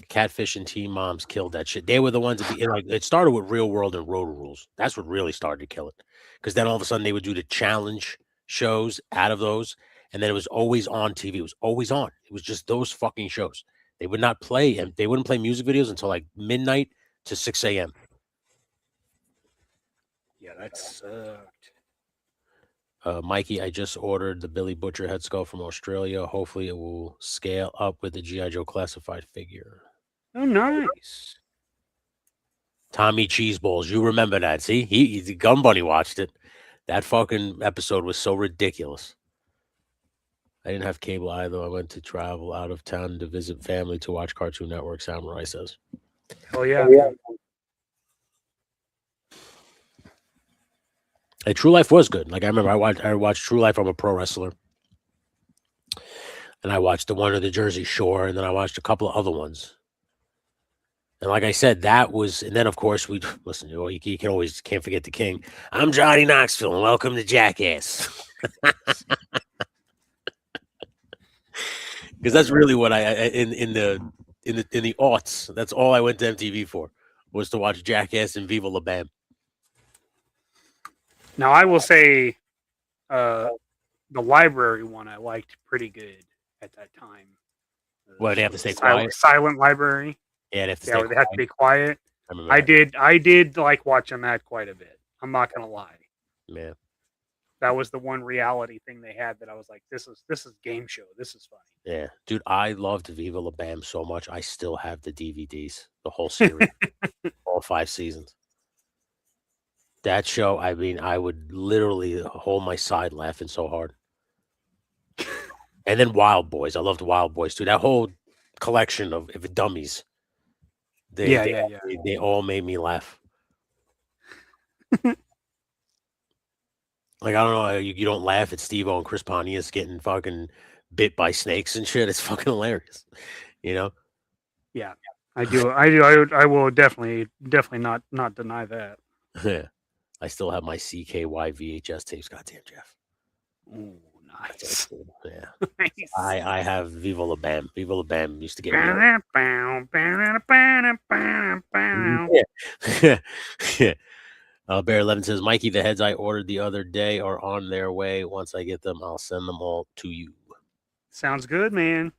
Catfish and Teen Moms killed that shit. They were the ones that it started with Real World and Road Rules. That's what really started to kill it. Because then all of a sudden they would do the challenge shows out of those, and then it was always on TV. It was always on. It was just those fucking shows. They would not play, and they wouldn't play music videos until like midnight to 6 a.m. Yeah, that sucked. Mikey, I just ordered the Billy Butcher head skull from Australia. Hopefully it will scale up with the GI Joe Classified figure. Oh, nice. Tommy Cheeseballs. You remember that. See? The Gun Bunny watched it. That fucking episode was so ridiculous. I didn't have cable either. I went to travel out of town to visit family to watch Cartoon Network, Samurai says. Oh, yeah. Hey, True Life was good. Like, I remember I watched True Life. I'm a pro wrestler. And I watched the one of the Jersey Shore, and then I watched a couple of other ones. And like I said, that was, and then of course we listen. You can't forget the king. I'm Johnny Knoxville, and welcome to Jackass. Because that's really what in the aughts. That's all I went to MTV for, was to watch Jackass and Viva La Bam. Now I will say, the library one I liked pretty good at that time. What, they have to stay quiet? Silent library. Yeah, they have to stay quiet. They have to be quiet. I did like watching that quite a bit. I'm not gonna lie. Yeah. That was the one reality thing they had that I was like, this is game show. This is funny. Yeah, dude, I loved Viva La Bam so much. I still have the DVDs, the whole series, all 5 seasons. That show, I mean, I would literally hold my side laughing so hard. And then Wild Boys. I loved Wild Boys too. That whole collection of dummies. They all made me laugh. Like, I don't know, you don't laugh at Steve-O and Chris Pontius getting fucking bit by snakes and shit. It's fucking hilarious, you know? Yeah, I do. I will definitely not deny that. Yeah, I still have my CKY VHS tapes. Goddamn, Jeff. Oh, nice. Yeah, Nice. I have Viva La Bam. Viva La Bam used to get me. Yeah. Bear 11 says, Mikey, the heads I ordered the other day are on their way. Once I get them, I'll send them all to you. Sounds good, man.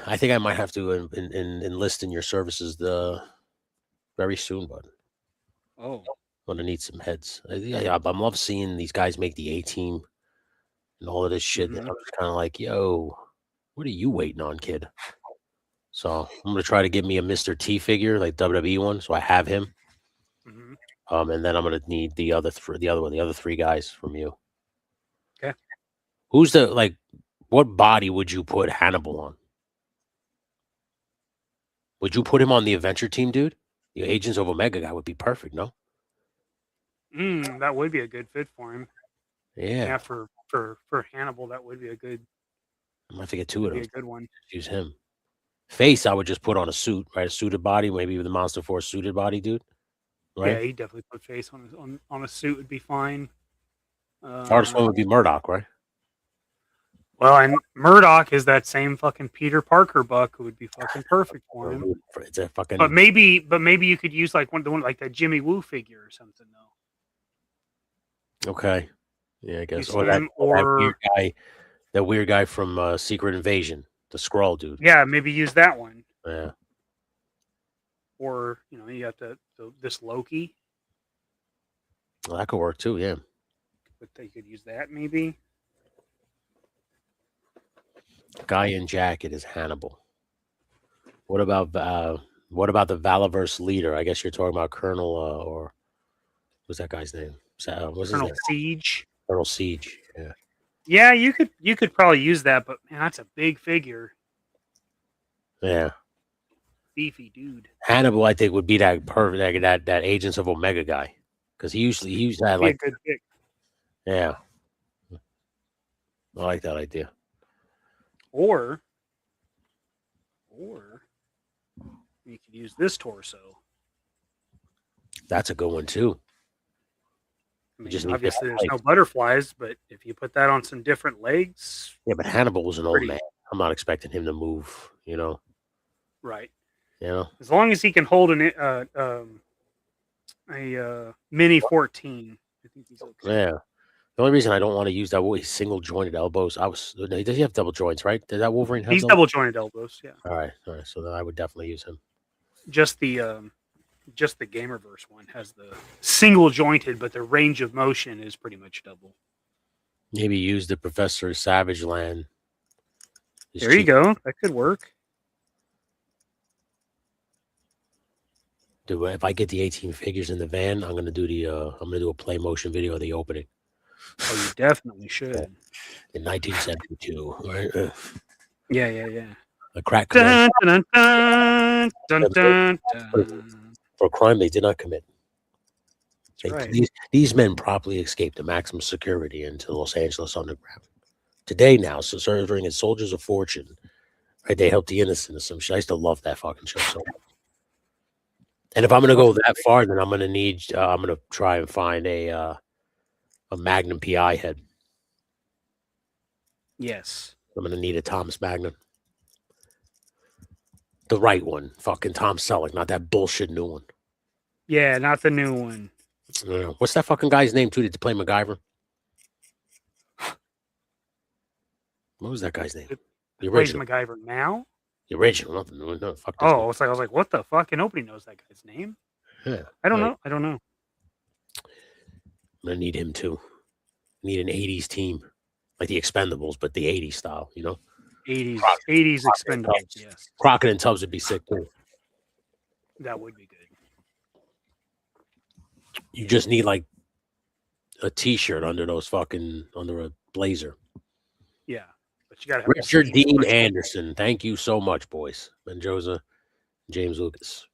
I think I might have to enlist in your services very soon, bud. Oh. I'm gonna need some heads. I love seeing these guys make the A-team and all of this shit. Mm-hmm. I'm just kind of like, yo, what are you waiting on, kid? So I'm gonna try to get me a Mr. T figure, like WWE one, so I have him. Mhm. And then I'm gonna need the other three guys from you. Okay. Who's what body would you put Hannibal on? Would you put him on the adventure team, dude? The Agents of Omega guy would be perfect, no? That would be a good fit for him. Yeah. Yeah, for Hannibal, that would be a good. I'm gonna have to get two of Be those. a good one. Use him. Face, I would just put on a suit, right? A suited body, maybe with the Monster Force suited body, dude. Right? Yeah, he'd definitely put face on a suit would be fine. Hardest one would be Murdoch, right? Well, and Murdoch is that same fucking Peter Parker buck who would be fucking perfect for him. It's a fucking. But maybe you could use like one like that Jimmy Woo figure or something though. Okay. Yeah, I guess. Use Or him or that weird guy from Secret Invasion, the Skrull dude. yeah, maybe use that one. Yeah. Or you have this Loki. Well, that could work too. Yeah. But they could use that maybe. Guy in jacket is Hannibal. What about the Valaverse leader? I guess you're talking about Colonel or what's that guy's name? What's his Colonel name? Siege. Colonel Siege. Yeah. Yeah, you could probably use that, but man, that's a big figure. Yeah. Beefy dude. Hannibal, I think, would be that perfect that Agents of Omega guy. Because he used that Be a like good pick. yeah. I like that idea. Or you could use this torso. That's a good one too. I mean, just need obviously there's different no butterflies, but if you put that on some different legs, Yeah, but Hannibal was an old Pretty- man. I'm not expecting him to move, right? You know? As long as he can hold a mini 14, I think he's okay. Yeah. The only reason I don't want to use that single jointed elbows, does he have double joints, right? Does that Wolverine have He's double jointed elbows, yeah. All right. So then I would definitely use him. Just the Gamerverse one has the single jointed, but the range of motion is pretty much double. Maybe use the Professor Savage Land. There you go. That could work. If I get the 18 figures in the van, I'm gonna do a play motion video of the opening. Oh, you definitely should. In 1972, right? Yeah. A crack Dun, dun, dun, dun, dun, dun. for a crime they did not commit. That's right. These men promptly escaped to maximum security into the Los Angeles underground. Today now, so serving as soldiers of fortune, right? They helped the innocent or some shit. I used to love that fucking show so much. And if I'm gonna go that far, then I'm gonna try and find a Magnum PI head. Yes. I'm gonna need a Thomas Magnum. The right one. Fucking Tom Selleck, not that bullshit new one. Yeah, not the new one. What's that fucking guy's name too to play MacGyver? What was that guy's name? The Plays original. MacGyver now? The original, not the new one. No, fuck this Oh, one. I was like, what the fuck? And nobody knows that guy's name. Yeah. I don't Right. know. I'm gonna need him too. Need an 80s team. Like the Expendables, but the 80s style, 80s Crockett. Expendables. Tubbs. Yes, Crockett and Tubbs would be sick too. that would be good. You just need like a t-shirt under a blazer. Yeah, but you gotta have Richard some Dean team. Anderson. Thank you so much, boys. Mendoza, James Lucas,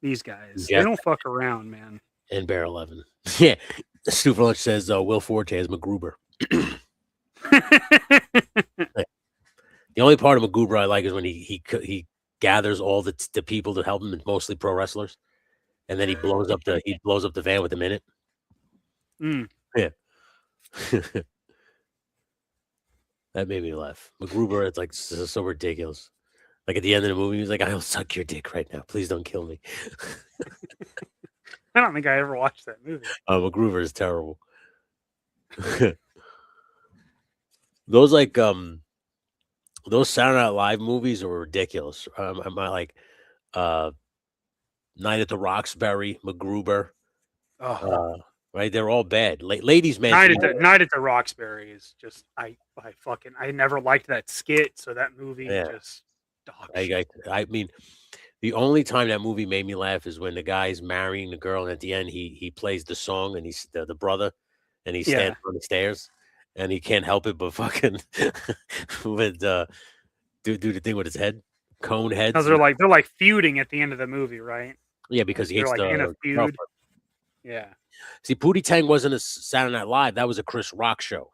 These guys, Yeah. they don't fuck around, man. and Bear 11. Yeah. Stu Lunch says Will Forte is MacGruber. The only part of MacGruber I like is when he gathers all the people to help him, mostly pro wrestlers, and then he blows up the van with them in it. Mm. Yeah. That made me laugh. MacGruber, it's like so ridiculous. Like at the end of the movie, he's like, "I'll suck your dick right now. Please don't kill me." I don't think I ever watched that movie. MacGruber is terrible. Those those Saturday Night Live movies are ridiculous. I'm like Night at the Roxbury, MacGruber, Oh, right? They're all bad. Ladies Man. Night at the Roxbury is just I never liked that skit, so that movie Yeah. just Dog I shit. mean, the only time that movie made me laugh is when the guy's marrying the girl, and at the end he plays the song, and he's the brother, and he's standing on the stairs, and he can't help it but fucking with do the thing with his head, cone heads. Because they're like feuding at the end of the movie, right? Yeah, because he they're hates like in a the feud. girlfriend. Yeah. See, Pootie Tang wasn't a Saturday Night Live. That was a Chris Rock show.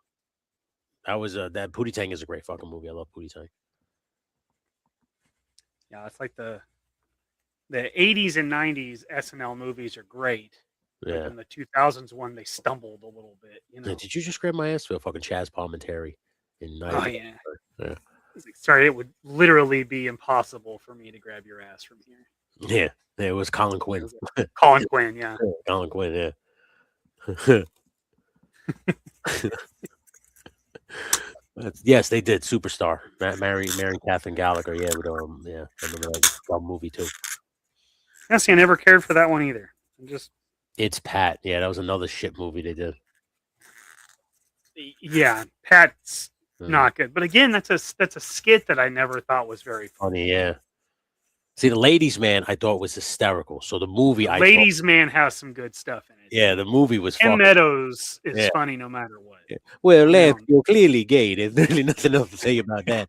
That was that Pootie Tang is a great fucking movie. I love Pootie Tang. Yeah, it's like the 80s and 90s SNL movies are great. Yeah. But in the 2000s one, they stumbled a little bit. You know. Yeah, did you just grab my ass for fucking Chaz Palminteri in 90? Oh yeah. Yeah. Sorry, it would literally be impossible for me to grab your ass from here. Yeah, it was Colin Quinn. Colin Quinn, yeah. Colin Quinn, yeah. Yes, they did. Superstar. Mary Catherine Gallagher. Yeah, with yeah, I remember that movie too. Yeah, see, I never cared for that one either. It's Pat. Yeah, that was another shit movie they did. Yeah, Pat's not good. But again, that's a skit that I never thought was very funny. Yeah. See, the Ladies Man I thought was hysterical. So the movie, Ladies Man has some good stuff in it. Yeah, the movie was. Tim Meadows is funny no matter what. Yeah. Well, Lance, you're clearly gay. There's really nothing else to say about that.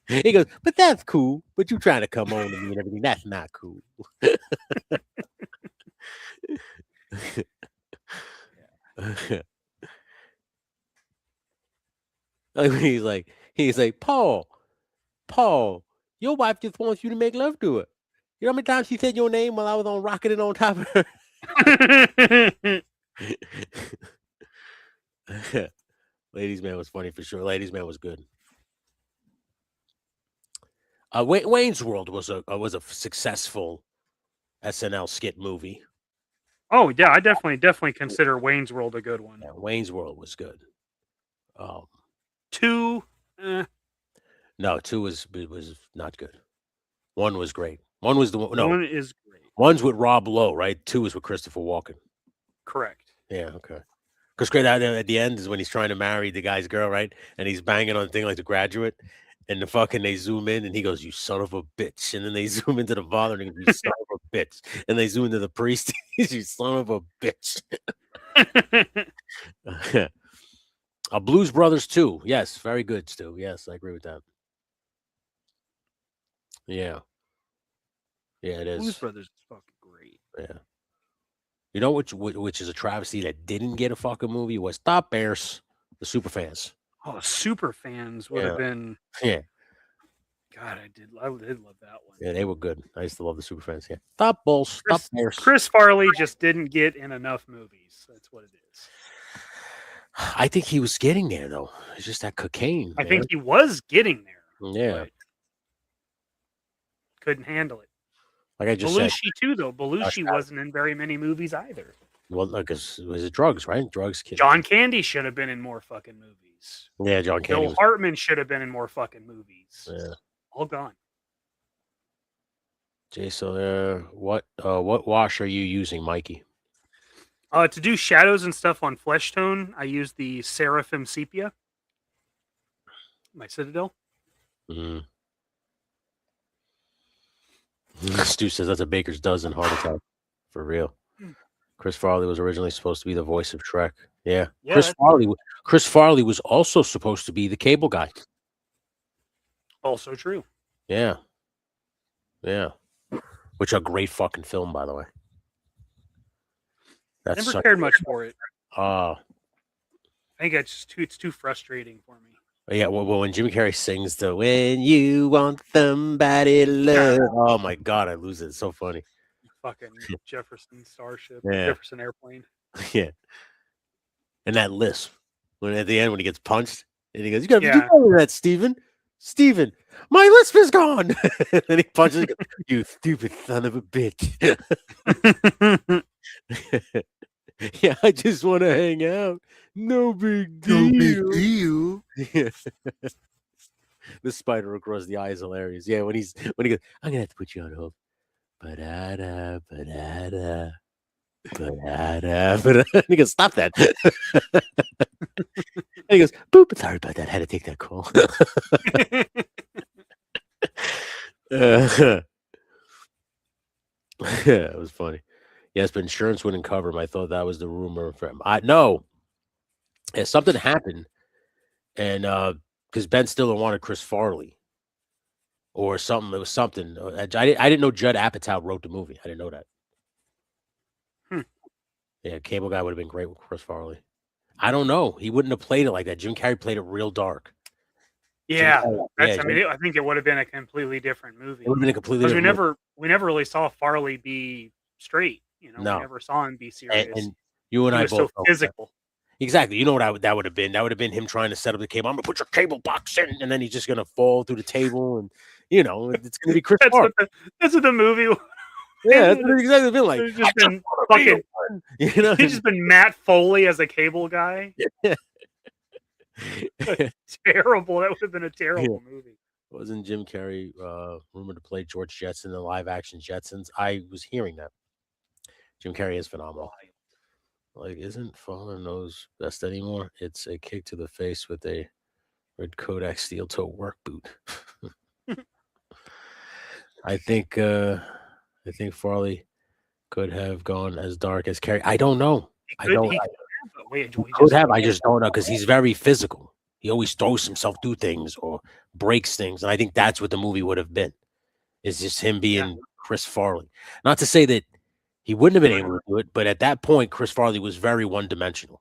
He goes, but that's cool. But you trying to come on to me and everything. That's not cool. He's like, Paul, your wife just wants you to make love to her. You know how many times she said your name while I was on rocketing on top of her? Ladies Man was funny for sure. Ladies Man was good. Wayne's World was a successful SNL skit movie. Oh yeah, I definitely consider Wayne's World a good one. Yeah, Wayne's World was good. 2, no, 2 was not good. 1 was great. 1 was the one. No, 1 is great. 1's with Rob Lowe, right? 2 is with Christopher Walken. Correct. Yeah, okay. Because great at the end is when he's trying to marry the guy's girl, right? And he's banging on the thing like The Graduate, and they zoom in, and he goes, "You son of a bitch!" And then they zoom into the father, and he goes, "You son of a bitch!" And they zoom into the priest, "You son of a bitch!" Blues Brothers 2, yes, very good, Stu. Yes, I agree with that. Yeah, it is. Blues Brothers is fucking great. Yeah. You know which is a travesty that didn't get a fucking movie was Top Bears, the Superfans. Oh, Superfans would have been. Yeah. God, I did love that one. Yeah, they were good. I used to love the Superfans. Yeah. Top Bulls, Top Bears. Chris Farley just didn't get in enough movies. That's what it is. I think he was getting there though. It's just that cocaine. I think he was getting there. Yeah. Couldn't handle it. Like I just Belushi said. too, though. Belushi wasn't in very many movies either. Well, because it was drugs, right? Drugs. John Candy should have been in more fucking movies. Yeah, John Candy. Bill Hartman should have been in more fucking movies. Yeah. All gone. Jason, what wash are you using, Mikey? To do shadows and stuff on flesh tone, I use the Seraphim Sepia. My Citadel. Mm. Stu says that's a baker's dozen heart attack. For real. Chris Farley was originally supposed to be the voice of Shrek. Yeah. Chris Farley was also supposed to be the cable guy. Also true. Yeah. Yeah. Which a great fucking film, by the way. That's never cared much for it. I think it's too frustrating for me. Yeah, well, when Jim Carrey sings the "When You Want Somebody to Love," oh my god, I lose it. It's so funny. Fucking Jefferson Starship, Jefferson Airplane. Yeah, and that lisp when at the end when he gets punched and he goes, "You got to do better than that, Steven. Steven, my lisp is gone." And then he punches. He goes, "You stupid son of a bitch." Yeah, I just want to hang out. No big deal. No big deal. Yeah. The spider across the eye is hilarious. Yeah, when he goes, "I'm gonna have to put you on hold." Ba-da-da, ba-da-da, ba-da-da, ba-da. And he goes, "Stop that." And he goes, "Boop, sorry about that. I had to take that call." Yeah, it was funny. Yes, but insurance wouldn't cover him. I thought that was the rumor for him. I no, yeah, something happened, and because Ben Stiller wanted Chris Farley or something. It was something. I didn't know Judd Apatow wrote the movie. I didn't know that. Yeah, Cable Guy would have been great with Chris Farley. I don't know. He wouldn't have played it like that. Jim Carrey played it real dark. Yeah, I think it would have been a completely different movie. It would have been a completely because different we never really saw Farley be straight. You know, No. we never saw him be serious. And you and he I was both so know that. physical. Exactly. You know what that would have been? That would have been him trying to set up the cable. I'm gonna put your cable box in, and then he's just gonna fall through the table, and it's gonna be Chris Farley. That's what the movie. Yeah, that's what it's exactly been like. It's just been fucking, you know, he's just been Matt Foley as a cable guy. Terrible. That would have been a terrible movie. Wasn't Jim Carrey rumored to play George Jetson in the live action Jetsons? I was hearing that. Jim Carrey is phenomenal. Like, isn't falling nose best anymore? It's a kick to the face with a red Kodak steel toe work boot. I think Farley could have gone as dark as Carrey. I don't know. I just don't know because he's very physical. He always throws himself through things or breaks things, and I think that's what the movie would have been. It's just him being Chris Farley. Not to say that he wouldn't have been able to do it, but at that point, Chris Farley was very one-dimensional.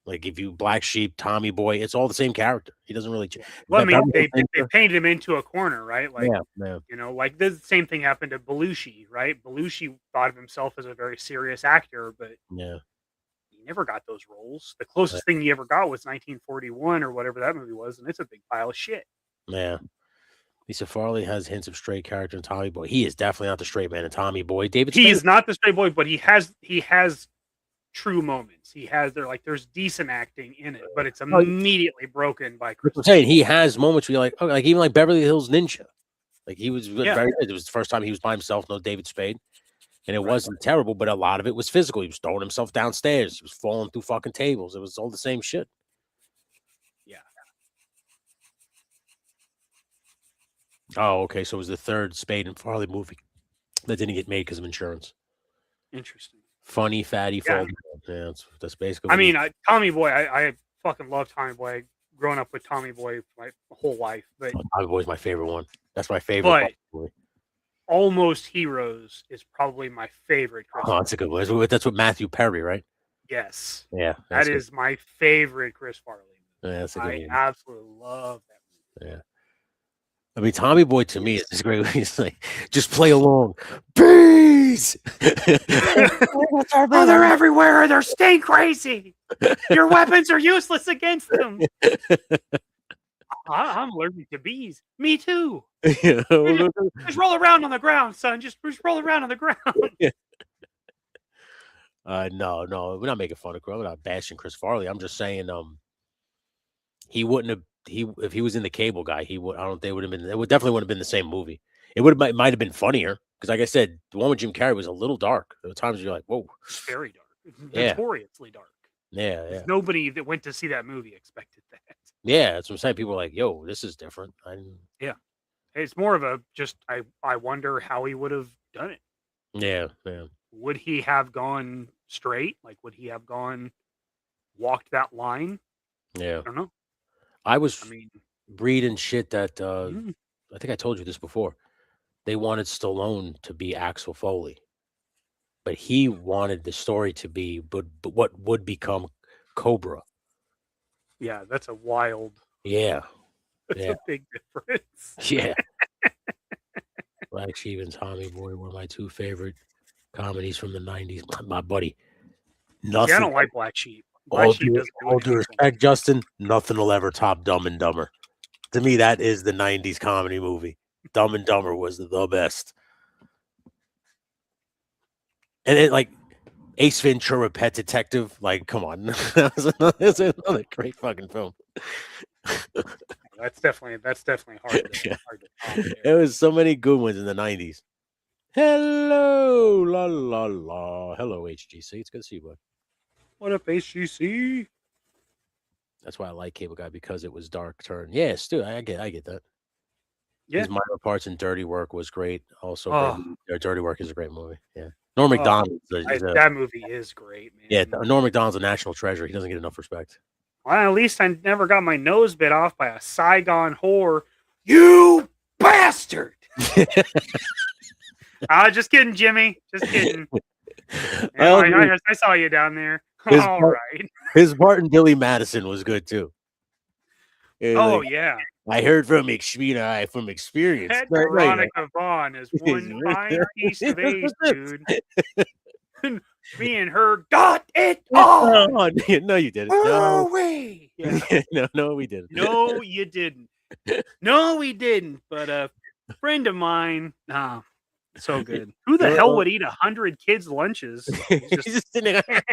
Like if you Black Sheep, Tommy Boy, it's all the same character. He doesn't really. Well, I mean, they painted him into a corner, right? Like, yeah. You know, like the same thing happened to Belushi, right? Belushi thought of himself as a very serious actor, but he never got those roles. The closest thing he ever got was 1941 or whatever that movie was, and it's a big pile of shit. Yeah. Lisa Farley has hints of straight character in Tommy Boy. He is definitely not the straight man in Tommy Boy. He is not the straight boy, but he has true moments. There's decent acting in it, but it's immediately broken by Chris. I'm saying he has moments where you're like, like even like Beverly Hills Ninja. Like he was very good. It was the first time he was by himself, no David Spade. And it wasn't terrible, but a lot of it was physical. He was throwing himself downstairs. He was falling through fucking tables. It was all the same shit. Yeah. Oh, okay. So it was the third Spade and Farley movie that didn't get made because of insurance. Interesting. Funny, fatty, Farley. Yeah, that's basically. I mean, Tommy Boy. I fucking love Tommy Boy. Growing up with Tommy Boy my whole life, but Tommy Boy's my favorite one. That's my favorite. But Almost Heroes is probably my favorite. That's a good one. That's what Matthew Perry, right? Yes. Yeah. That is my favorite Chris Farley. Yeah, that's a good one. I absolutely love that movie. Yeah. I mean, Tommy Boy to me is great. He's like, just play along. Bees! Oh, they're everywhere. They're staying crazy. Your weapons are useless against them. I'm allergic to bees. Me too. Just roll around on the ground, son. Just roll around on the ground. No, we're not making fun of Chris. We're not bashing Chris Farley. I'm just saying, he wouldn't have. If he was in the Cable Guy, he would. I don't. They would have been. It would definitely would have been the same movie. It might have been funnier because, like I said, the one with Jim Carrey was a little dark. There were times you're like, "Whoa, it's very dark, yeah. Notoriously dark." Yeah. Nobody that went to see that movie expected that. Yeah, that's what I'm saying. People were like, "Yo, this is different." Yeah, it's more of a just. I wonder how he would have done it. Yeah. Would he have gone straight? Like, would he have walked that line? Yeah, I don't know. I mean, reading shit that I think I told you this before. They wanted Stallone to be Axel Foley, but he wanted the story to be but what would become Cobra. Yeah, that's a wild. Yeah, that's a big difference. Yeah. Black Sheep and Tommy Boy were my two favorite comedies from the 90s. My buddy. Nothing. Yeah, I don't like Black Sheep. All due respect, Justin, nothing will ever top Dumb and Dumber. To me, that is the 90s comedy movie. Dumb and Dumber was the best. And it, like, Ace Ventura, Pet Detective, like, come on. That's another great fucking film. That's definitely hard to top. There was so many good ones in the 90s. Hello, la la la. Hello, HGC. It's good to see you, bud. What up, HGC? That's why I like Cable Guy, because it was dark turn. Yeah, Stu, I get that. Yeah. His minor parts in Dirty Work was great. Also, Oh. Dirty Work is a great movie. Yeah. Norm Macdonald. That movie is great, man. Yeah, Norm Macdonald's a national treasure. He doesn't get enough respect. Well, at least I never got my nose bit off by a Saigon whore. You bastard! Just kidding, Jimmy. Just kidding. I saw you down there. All right. His part in Billy Madison was good too. Yeah. I heard from experience. That Veronica Vaughn is one fine piece of ace, dude. Me and her got it on. No, you didn't. No way. Yeah. No, we didn't. No, you didn't. No, we didn't. But a friend of mine, so good. Who the hell would eat 100 kids' lunches? Just sitting there.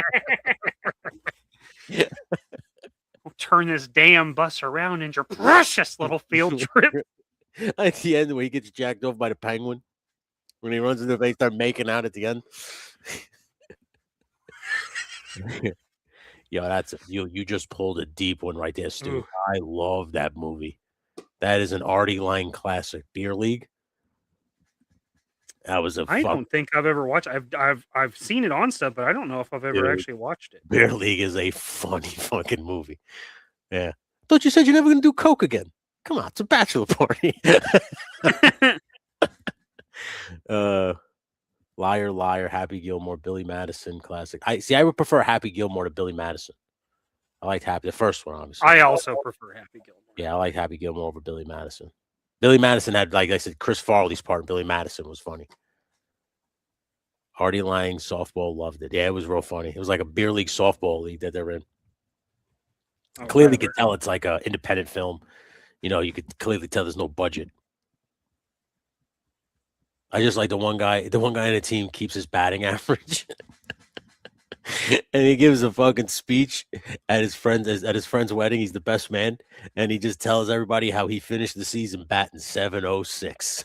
We'll turn this damn bus around in your precious little field trip. At the end, where he gets jacked off by the penguin, when he runs into the face, start making out at the end. Yo, that's you just pulled a deep one right there, Stu. I love that movie. That is an Artie Lang classic. Beer League. That was I don't think I've ever watched. I've seen it on stuff, but I don't know if I've ever actually watched it. Beer League is a funny fucking movie. Yeah. Thought you said you're never gonna do coke again. Come on, it's a bachelor party. Liar, Liar, Happy Gilmore, Billy Madison, classic. I would prefer Happy Gilmore to Billy Madison. I liked the first one, obviously. I also prefer Happy Gilmore. Yeah, I like Happy Gilmore over Billy Madison. Billy Madison had, like I said, Chris Farley's part in Billy Madison was funny. Artie Lang, softball, loved it. Yeah, it was real funny. It was like a beer league softball league that they're in. Clearly could tell it's like an independent film. You could clearly tell there's no budget. I just like the one guy in the team keeps his batting average. And he gives a fucking speech at his friend's wedding. He's the best man, and he just tells everybody how he finished the season batting .706.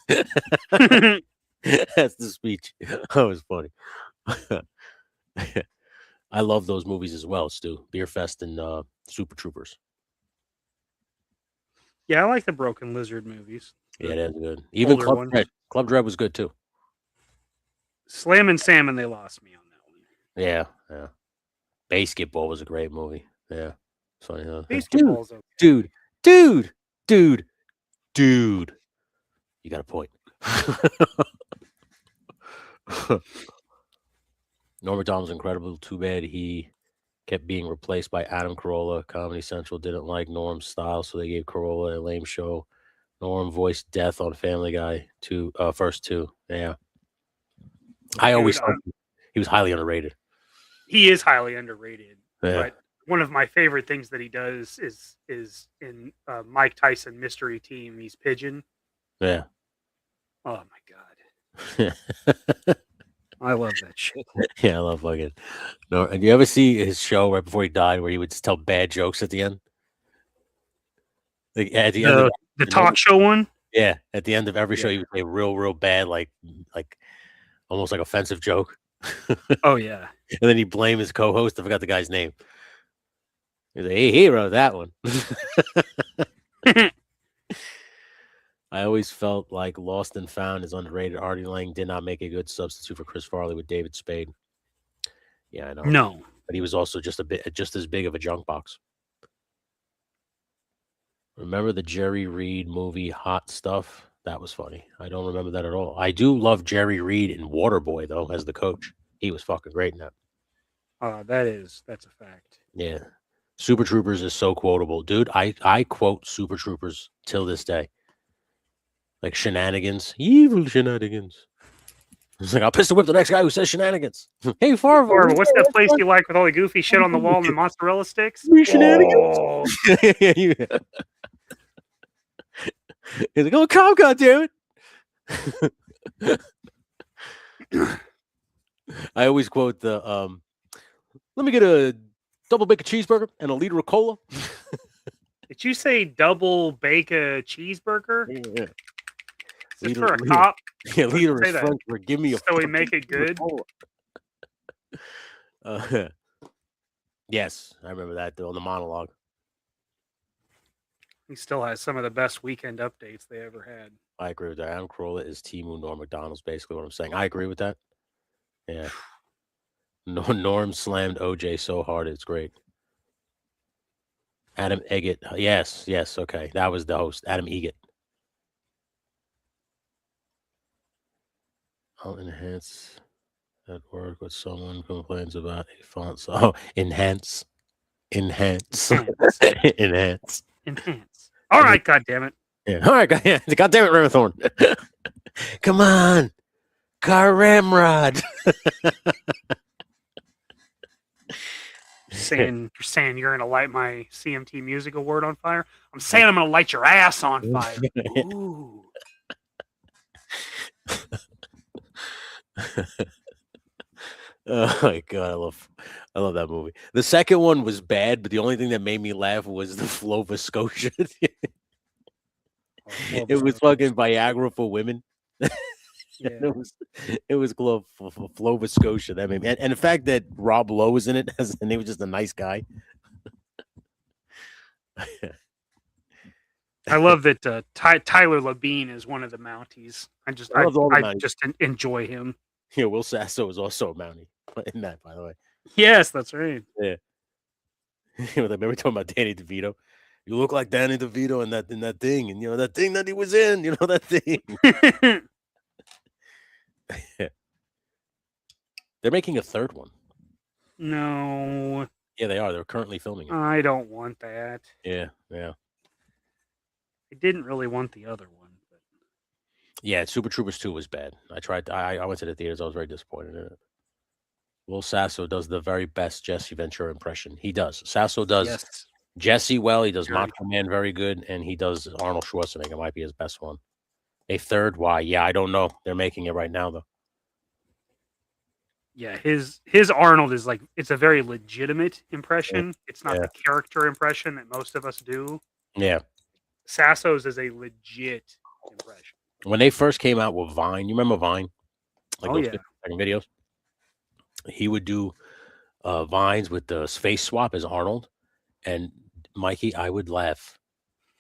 That's the speech. That was funny. I love those movies as well, Stu. Beer Fest and Super Troopers. Yeah, I like the Broken Lizard movies. Yeah, that's good. Even Club Dread. Club Dread was good too. Slam and Salmon, they lost me on that one. Yeah. Basketball was a great movie. Yeah. Funny, huh? Basketball's okay. Dude. You got a point. Norm Macdonald was incredible. Too bad he kept being replaced by Adam Carolla. Comedy Central didn't like Norm's style, so they gave Carolla a lame show. Norm voiced Death on Family Guy first two. Yeah. I always thought he was highly underrated. He is highly underrated. Yeah. But one of my favorite things that he does is in Mike Tyson Mystery Team. He's Pigeon. Yeah. Oh my god. I love that shit. Yeah, I love fucking. No, and you ever see his show right before he died, where he would just tell bad jokes at the end? Like at the end, the talk show one. Yeah, at the end of every show, he would say real bad, like almost like offensive joke. Oh yeah. And then he blamed his co-host. I forgot the guy's name. He's like, "Hey, he wrote that one." I always felt like Lost and Found is underrated. Artie Lang did not make a good substitute for Chris Farley with David Spade. Yeah, I know. No, but he was also just as big of a junk box. Remember the Jerry Reed movie Hot Stuff? That was funny. I don't remember that at all. I do love Jerry Reed in Waterboy though as the coach. He was fucking great in that. That's a fact. Yeah. Super Troopers is so quotable. Dude, I quote Super Troopers till this day. Like shenanigans. Evil shenanigans. It's like, I'll pistol whip the next guy who says shenanigans. Hey, Farver, what's that place you like with all the goofy shit on the wall and the mozzarella sticks? Shenanigans. Oh. He's like, oh, come, goddammit. I always quote the let me get a double bacon cheeseburger and a liter of cola. Did you say double bacon cheeseburger? Yeah. Is it for a cop? Yeah, liter is French for give me a so we make it good. Yes, I remember that though on the monologue. He still has some of the best weekend updates they ever had. I agree with that. Adam Carolla is Timu Norm McDonald's, basically what I'm saying. I agree with that. Yeah. Norm slammed OJ so hard, it's great. Adam Eggett. Yes, okay. That was the host, Adam Eggett. I'll enhance at work what someone complains about a font. So, enhance. Enhance. All right, God damn it. Yeah. All right, God damn it, Ramathorn. Come on. Karamrod. You're saying you're gonna light my CMT Music Award on fire? I'm saying I'm gonna light your ass on fire. Ooh. Oh my god, I love that movie. The second one was bad, but the only thing that made me laugh was the Flova Scotia. It was fucking Viagra for women. Yeah. It was Flova Scotia. That made me, and the fact that Rob Lowe was in it, and he was just a nice guy. I love that Tyler Labine is one of the Mounties. I just enjoy him. Yeah, Will Sasso is also a Mountie in that, by the way. Yes, that's right. Yeah. Remember talking about Danny DeVito? You look like Danny DeVito in that thing, and that thing that he was in, that thing. They're making a third one. No. Yeah, they are. They're currently filming it. I don't want that. Yeah. I didn't really want the other one. But... Yeah, Super Troopers 2 was bad. I went to the theaters. I was very disappointed in it. Will Sasso does the very best Jesse Ventura impression. He does. Sasso does Jesse well. He does Macho Man very good, and he does Arnold Schwarzenegger. Might be his best one. A third? Why? Yeah, I don't know. They're making it right now, though. Yeah, his Arnold is it's a very legitimate impression. Yeah. It's not the character impression that most of us do. Yeah. Sasso's is a legit impression. When they first came out with Vine, you remember Vine? Those videos? He would do Vines with the face swap as Arnold. And Mikey, I would laugh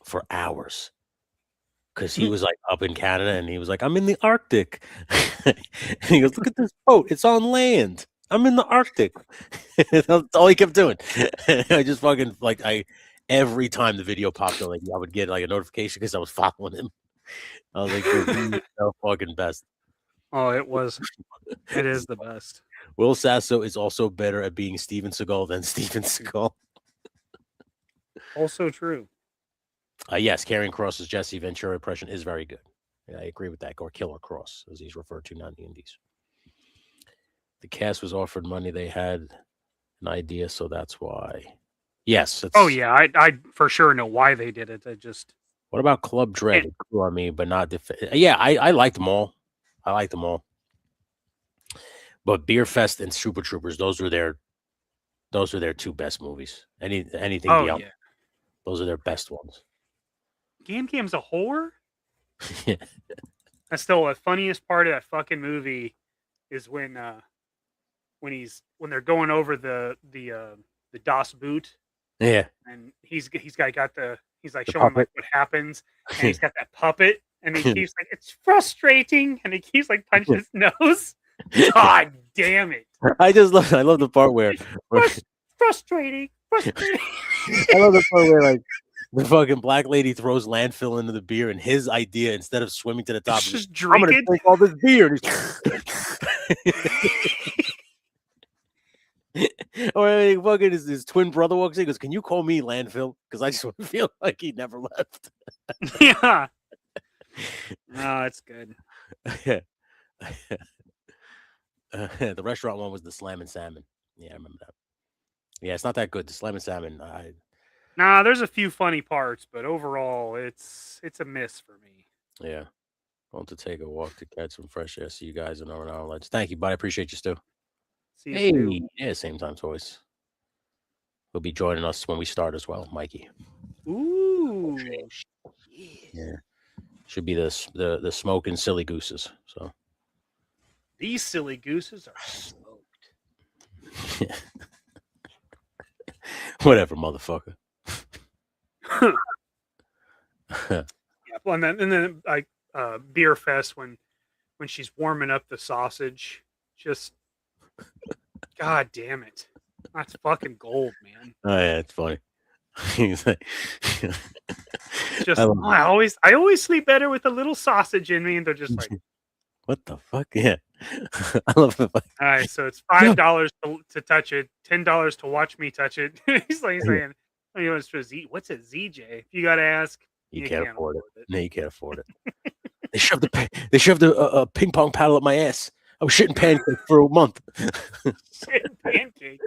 for hours. Because he was up in Canada and he was like, I'm in the Arctic. And he goes, look at this boat. It's on land. I'm in the Arctic. That's all he kept doing. I just fucking every time the video popped up, I would get a notification because I was following him. I was like, he's the fucking best. Oh, it is the best. Will Sasso is also better at being Steven Seagal than Steven Seagal. Also true. Yes, Karrion Kross's Jesse Ventura impression is very good. Yeah, I agree with that. Or Killer Cross, as he's referred to now in the indies. The cast was offered money. They had an idea, so that's why. Yes. Oh, yeah. I for sure know why they did it. What about Club Dread? It grew on me, but not... Yeah, I liked them all. But Beer Fest and Super Troopers, those were their two best movies. Anything beyond, those are their best ones. Gam Gam's a whore? That's still the funniest part of that fucking movie is when they're going over the Das Boot. Yeah. And he's like showing what happens, and he's got that puppet, and he keeps it's frustrating, and he keeps punching his nose. God damn it! I love the part where frustrating. I love the part where the fucking black lady throws landfill into the beer, and his idea, instead of swimming to the top, just I'm gonna drink all this beer. Or fucking his twin brother walks in, goes, "Can you call me landfill? Because I just feel like he never left." Yeah. No, it's good. The restaurant one was the Slam and Salmon. Yeah, I remember that. Yeah, it's not that good. The Slam and Salmon. Nah, there's a few funny parts, but overall, it's a miss for me. Yeah. I want to take a walk to catch some fresh air. See you guys in our lunch. Thank you, buddy. I appreciate you, Stu. See you, Stu. Yeah, same time toys. He'll be joining us when we start as well, Mikey. Ooh. Yeah. Should be the smoking Silly Gooses. So these Silly Gooses are smoked. Whatever, motherfucker. Yeah, well, and then like Beer Fest when she's warming up the sausage, just god damn it, that's fucking gold, man. Oh yeah, it's funny. He's like, Just I always sleep better with a little sausage in me, and they're just like, what the fuck? Yeah, I love it. All right, so it's $5 to touch it, $10 to watch me touch it. He's like saying, "Oh, you know, it's for Z. What's it, ZJ? If you got to ask, you can't afford it. No, you can't afford it. They shoved a ping pong paddle up my ass. I was shitting pancakes for a month. Shitting pancakes.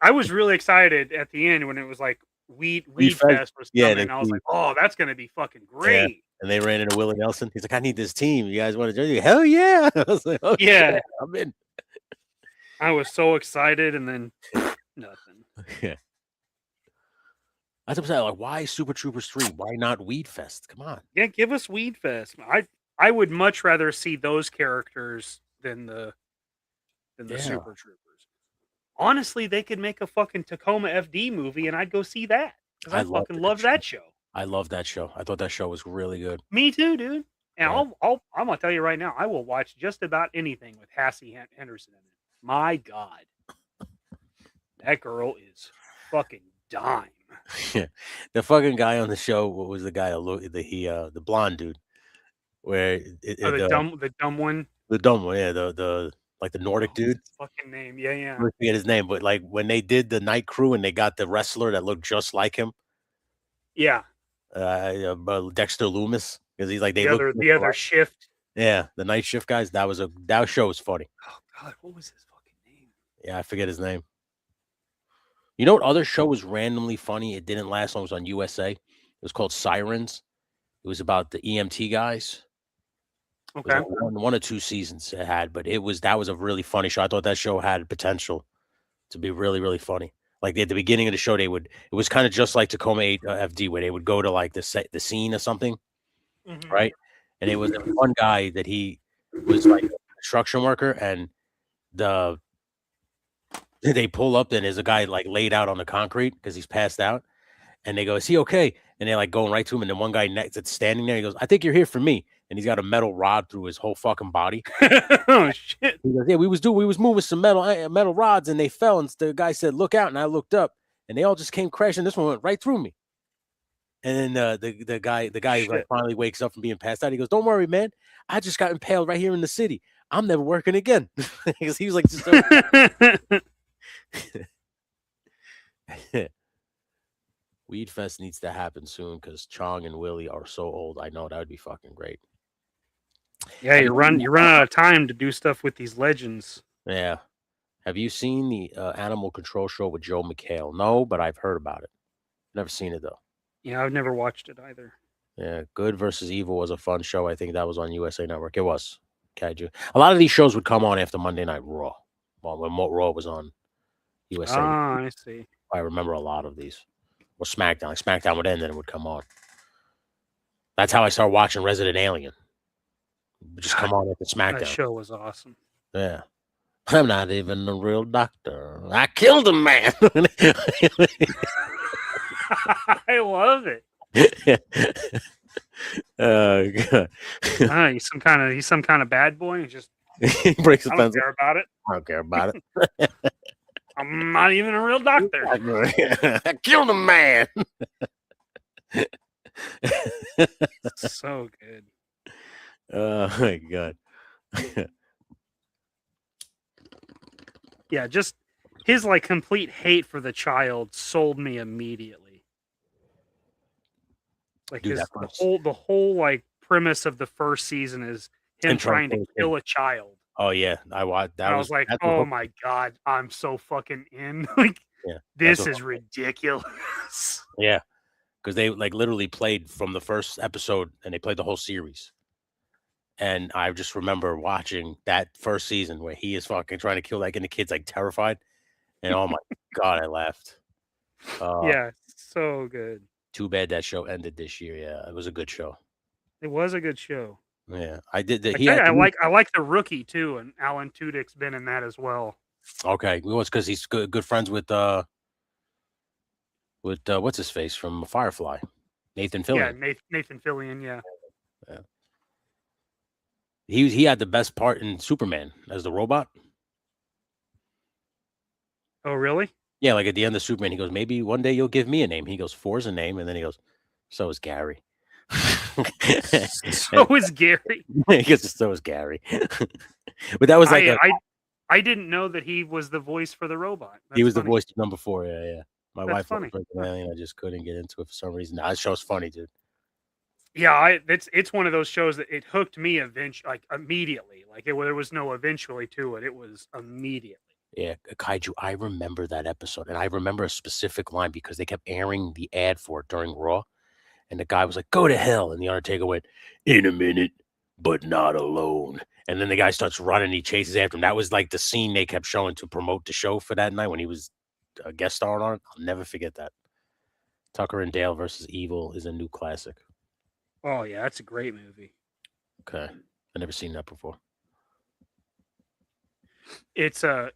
I was really excited at the end when it was like Weed Fest was coming. I was like, oh, that's gonna be fucking great. Yeah. And they ran into Willie Nelson. He's like, I need this team. You guys want to join? Hell yeah! I was like, oh, yeah, shit, I'm in. I was so excited, and then nothing. Yeah. That's what I'm saying. Like, why Super Troopers 3? Why not Weed Fest? Come on. Yeah, give us Weed Fest. I would much rather see those characters than the Super Troopers. Honestly, they could make a fucking Tacoma FD movie, and I'd go see that because I fucking love that show. I love that show. I thought that show was really good. Me too, dude. And I'm gonna tell you right now, I will watch just about anything with Hassie Henderson in it. My God, that girl is fucking dime. Yeah, the fucking guy on the show. What was the guy? The blonde dude. Where the dumb one. The dumb one. Yeah, the like the Nordic dude. Fucking name. Yeah. I forget his name, but like when they did the night crew and they got the wrestler that looked just like him. Yeah. Dexter Loomis, because he's like the other shift. Yeah, the night shift guys. That show was funny. Oh God, what was his fucking name? Yeah, I forget his name. You know what other show was randomly funny? It didn't last long. It was on USA. It was called Sirens. It was about the EMT guys. Okay. One or two seasons it had, but that was a really funny show. I thought that show had potential to be really, really funny. Like at the beginning of the show, it was kind of just like Tacoma FD, where they would go to like the scene or something, right? And it was one guy that he was like a construction worker, and they pull up, and there's a guy like laid out on the concrete because he's passed out, and they go, "Is he okay?" And they're like going right to him, and then one guy next that's standing there, he goes, "I think you're here for me," and he's got a metal rod through his whole fucking body. Oh shit! He goes, "Yeah, we was moving some metal rods, and they fell." And the guy said, "Look out!" And I looked up, and they all just came crashing. This one went right through me. And then the guy who like finally wakes up from being passed out. He goes, "Don't worry, man. I just got impaled right here in the city. I'm never working again." Because he was like, just Weed Fest needs to happen soon because Chong and Willie are so old. I know that would be fucking great. Yeah, you run out of time to do stuff with these legends. Yeah. Have you seen the Animal Control show with Joe McHale? No, but I've heard about it. Never seen it though. Yeah, I've never watched it either. Yeah, Good versus Evil was a fun show. I think that was on USA Network. It was. Kaiju. A lot of these shows would come on after Monday Night Raw. Well, when Raw was on USA. Ah, I see. I remember a lot of these. Or SmackDown. Like SmackDown would end and it would come on. That's how I started watching Resident Alien. It would just come on after SmackDown. That show was awesome. Yeah. I'm not even a real doctor. I killed a man. I love it. God. He's some kind of bad boy. He just he breaks the pencil. Care about it. I don't care about it. I'm not even a real doctor. I killed a man. So good. Oh my God. Yeah, just his like complete hate for the child sold me immediately. Like the whole like premise of the first season is him trying to kill a child. Oh yeah, I watched that. I was like, oh my God, I'm so fucking in. Like, this is ridiculous. Yeah, because they like literally played from the first episode and they played the whole series. And I just remember watching that first season where he is fucking trying to kill like, and the kid's like terrified. And oh my God, I laughed. Yeah, so good. Too bad that show ended this year. Yeah, it was a good show. It was a good show. Yeah, I did that. I like the rookie too, and Alan Tudyk's been in that as well. Okay, well, it's because he's good friends with with what's his face from Firefly, Nathan Fillion. Yeah, Nathan Fillion. Yeah. He had the best part in Superman as the robot. Oh, really? Yeah, like at the end of Superman, he goes, "Maybe one day you'll give me a name." He goes, "Four's a name," and then he goes, "So is Gary." So is Gary. He goes, "So is Gary." But that was like I didn't know that he was the voice for the robot. He was funny. the voice of number 4. Yeah. My That's wife funny. was Alien. I just couldn't get into it for some reason. That show's funny, dude. Yeah, it's one of those shows that it hooked me immediately. Like there was no eventually to it. It was immediately. Yeah, Kaiju. I remember that episode, and I remember a specific line because they kept airing the ad for it during Raw, and the guy was like, "Go to hell," and the Undertaker went, "In a minute, but not alone." And then the guy starts running. He chases after him. That was like the scene they kept showing to promote the show for that night when he was a guest star on it. I'll never forget that. Tucker and Dale versus Evil is a new classic. Oh yeah, that's a great movie. Okay, I've never seen that before. It's Tyler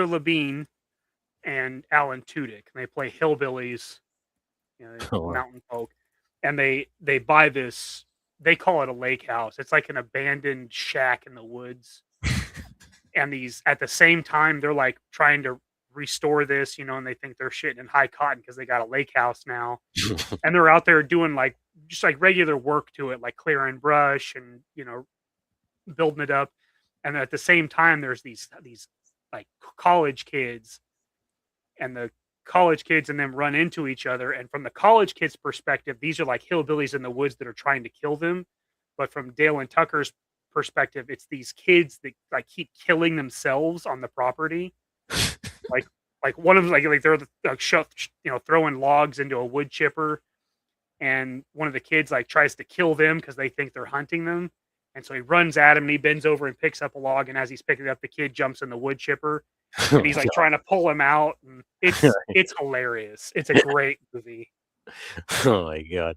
Labine and Alan Tudyk, and they play hillbillies, mountain folk, and they buy this. They call it a lake house. It's like an abandoned shack in the woods, and at the same time they're like trying to restore this, and they think they're shitting in high cotton because they got a lake house now, and they're out there doing just regular work to it, like clearing brush and building it up. And at the same time, there's these like college kids, and the college kids and them run into each other. And from the college kids' perspective, these are like hillbillies in the woods that are trying to kill them. But from Dale and Tucker's perspective, it's these kids that keep killing themselves on the property. like one of them, like they're throwing logs into a wood chipper, and one of the kids tries to kill them because they think they're hunting them. And so he runs at him and he bends over and picks up a log. And as he's picking it up, the kid jumps in the wood chipper and he's trying to pull him out. And it's hilarious. It's a great movie. Oh my God.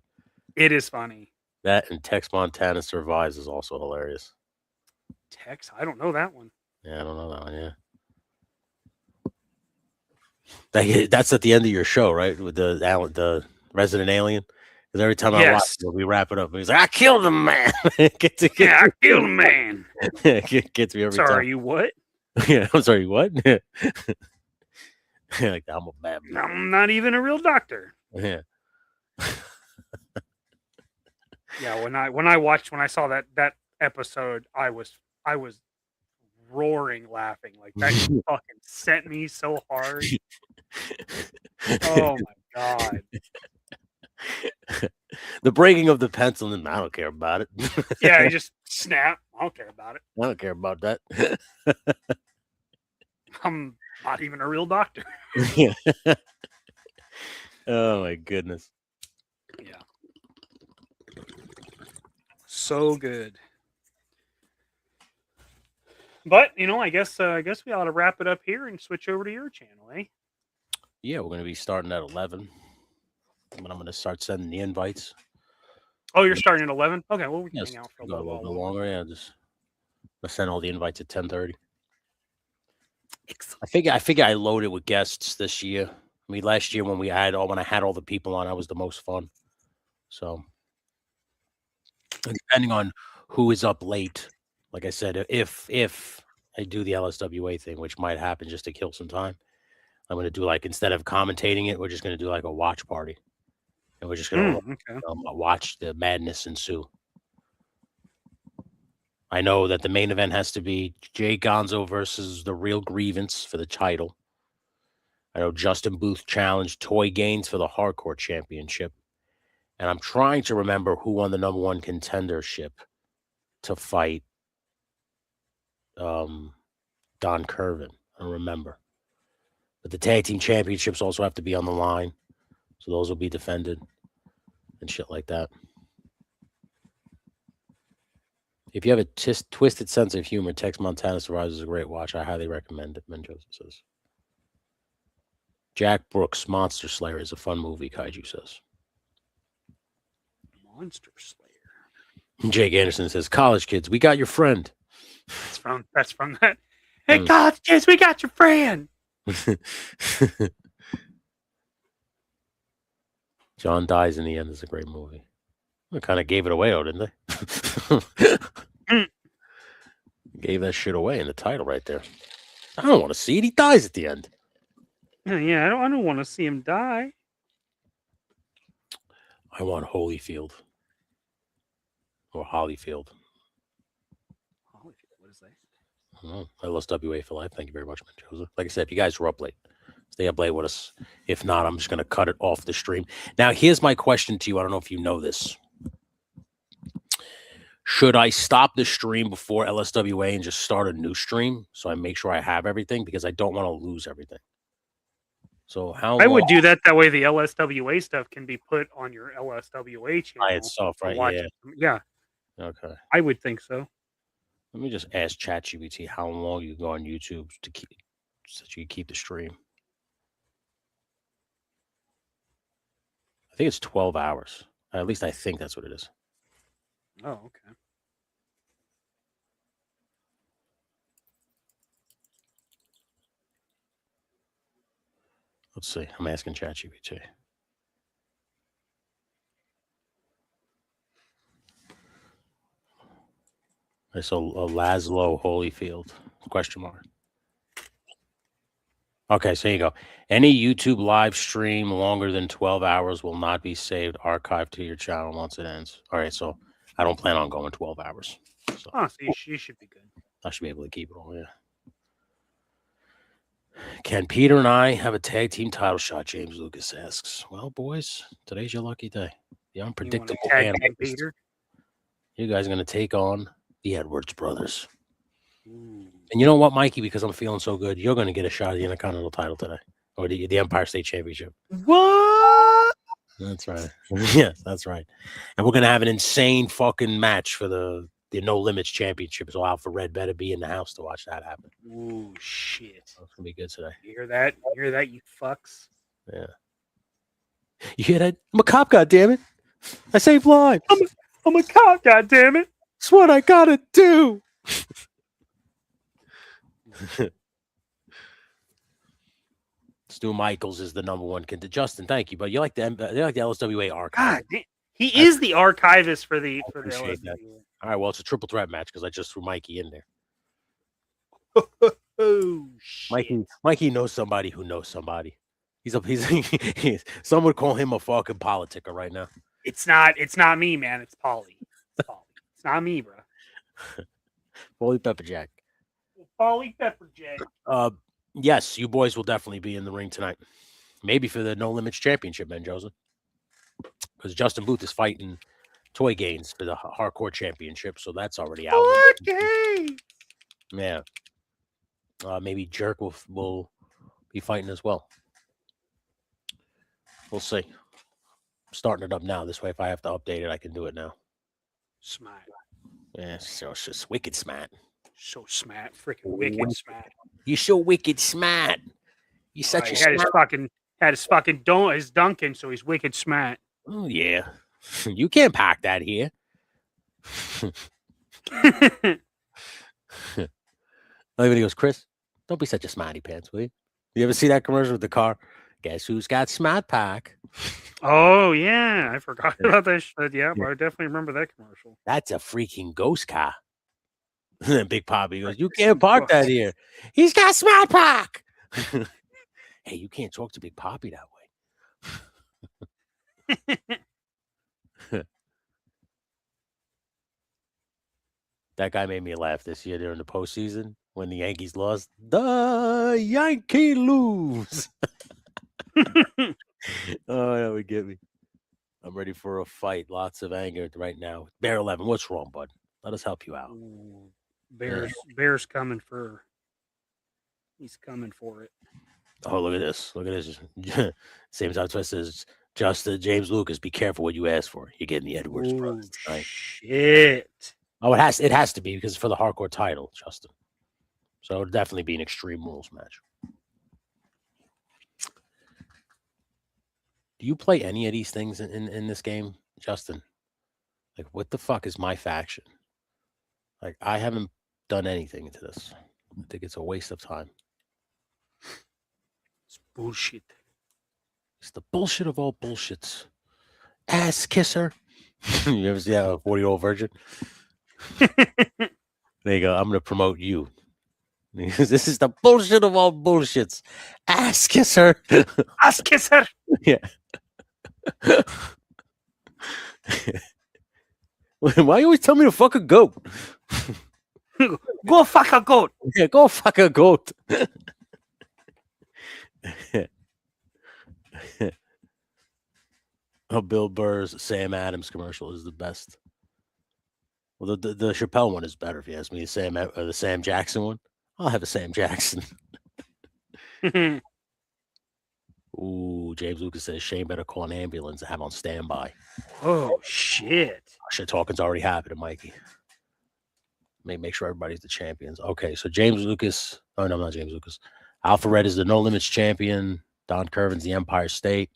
It is funny. That and Tex Montana Survives is also hilarious. Tex? I don't know that one. Yeah, I don't know that one. Yeah. That's at the end of your show, right? With the resident alien. Because every time I watch it, we wrap it up. He's like, "I killed him, man." I killed him, man. Gets me every time. Sorry, you what? Yeah, I'm sorry, what? Like, I'm a bad man. I'm not even a real doctor. Yeah. Yeah, when I saw that episode, I was roaring laughing. Like that fucking sent me so hard. Oh my God. The breaking of the pencil, and I don't care about it. Yeah, he just snap. I don't care about it. I don't care about that. I'm not even a real doctor. Yeah. Oh my goodness. Yeah. So good. But I guess we ought to wrap it up here and switch over to your channel, eh? Yeah, we're gonna be starting at 11. I'm gonna start sending the invites. Oh, you're starting at 11? Okay, well we can hang out for a little bit longer. Yeah, I'll send all the invites at 10:30. I figure I loaded with guests this year. I mean, last year when I had all the people on, I was the most fun. So, depending on who is up late, like I said, if I do the LSWA thing, which might happen just to kill some time, I'm gonna do instead of commentating it, we're just gonna do a watch party. And we're just going to watch the madness ensue. I know that the main event has to be Jay Gonzo versus the Real Grievance for the title. I know Justin Booth challenged Toy Gaines for the Hardcore Championship. And I'm trying to remember who won the number 1 contendership to fight Don Curvin. I don't remember. But the tag team championships also have to be on the line. So those will be defended and shit like that. If you have a twisted sense of humor, Tex Montana Survives is a great watch. I highly recommend it, Mendoza says. Jack Brooks' Monster Slayer is a fun movie, Kaiju says. Monster Slayer. Jake Anderson says, "College kids, we got your friend." That's from that. Hey, college kids, we got your friend. John Dies in the End is a great movie. They kind of gave it away, though, didn't they? Gave that shit away in the title right there. I don't want to see it. He dies at the end. Yeah, I don't want to see him die. I want Holyfield. Or Hollyfield. Holyfield, what is that? LSWA for life. Thank you very much, Joseph. Like I said, if you guys were up late, stay up late with us. If not, I'm just going to cut it off the stream. Now, here's my question to you. I don't know if you know this. Should I stop the stream before LSWA and just start a new stream so I make sure I have everything? Because I don't want to lose everything. So how I would do that. That way the LSWA stuff can be put on your LSWA channel. By itself, right? Yeah. Okay. I would think so. Let me just ask ChatGPT how long you go on YouTube to keep so that you keep the stream. I think it's 12 hours. At least I think that's what it is. Oh, okay. Let's see. I'm asking ChatGPT. Okay, so Laszlo Holyfield, question mark. Okay, so here you go. Any YouTube live stream longer than 12 hours will not be saved, archived to your channel once it ends. All right, so I don't plan on going 12 hours. So, so you should be good. I should be able to keep it all, yeah. Can Peter and I have a tag team title shot? James Lucas asks. Well, boys, today's your lucky day. The unpredictable tag team Peter? You guys are going to take on the Edwards brothers. Ooh. And you know what, Mikey? Because I'm feeling so good, you're going to get a shot at the Intercontinental title today. Or the Empire State Championship. What? That's right. Yes, that's right. And we're going to have an insane fucking match for the No Limits Championship. So Alpha Red better be in the house to watch that happen. Ooh, shit. It's going to be good today. You hear that? You hear that, you fucks? Yeah. You hear that? I'm a cop, goddammit. I save lives. I'm a cop, goddammit. It's what I got to do. Stu Michaels is the number one contender. Justin, thank you. But you like the LSWA archive. God, he is the archivist for the LSWA. That. All right, well, it's a triple threat match because I just threw Mikey in there. Oh shit. Mikey knows somebody who knows somebody. He's some would call him a fucking politicker right now. It's not me, man. It's Paulie. It's not me, bro. Paulie Pepperjack. Paulie Pepperjack. Yes, you boys will definitely be in the ring tonight. Maybe for the No Limits Championship, Ben Joseph. Because Justin Booth is fighting Toy Gaines for the Hardcore Championship, so that's already out. Okay. Yeah. Maybe Jerk will be fighting as well. We'll see. I'm starting it up now. This way, if I have to update it, I can do it now. Smart. Yeah, so it's just wicked smart. So smart. Freaking wicked smart. You're so wicked smart. You're such a smart. Had his Duncan, so he's wicked smart. Oh, yeah. You can't pack that here. Everybody goes, Chris, don't be such a smarty pants, will you? You ever see that commercial with the car? Guess who's got Smart Pack? Oh, yeah. I forgot about that shit. Yeah, but I definitely remember that commercial. That's a freaking ghost car. Big Poppy goes, you can't park that here. He's got Smart Pack. Hey, you can't talk to Big Poppy that way. That guy made me laugh this year during the postseason when the Yankees lost. The Yankee lose. Oh, that would get me. I'm ready for a fight. Lots of anger right now. Bear 11, what's wrong, bud? Let us help you out. Ooh, Bear's coming for. He's coming for it. Oh, look at this. Look at this. Same time Twist says, Justin James Lucas, be careful what you ask for. You're getting the Edwards brothers tonight. Shit. Oh, it has to be because it's for the hardcore title, Justin. So it would definitely be an Extreme Rules match. Do you play any of these things in this game, Justin? Like, what the fuck is my faction? Like, I haven't done anything into this. I think it's a waste of time. It's bullshit. It's the bullshit of all bullshits. ass kisser. You ever see that 40-year-old virgin? There you go. I'm gonna promote you. This is the bullshit of all bullshits. Ass kisser. Ass kisser. Yeah. Why you always tell me to fuck a goat? Go fuck a goat. Yeah, go fuck a goat. Oh, Bill Burr's Sam Adams commercial is the best. Well, the Chappelle one is better if you ask me. The Sam Jackson one. I'll have a Sam Jackson. Ooh, James Lucas says Shane better call an ambulance and have on standby. Oh shit! Shit talking's already happening, Mikey. Make sure everybody's the champions. Okay, so James Lucas. Oh no, not James Lucas. Alpha Red is the No Limits champion. Don Curvin's the Empire State.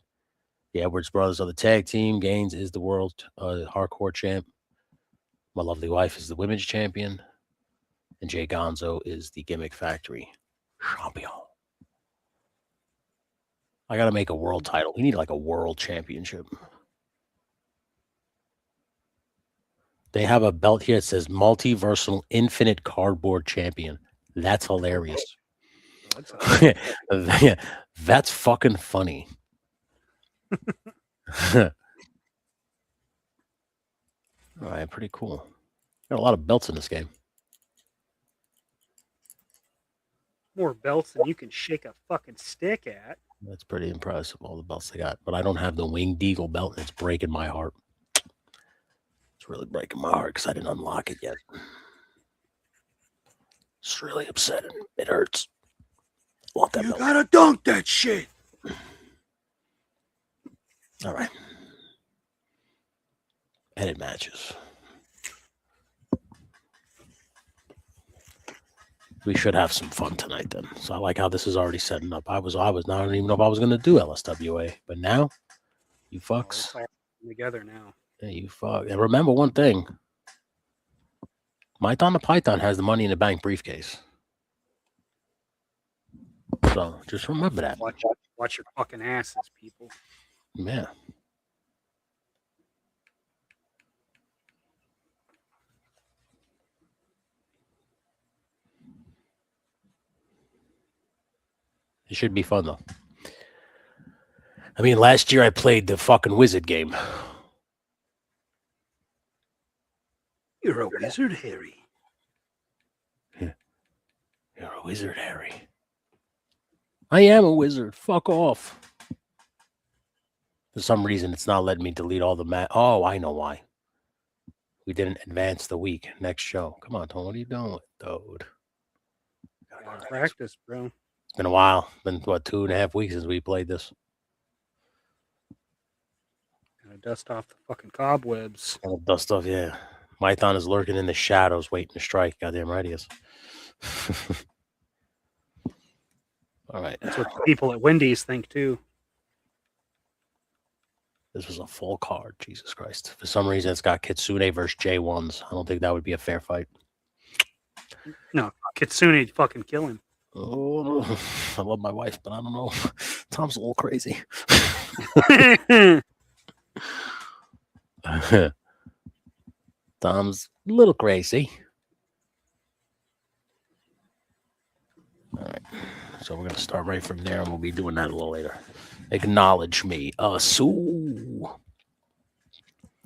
The Edwards brothers are the tag team. Gaines is the world hardcore champ. My lovely wife is the women's champion. And Jay Gonzo is the Gimmick Factory champion. I got to make a world title. We need like a world championship. They have a belt here that says Multiversal Infinite Cardboard Champion. That's hilarious. That's fucking funny. All right, pretty cool. Got a lot of belts in this game. More belts than you can shake a fucking stick at. That's pretty impressive, all the belts they got. But I don't have the Winged Eagle belt, and it's breaking my heart. It's really breaking my heart because I didn't unlock it yet. It's really upsetting. It hurts. I want that You belt. gotta dunk that shit. All right. Edit matches. We should have some fun tonight then. So I like how this is already setting up. I don't even know if I was going to do LSWA, but now you fucks. It's all together now. Yeah, you fuck. And remember one thing. Mython the Python has the Money in the Bank briefcase. So just remember that. Watch your fucking asses, people. Yeah. It should be fun, though. I mean, last year I played the fucking wizard game. You're a wizard, Harry. You're a wizard, Harry. I am a wizard. Fuck off. For some reason, it's not letting me delete all the Oh, I know why. We didn't advance the week. Next show. Come on, Tony. What are you doing, dude? Gotta practice, bro. It's been a while. Been, what, 2.5 weeks since we played this. Gotta dust off the fucking cobwebs. Dust off, yeah. Mython is lurking in the shadows waiting to strike. Goddamn right he is. All right. That's what people at Wendy's think, too. This was a full card. Jesus Christ. For some reason, it's got Kitsune versus J1s. I don't think that would be a fair fight. No, Kitsune fucking kill him. Oh, I love my wife, but I don't know. Tom's a little crazy. Tom's a little crazy. All right. So we're going to start right from there, and we'll be doing that a little later. Acknowledge me. So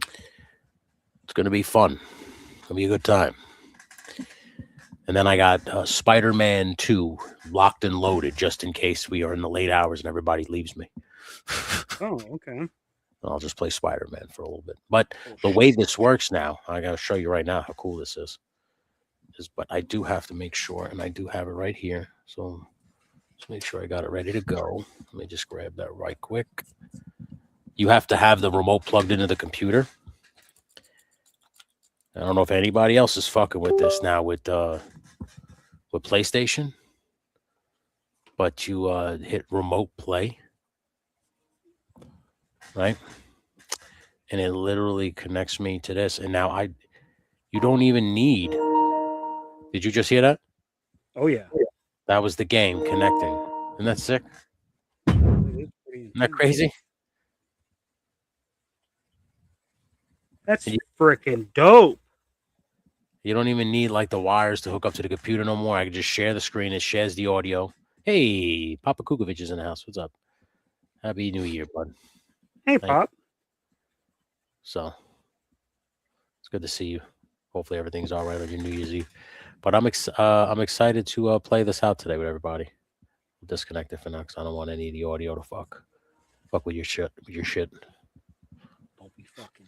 it's going to be fun. It's going to be a good time. And then I got Spider-Man 2 locked and loaded just in case we are in the late hours and everybody leaves me. Oh, okay. I'll just play Spider-Man for a little bit. But the way this works now, I got to show you right now how cool this is. But I do have to make sure, and I do have it right here. So let's make sure I got it ready to go. Let me just grab that right quick. You have to have the remote plugged into the computer. I don't know if anybody else is fucking with this now with PlayStation. But you hit remote play. Right? And it literally connects me to this. And now you don't even need. Did you just hear that? Oh, yeah. That was the game connecting. Isn't that sick? Isn't that crazy? That's freaking dope. You don't even need like the wires to hook up to the computer no more. I can just share the screen. It shares the audio. Hey, Papa Kukovic is in the house. What's up? Happy New Year, bud. Hey, Pop. So it's good to see you. Hopefully everything's all right on your New Year's Eve. But I'm excited to play this out today with everybody. I'll disconnect it for now because I don't want any of the audio to fuck with your shit. Don't be fucking.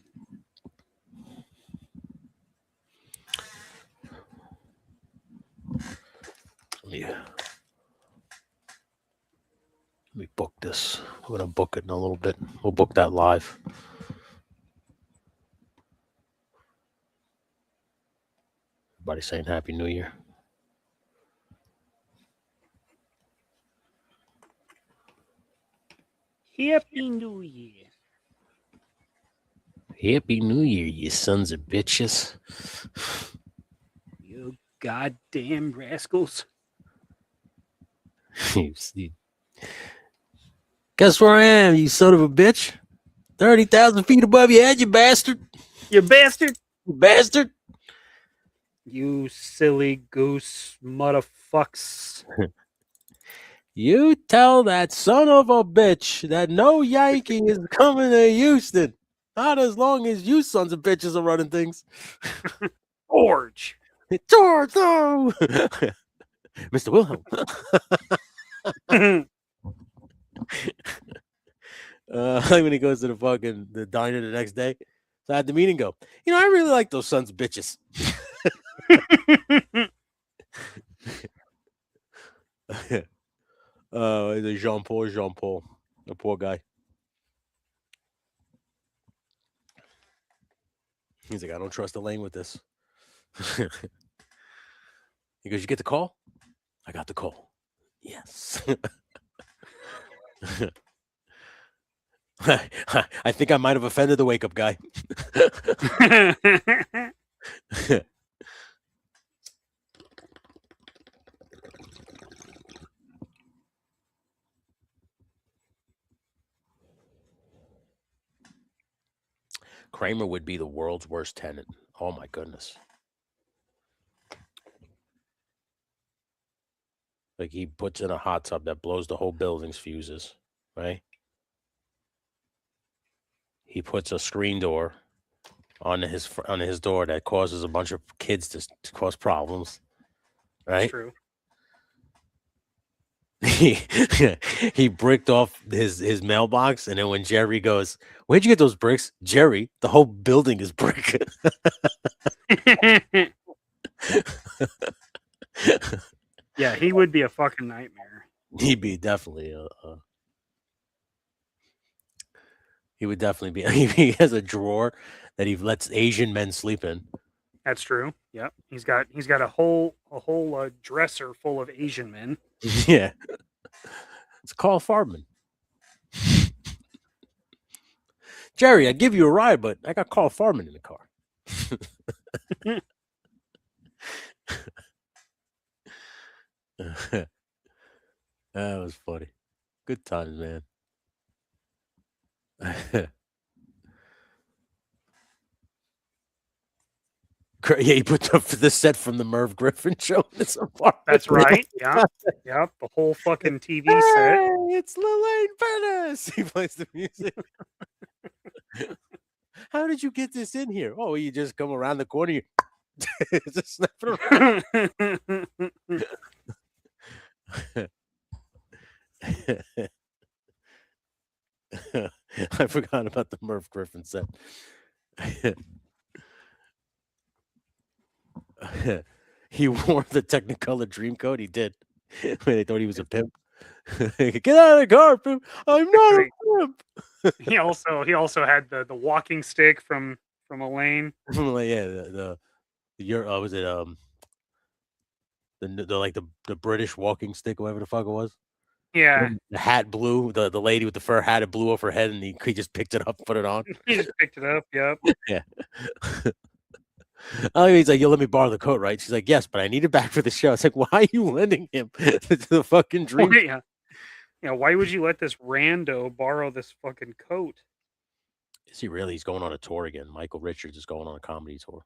Let me book this. I'm gonna book it in a little bit. We'll book that live. Everybody saying Happy New Year. Happy New Year. Happy New Year, you sons of bitches. You goddamn rascals. Guess where I am, you son of a bitch? 30,000 feet above your head, you bastard. You bastard. You bastard. You silly goose motherfucks. You tell that son of a bitch that no Yankee is coming to Houston. Not as long as you sons of bitches are running things. George. George, no. Mr. Wilhelm. Like when he goes to the diner the next day. So I had the meeting go, I really like those sons of bitches. Jean Paul, the poor guy. He's like, I don't trust Elaine with this. He goes, you get the call? I got the call. Yes. I think I might have offended the wake-up guy. Kramer would be the world's worst tenant. Oh, my goodness. Like he puts in a hot tub that blows the whole building's fuses, right? He puts a screen door on his door that causes a bunch of kids to cause problems, right? That's true. He bricked off his mailbox, and then when Jerry goes, "Where'd you get those bricks?" Jerry, the whole building is brick. Yeah, he would be a fucking nightmare. He'd be definitely he would definitely be. He has a drawer that he lets Asian men sleep in. That's true. Yep, he's got a whole dresser full of Asian men. Yeah, it's Carl Farman. Jerry, I'd give you a ride, but I got Carl Farman in the car. That was funny. Good times, man. Yeah, he put the set from the Merv Griffin show in his apartment. That's right. Yeah. Yep. The whole fucking TV set. Hey, it's Lillian Pettis. He plays the music. How did you get this in here? Oh, you just come around the corner. You just snap it around. I forgot about the Merv Griffin set. He wore the Technicolor Dreamcoat. He did. When they thought he was a pimp. Get out of the car, pimp. I'm not a pimp. He also had the walking stick from Elaine. Yeah, was it the British walking stick, whatever the fuck it was. Yeah. The hat blew. The lady with the fur hat, it blew off her head, and he just picked it up, put it on. He just picked it up. Yep. Yeah. Oh, he's like, you'll let me borrow the coat, right? She's like, yes, but I need it back for the show. It's like, why are you lending him to the fucking dream? Yeah. Why would you let this rando borrow this fucking coat? Is he really? He's going on a tour again. Michael Richards is going on a comedy tour.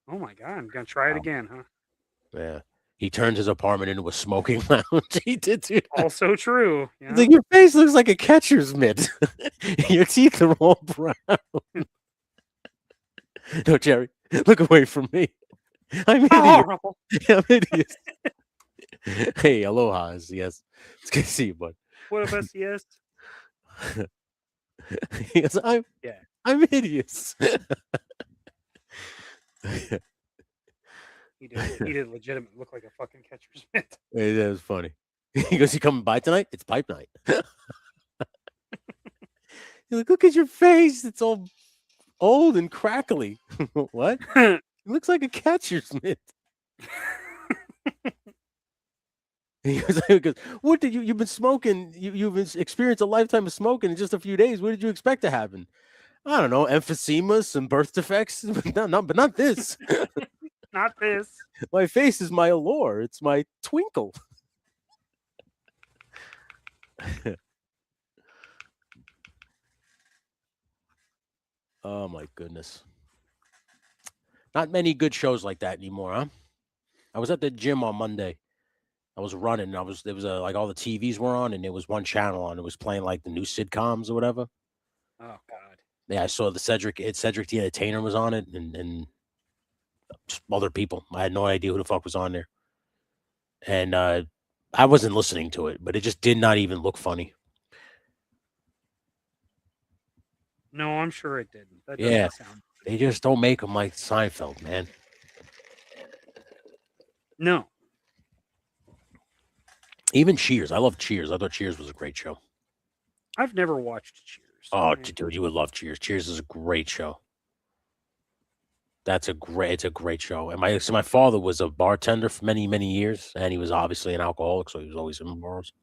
Oh my God, I'm gonna try it again, huh? Yeah. He turned his apartment into a smoking lounge. He did do that. Also true. Yeah. Like, your face looks like a catcher's mitt. Your teeth are all brown. No, Jerry, look away from me. I'm hideous. Horrible. I'm hideous. Hey, aloha. Yes. It's good to see you, bud. What of us? Yes. He goes, I'm hideous. He did legitimate look like a fucking catcher's mitt. That was funny. He goes, you coming by tonight? It's pipe night. You're like, look at your face. It's all old and crackly. What? It looks like a catcher's mitt. He goes, what did you've been smoking? You've experienced a lifetime of smoking in just a few days. What did you expect to happen? I don't know, emphysema, some birth defects, but not this. Not this. My face is my allure. It's my twinkle. Oh my goodness. Not many good shows like that anymore, huh? I was at the gym on Monday. I was running. There was like all the TVs were on, and there was one channel on. It was playing like the new sitcoms or whatever. Oh God. Yeah, I saw the Cedric the Entertainer was on it, and other people. I had no idea who the fuck was on there, and I wasn't listening to it, but it just did not even look funny. No, I'm sure it didn't. That Yeah, doesn't sound. they just don't make them like Seinfeld, man. No. Even Cheers. I love Cheers. I thought Cheers was a great show. I've never watched Cheers. Oh, dude, you would love Cheers. Cheers is a great show. It's a great show. And my father was a bartender for many, many years, and he was obviously an alcoholic, so he was always in bars.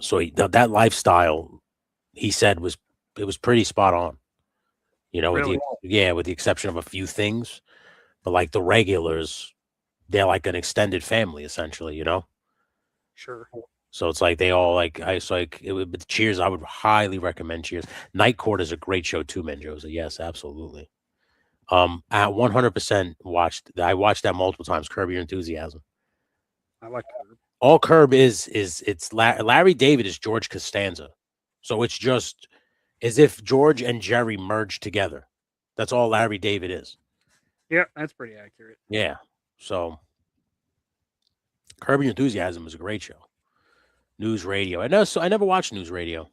So that lifestyle, he said, was pretty spot on. You know, Really? with the exception of a few things, but like the regulars, they're like an extended family essentially. You know. Sure. So it's like they all with Cheers. I would highly recommend Cheers. Night Court is a great show too, Mendoza. Yes, absolutely. I 100% watched. I watched that multiple times. Curb Your Enthusiasm. I like Curb. All Curb is Larry David is George Costanza. So it's just as if George and Jerry merged together. That's all Larry David is. Yeah, that's pretty accurate. Yeah. So Curb Your Enthusiasm is a great show. News Radio. I never watched News Radio.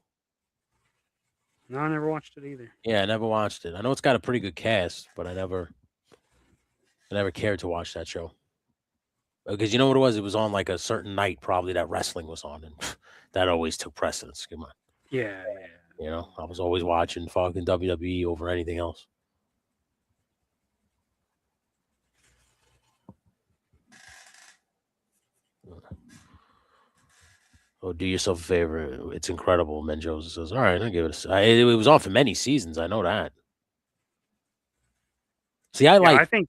No, I never watched it either. Yeah, I never watched it. I know it's got a pretty good cast, but I never cared to watch that show. Because you know what it was? It was on like a certain night, probably, that wrestling was on, and that always took precedence. Come on. Yeah. You know, I was always watching fucking WWE over anything else. Oh, do yourself a favor. It's incredible. Menjoza says, all right, I'll give it it was on for many seasons. I know that. See, I think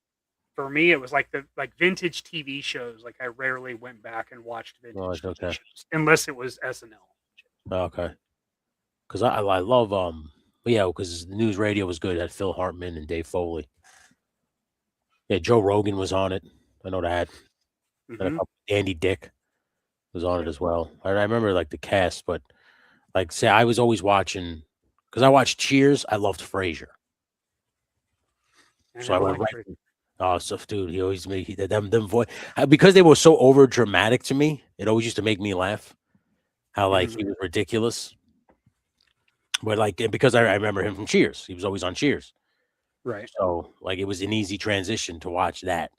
for me, it was like vintage TV shows. Like I rarely went back and watched vintage TV shows unless it was SNL. Okay. Because I love, because the News Radio was good. It had Phil Hartman and Dave Foley. Yeah, Joe Rogan was on it. I know that. Mm-hmm. Andy Dick was on it as well. I remember like the cast, but like say I was always watching because I watched Cheers. I loved Frasier, so I went right. Oh, so dude, he always made them voice because they were so over dramatic to me. It always used to make me laugh. How like he was ridiculous, but like because I remember him from Cheers. He was always on Cheers, right? So like it was an easy transition to watch that.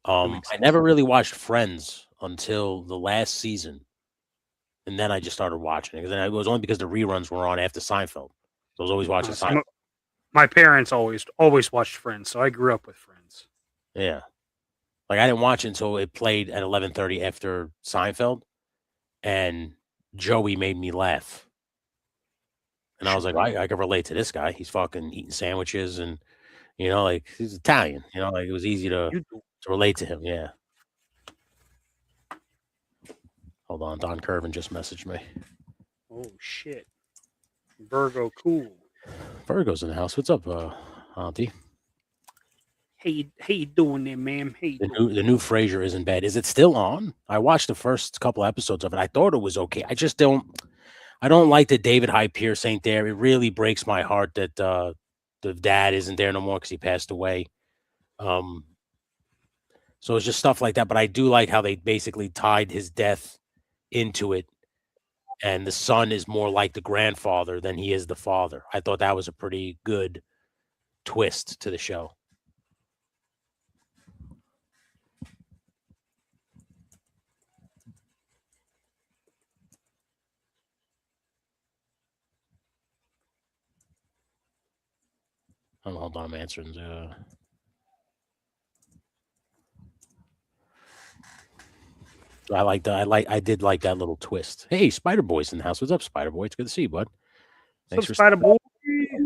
I never really watched Friends until the last season, and then I just started watching it. It was only because the reruns were on after Seinfeld. So I was always watching Seinfeld. My parents always watched Friends, so I grew up with Friends. Yeah, like I didn't watch it until it played at 11:30 after Seinfeld, and Joey made me laugh, and I was like, I can relate to this guy. He's fucking eating sandwiches, and you know, like he's Italian. You know, like it was easy to relate to him. Yeah. Hold on, Don Curvin just messaged me. Oh shit! Virgo, cool. Virgo's in the house. What's up, Auntie? Hey, you doing there, ma'am? Hey, The new Frasier isn't bad. Is it still on? I watched the first couple episodes of it. I thought it was okay. I don't like that David Hyde Pierce ain't there. It really breaks my heart that the dad isn't there no more because he passed away. So it's just stuff like that. But I do like how they basically tied his death into it. And the son is more like the grandfather than he is the father. I thought that was a pretty good twist to the show. Hold on, I'm answering. I did like that little twist. Hey, Spider Boy's in the house. What's up, Spider Boy? It's good to see you, bud. Thanks for Spider Boy.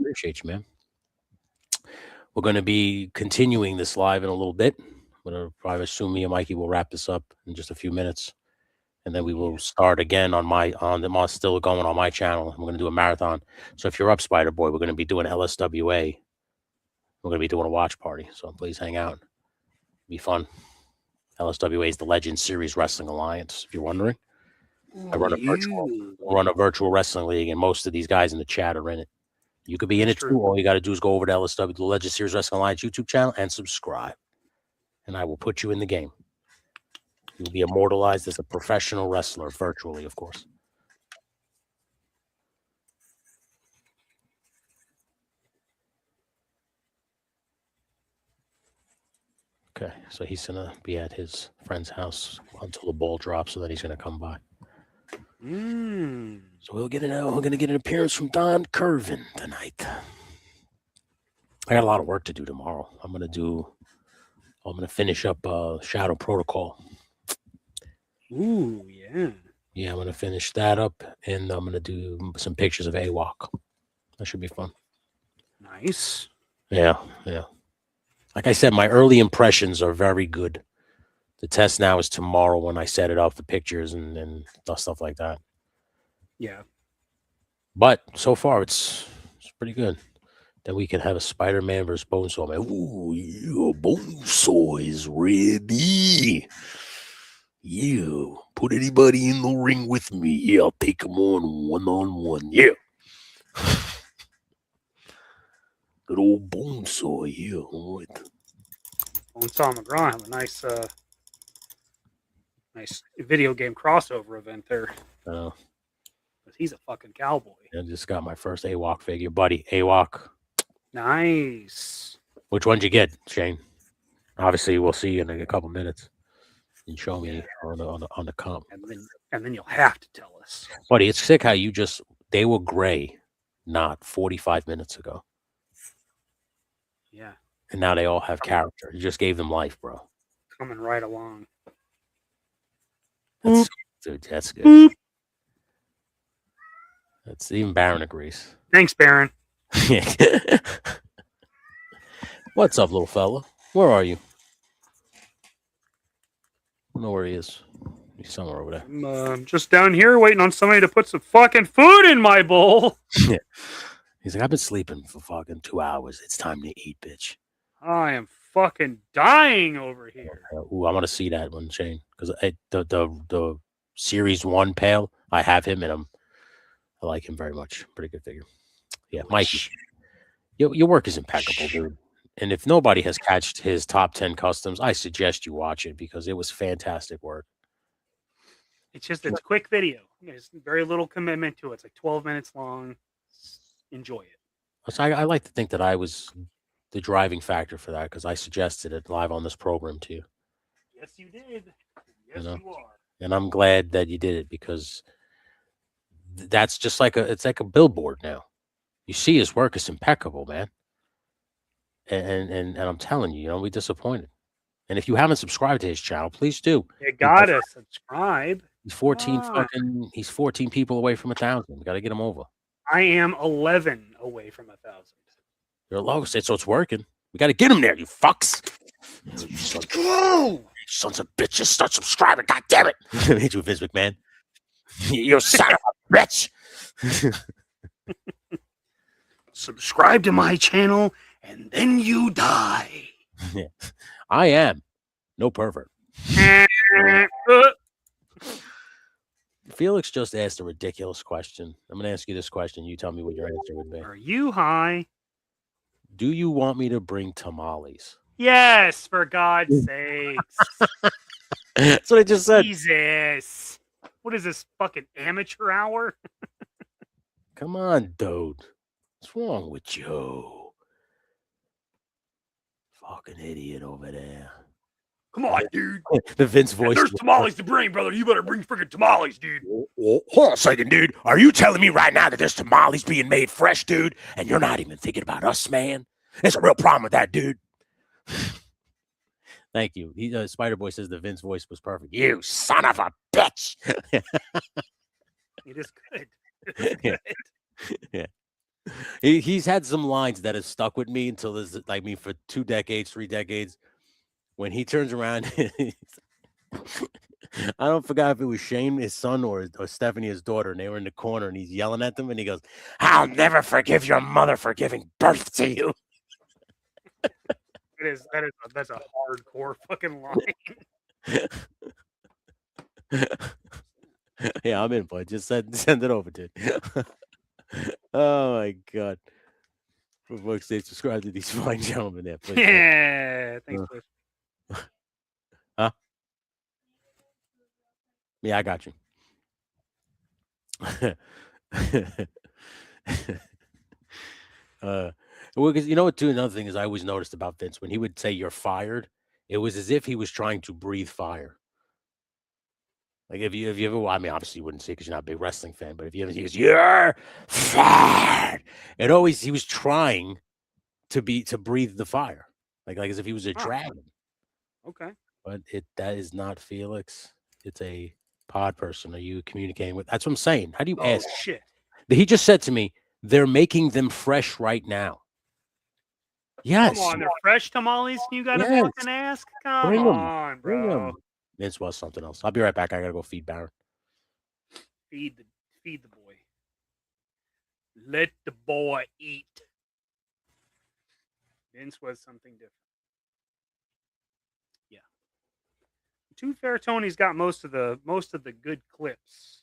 Appreciate you, man. We're going to be continuing this live in a little bit. I'm going to probably assume me and Mikey will wrap this up in just a few minutes, and then we will start again on still going on my channel. I'm going to do a marathon. So if you're up, Spider Boy, we're going to be doing LSWA. We're going to be doing a watch party, so please hang out. It'll be fun. LSWA is the Legends Series Wrestling Alliance, if you're wondering. I run a virtual wrestling league, and most of these guys in the chat are in it. You could be in it too. All you got to do is go over to LSW, the Legends Series Wrestling Alliance YouTube channel, and subscribe. And I will put you in the game. You'll be immortalized as a professional wrestler, virtually, of course. Okay, so he's gonna be at his friend's house until the ball drops, so that he's gonna come by. So we're gonna get an appearance from Don Curvin tonight. I got a lot of work to do tomorrow. I'm gonna finish up Shadow Protocol. Ooh, yeah. Yeah, I'm gonna finish that up, and I'm gonna do some pictures of AWOC. That should be fun. Nice. Yeah. Like I said, my early impressions are very good. The test now is tomorrow when I set it up, the pictures and stuff like that. Yeah. But so far, it's pretty good. Then we can have a Spider-Man versus Bonesaw, man. Ooh, yeah, Bonesaw is ready. Yeah, put anybody in the ring with me. Yeah, I'll take them on one-on-one. Yeah. Good old Bonesaw, yeah, all right. Bonesaw McGraw have a nice video game crossover event there. He's a fucking cowboy. I just got my first AWOC figure, buddy. AWOC. Nice. Which one'd you get, Shane? Obviously, we'll see you in a couple minutes. You show me on the comp. And then you'll have to tell us. Buddy, it's sick how they were gray not 45 minutes ago. Yeah. And now they all have character. You just gave them life, bro. Coming right along. Dude, that's good. That's even Baron agrees. Thanks, Baron. What's up, little fella? Where are you? I don't know where he is. He's somewhere over there. I'm just down here waiting on somebody to put some fucking food in my bowl. Yeah. He's like, I've been sleeping for fucking 2 hours. It's time to eat, bitch. I am fucking dying over here. Ooh, I want to see that one, Shane. Because the Series 1 Pale, I have him in him. I like him very much. Pretty good figure. Yeah, Mikey. Your work is impeccable, dude. And if nobody has catched his top 10 customs, I suggest you watch it because it was fantastic work. It's a quick video. There's very little commitment to it. It's like 12 minutes long. Enjoy it. So I like to think that I was the driving factor for that because I suggested it live on this program to you. Yes, you did. Yes, you are. And I'm glad that you did it because that's just it's like a billboard now. You see his work is impeccable, man. And I'm telling you, don't be disappointed. And if you haven't subscribed to his channel, please do. You gotta subscribe. He's 14 people away from 1,000. We gotta get him over. I am 11 away from 1,000. You're low, so it's working. We gotta get him there, you fucks. Sons of bitches, start subscribing. God damn it. Hit you, Vince McMahon. You son of a bitch. subscribe to my channel, and then you die. I am no pervert. Felix just asked a ridiculous question. I'm going to ask you this question. You tell me what your answer would be. Are you high? Do you want me to bring tamales? Yes, for God's sakes. That's what I just said. Jesus. What is this, fucking amateur hour? Come on, dude. What's wrong with you? Fucking idiot over there. Come on, dude. The Vince voice. If there's tamales to bring, brother. You better bring freaking tamales, dude. Hold on a second, dude. Are you telling me right now that there's tamales being made fresh, dude? And you're not even thinking about us, man? There's a real problem with that, dude. Thank you. Spider Boy says the Vince voice was perfect. You son of a bitch. It is good. It is good. Yeah. He's had some lines that have stuck with me until this, like me, for 2 decades, 3 decades. When he turns around, I don't forget if it was Shane, his son, or Stephanie, his daughter, and they were in the corner, and he's yelling at them, and he goes, I'll never forgive your mother for giving birth to you. That's a hardcore fucking line. Yeah, I'm in, but just send it over, dude. Oh my God. For folks, they subscribe to these fine gentlemen there, please. Yeah, thanks, Cliff. Huh? Yeah, I got you. Well, because you know what, too, another thing is I always noticed about Vince, when he would say you're fired, it was as if he was trying to breathe fire. Like if you ever, I mean, obviously you wouldn't see because you're not a big wrestling fan, but if you ever, he goes, you're fired. It always, he was trying to breathe the fire, like as if he was a dragon. Okay. But that is not Felix. It's a pod person. Are you communicating with? That's what I'm saying. How do you ask? Shit. He just said to me, they're making them fresh right now. Yes. Come on, they're fresh tamales. You gotta fucking ask. Come Bring 'em. on, bro. Bring 'em. Vince was something else. I'll be right back. I gotta go feed Baron. Feed the boy. Let the boy eat. Vince was something different. Yeah. To fair, Tony's got most of the good clips.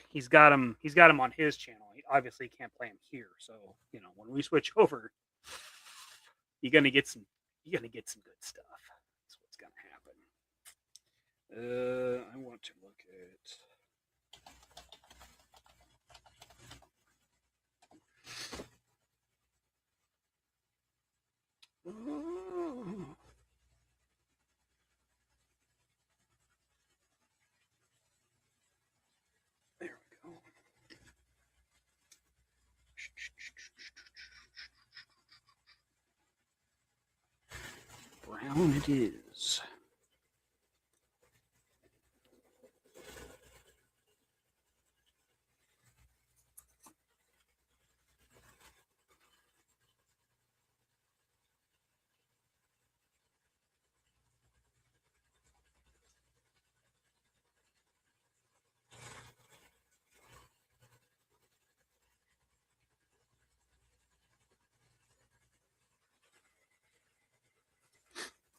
He's got him on his channel. He obviously can't play him here, so when we switch over, you're gonna get some good stuff. That's what's gonna happen. I want to look at. There we go. Brown it is.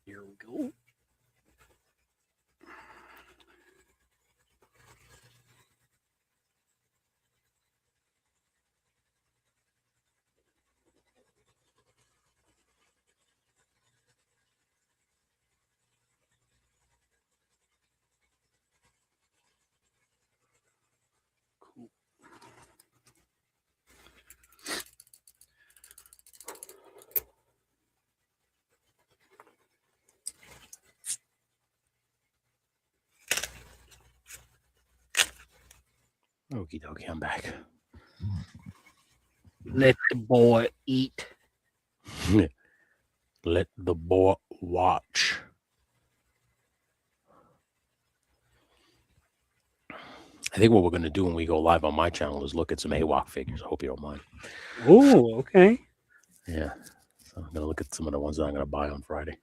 Here we go. Cool. Okie dokie, I'm back. Let the boy eat. Let the boy watch. I think what we're going to do when we go live on my channel is look at some AWOC figures. I hope you don't mind. Oh, okay. Yeah. So I'm going to look at some of the ones that I'm going to buy on Friday.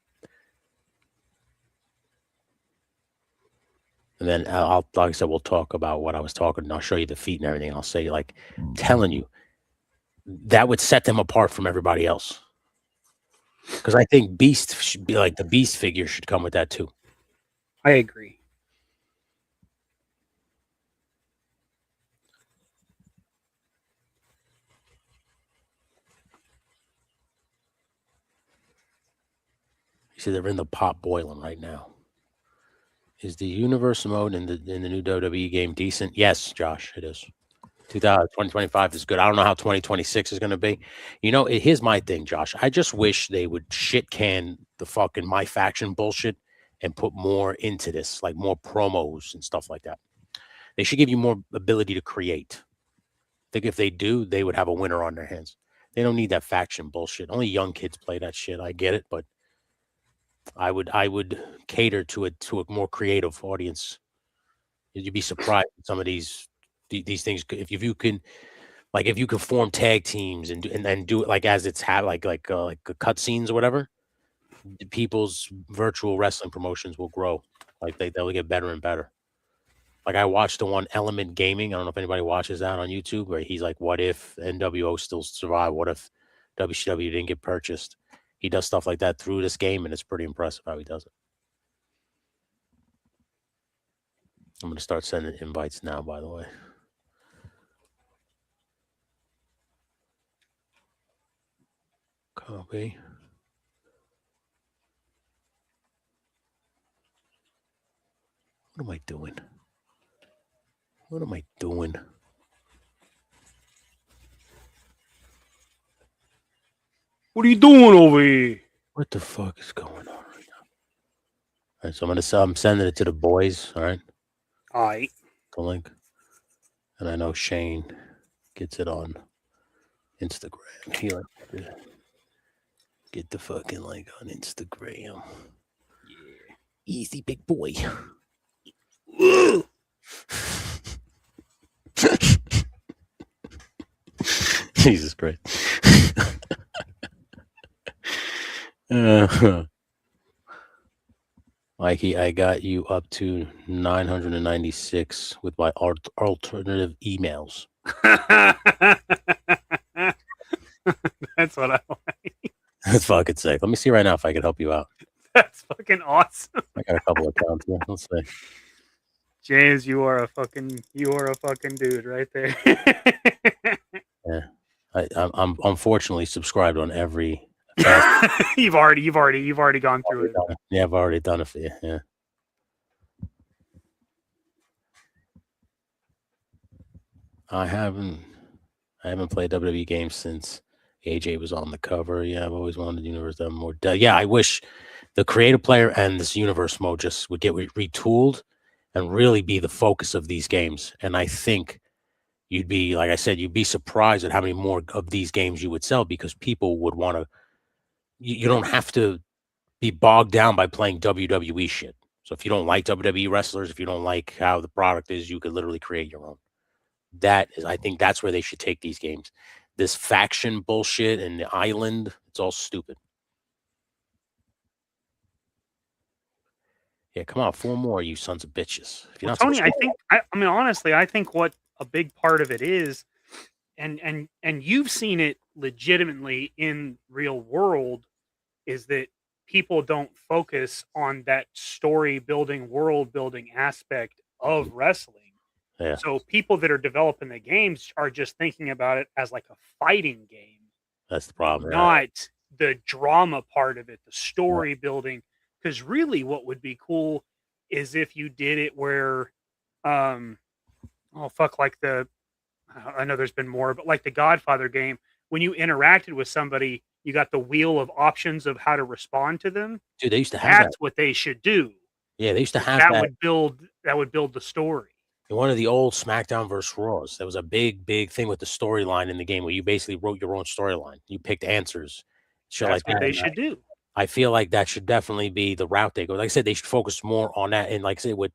And then like I said, we'll talk about what I was talking. And I'll show you the feet and everything. I'll say, like, telling you, that would set them apart from everybody else. Because I think Beast should be like the Beast figure should come with that too. I agree. You see, they're in the pot boiling right now. Is the universe mode in the new WWE game decent? Yes, Josh, it is. 2025 is good. I don't know how 2026 is going to be. You know, here's my thing, Josh. I just wish they would shit can the fucking My Faction bullshit and put more into this, like more promos and stuff like that. They should give you more ability to create. I think if they do, they would have a winner on their hands. They don't need that faction bullshit. Only young kids play that shit. I get it, but I would cater to a more creative audience. You'd be surprised at some of these things. If you can, like, if you can form tag teams and then do it like as it's like cutscenes or whatever, people's virtual wrestling promotions will grow. Like they'll get better and better. Like I watched the one Element Gaming. I don't know if anybody watches that on YouTube, where he's like, "What if NWO still survive? What if WCW didn't get purchased?" He does stuff like that through this game, and it's pretty impressive how he does it. I'm going to start sending invites now, by the way. Copy. What am I doing? What am I doing? What are you doing over here? What the fuck is going on right now? All right, so I'm sending it to the boys. All right. All right. The link, and I know Shane gets it on Instagram. He likes to get the fucking link on Instagram. Yeah. Easy, big boy. Jesus Christ. Mikey, I got you up to 996 with my alternative emails. That's what I like. That's fucking sick. Let me see right now if I can help you out. That's fucking awesome. I got a couple of accounts here. Let's see. James, you are a fucking dude right there. Yeah, I'm unfortunately subscribed on every. You've already gone through it. Yeah, I've already done it for you. Yeah. I haven't played WWE games since AJ was on the cover. Yeah, I've always wanted the universe to have more. Yeah, I wish the creative player and this universe mode just would get retooled and really be the focus of these games. And I think you'd be, like I said, you'd be surprised at how many more of these games you would sell, because people would want to. You don't have to be bogged down by playing WWE shit. So if you don't like WWE wrestlers, if you don't like how the product is, you could literally create your own. I think that's where they should take these games. This faction bullshit and the island, it's all stupid. Yeah, come on, 4 more, you sons of bitches. If you're not Tony, I mean, honestly, I think what a big part of it is, and you've seen it legitimately in real world, is that people don't focus on that story building, world building aspect of wrestling. Yeah. So people that are developing the games are just thinking about it as like a fighting game. That's the problem. Not the drama part of it, the story building. Because really what would be cool is if you did it where, I know there's been more, but like the Godfather game, when you interacted with somebody, you got the wheel of options of how to respond to them. Dude, they used to have That's what they should do. Yeah, they used to have that. Would build the story. In one of the old SmackDown versus Raws, there was a big thing with the storyline in the game where you basically wrote your own storyline. You picked answers. That's what they should do. I feel like that should definitely be the route they go. Like I said, they should focus more on that. And like I said, with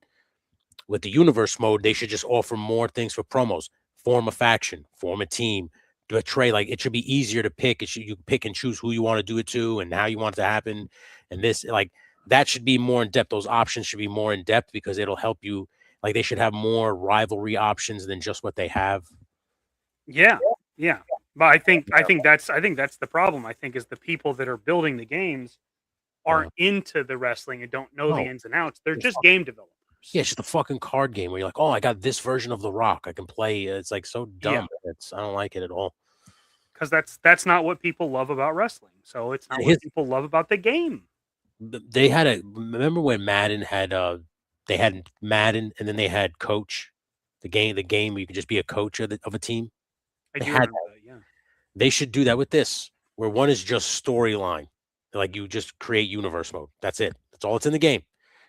the universe mode, they should just offer more things for promos. Form a faction, form a team, betray. Like, it should be easier to pick. You pick and choose who you want to do it to and how you want it to happen. And this, like, that should be more in depth. Those options should be more in depth because it'll help you. Like, they should have more rivalry options than just what they have. Yeah. Yeah. But I think that's the problem. I think is the people that are building the games aren't into the wrestling and don't know the ins and outs. They're just game developers. Yeah, it's just a fucking card game where you're like, oh, I got this version of The Rock. I can play. It's like so dumb. Yeah. I don't like it at all. Because that's not what people love about wrestling. So it's not what people love about the game. They had remember when Madden had they had Madden and then they had Coach, the game where you could just be a coach of a team. I do remember that, yeah. They should do that with this, where one is just storyline. Like you just create universe mode. That's it. That's all it's in the game.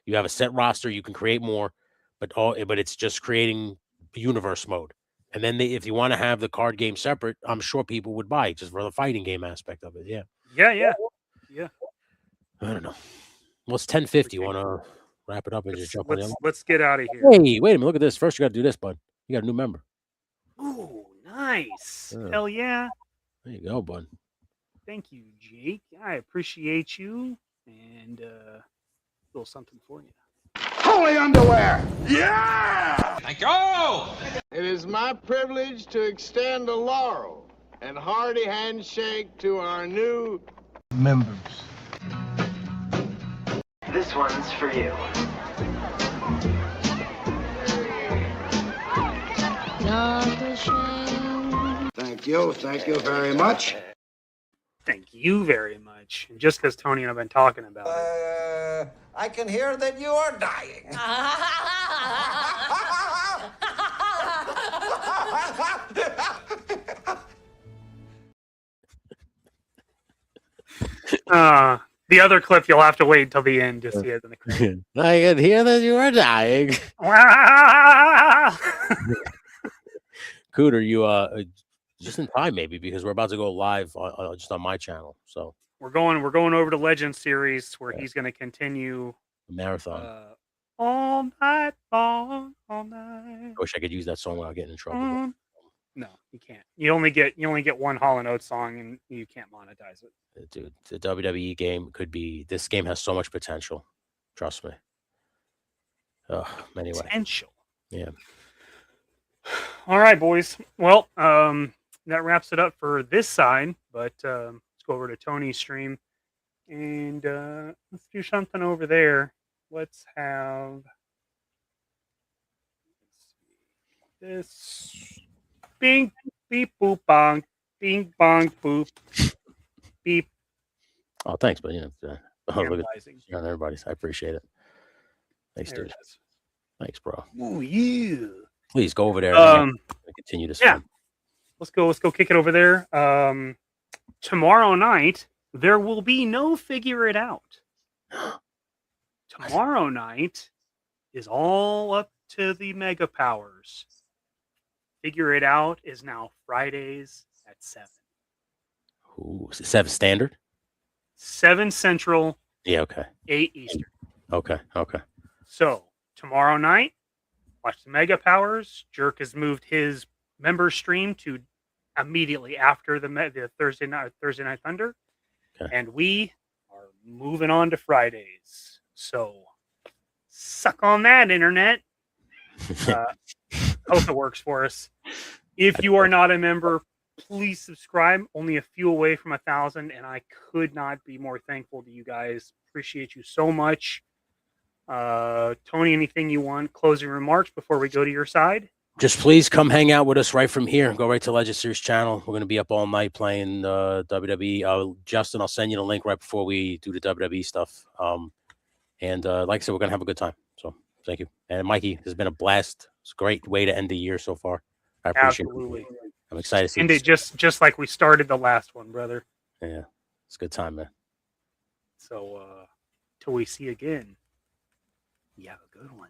You have a set roster. You can create more, but it's just creating universe mode. And then if you want to have the card game separate, I'm sure people would buy it just for the fighting game aspect of it. Yeah. Yeah. I don't know. Well, it's 10:50. Want to wrap it up and just jump on the other? Let's get out of here. Hey, wait a minute. Look at this. First, you got to do this, bud. You got a new member. Ooh, nice. Hell yeah. There you go, bud. Thank you, Jake. I appreciate you. And a little something for you. Holy underwear! Yeah! Thank you! It is my privilege to extend a laurel and hearty handshake to our new members. This one's for you. Thank you very much. Thank you very much. And just because Tony and I've been talking about it. I can hear that you are dying. The other clip you'll have to wait until the end to see it in the credits. I can hear that you are dying. Cooter, you just in time maybe because we're about to go live just on my channel. So we're going over to Legend Series where he's going to continue the marathon all night long, all night. I wish I could use that song without getting in trouble. No, you can't. You only get one Hall & Oates song, and you can't monetize it. Dude, the WWE game could be. This game has so much potential. Trust me. Anyway. Potential. Yeah. All right, boys. Well, that wraps it up for this side. But let's go over to Tony's stream, and let's do something over there. Let's have this. Bing, beep, boop, bong, bing, bong, boop, beep. Oh, thanks, but look at everybody's. I appreciate it. Thanks, dude. Thanks, bro. Oh, yeah. Please go over there and continue this. Yeah. Let's go kick it over there. Tomorrow night, there will be no Figure It Out. Tomorrow night is all up to the Mega Powers. Figure It Out is now Fridays at 7. Ooh, 7 standard? 7 Central. Yeah, okay. 8 Eastern. Okay. So, tomorrow night, watch the Mega Powers. Jerk has moved his member stream to immediately after the Thursday Night Thunder. Okay. And we are moving on to Fridays. So, suck on that, Internet. Hope it works for us. If you are not a member, please subscribe. Only a few away from 1,000, and I could not be more thankful to you guys. Appreciate you so much. Tony, anything you want? Closing remarks before we go to your side? Just please come hang out with us right from here. Go right to Legend Series channel. We're going to be up all night playing WWE. Justin, I'll send you the link right before we do the WWE stuff. And like I said, we're going to have a good time. So thank you. And Mikey, this has been a blast. It's a great way to end the year so far. I appreciate it. I'm excited to see it. Just like we started the last one, brother. Yeah, it's a good time, man. So till we see again, you have a good one.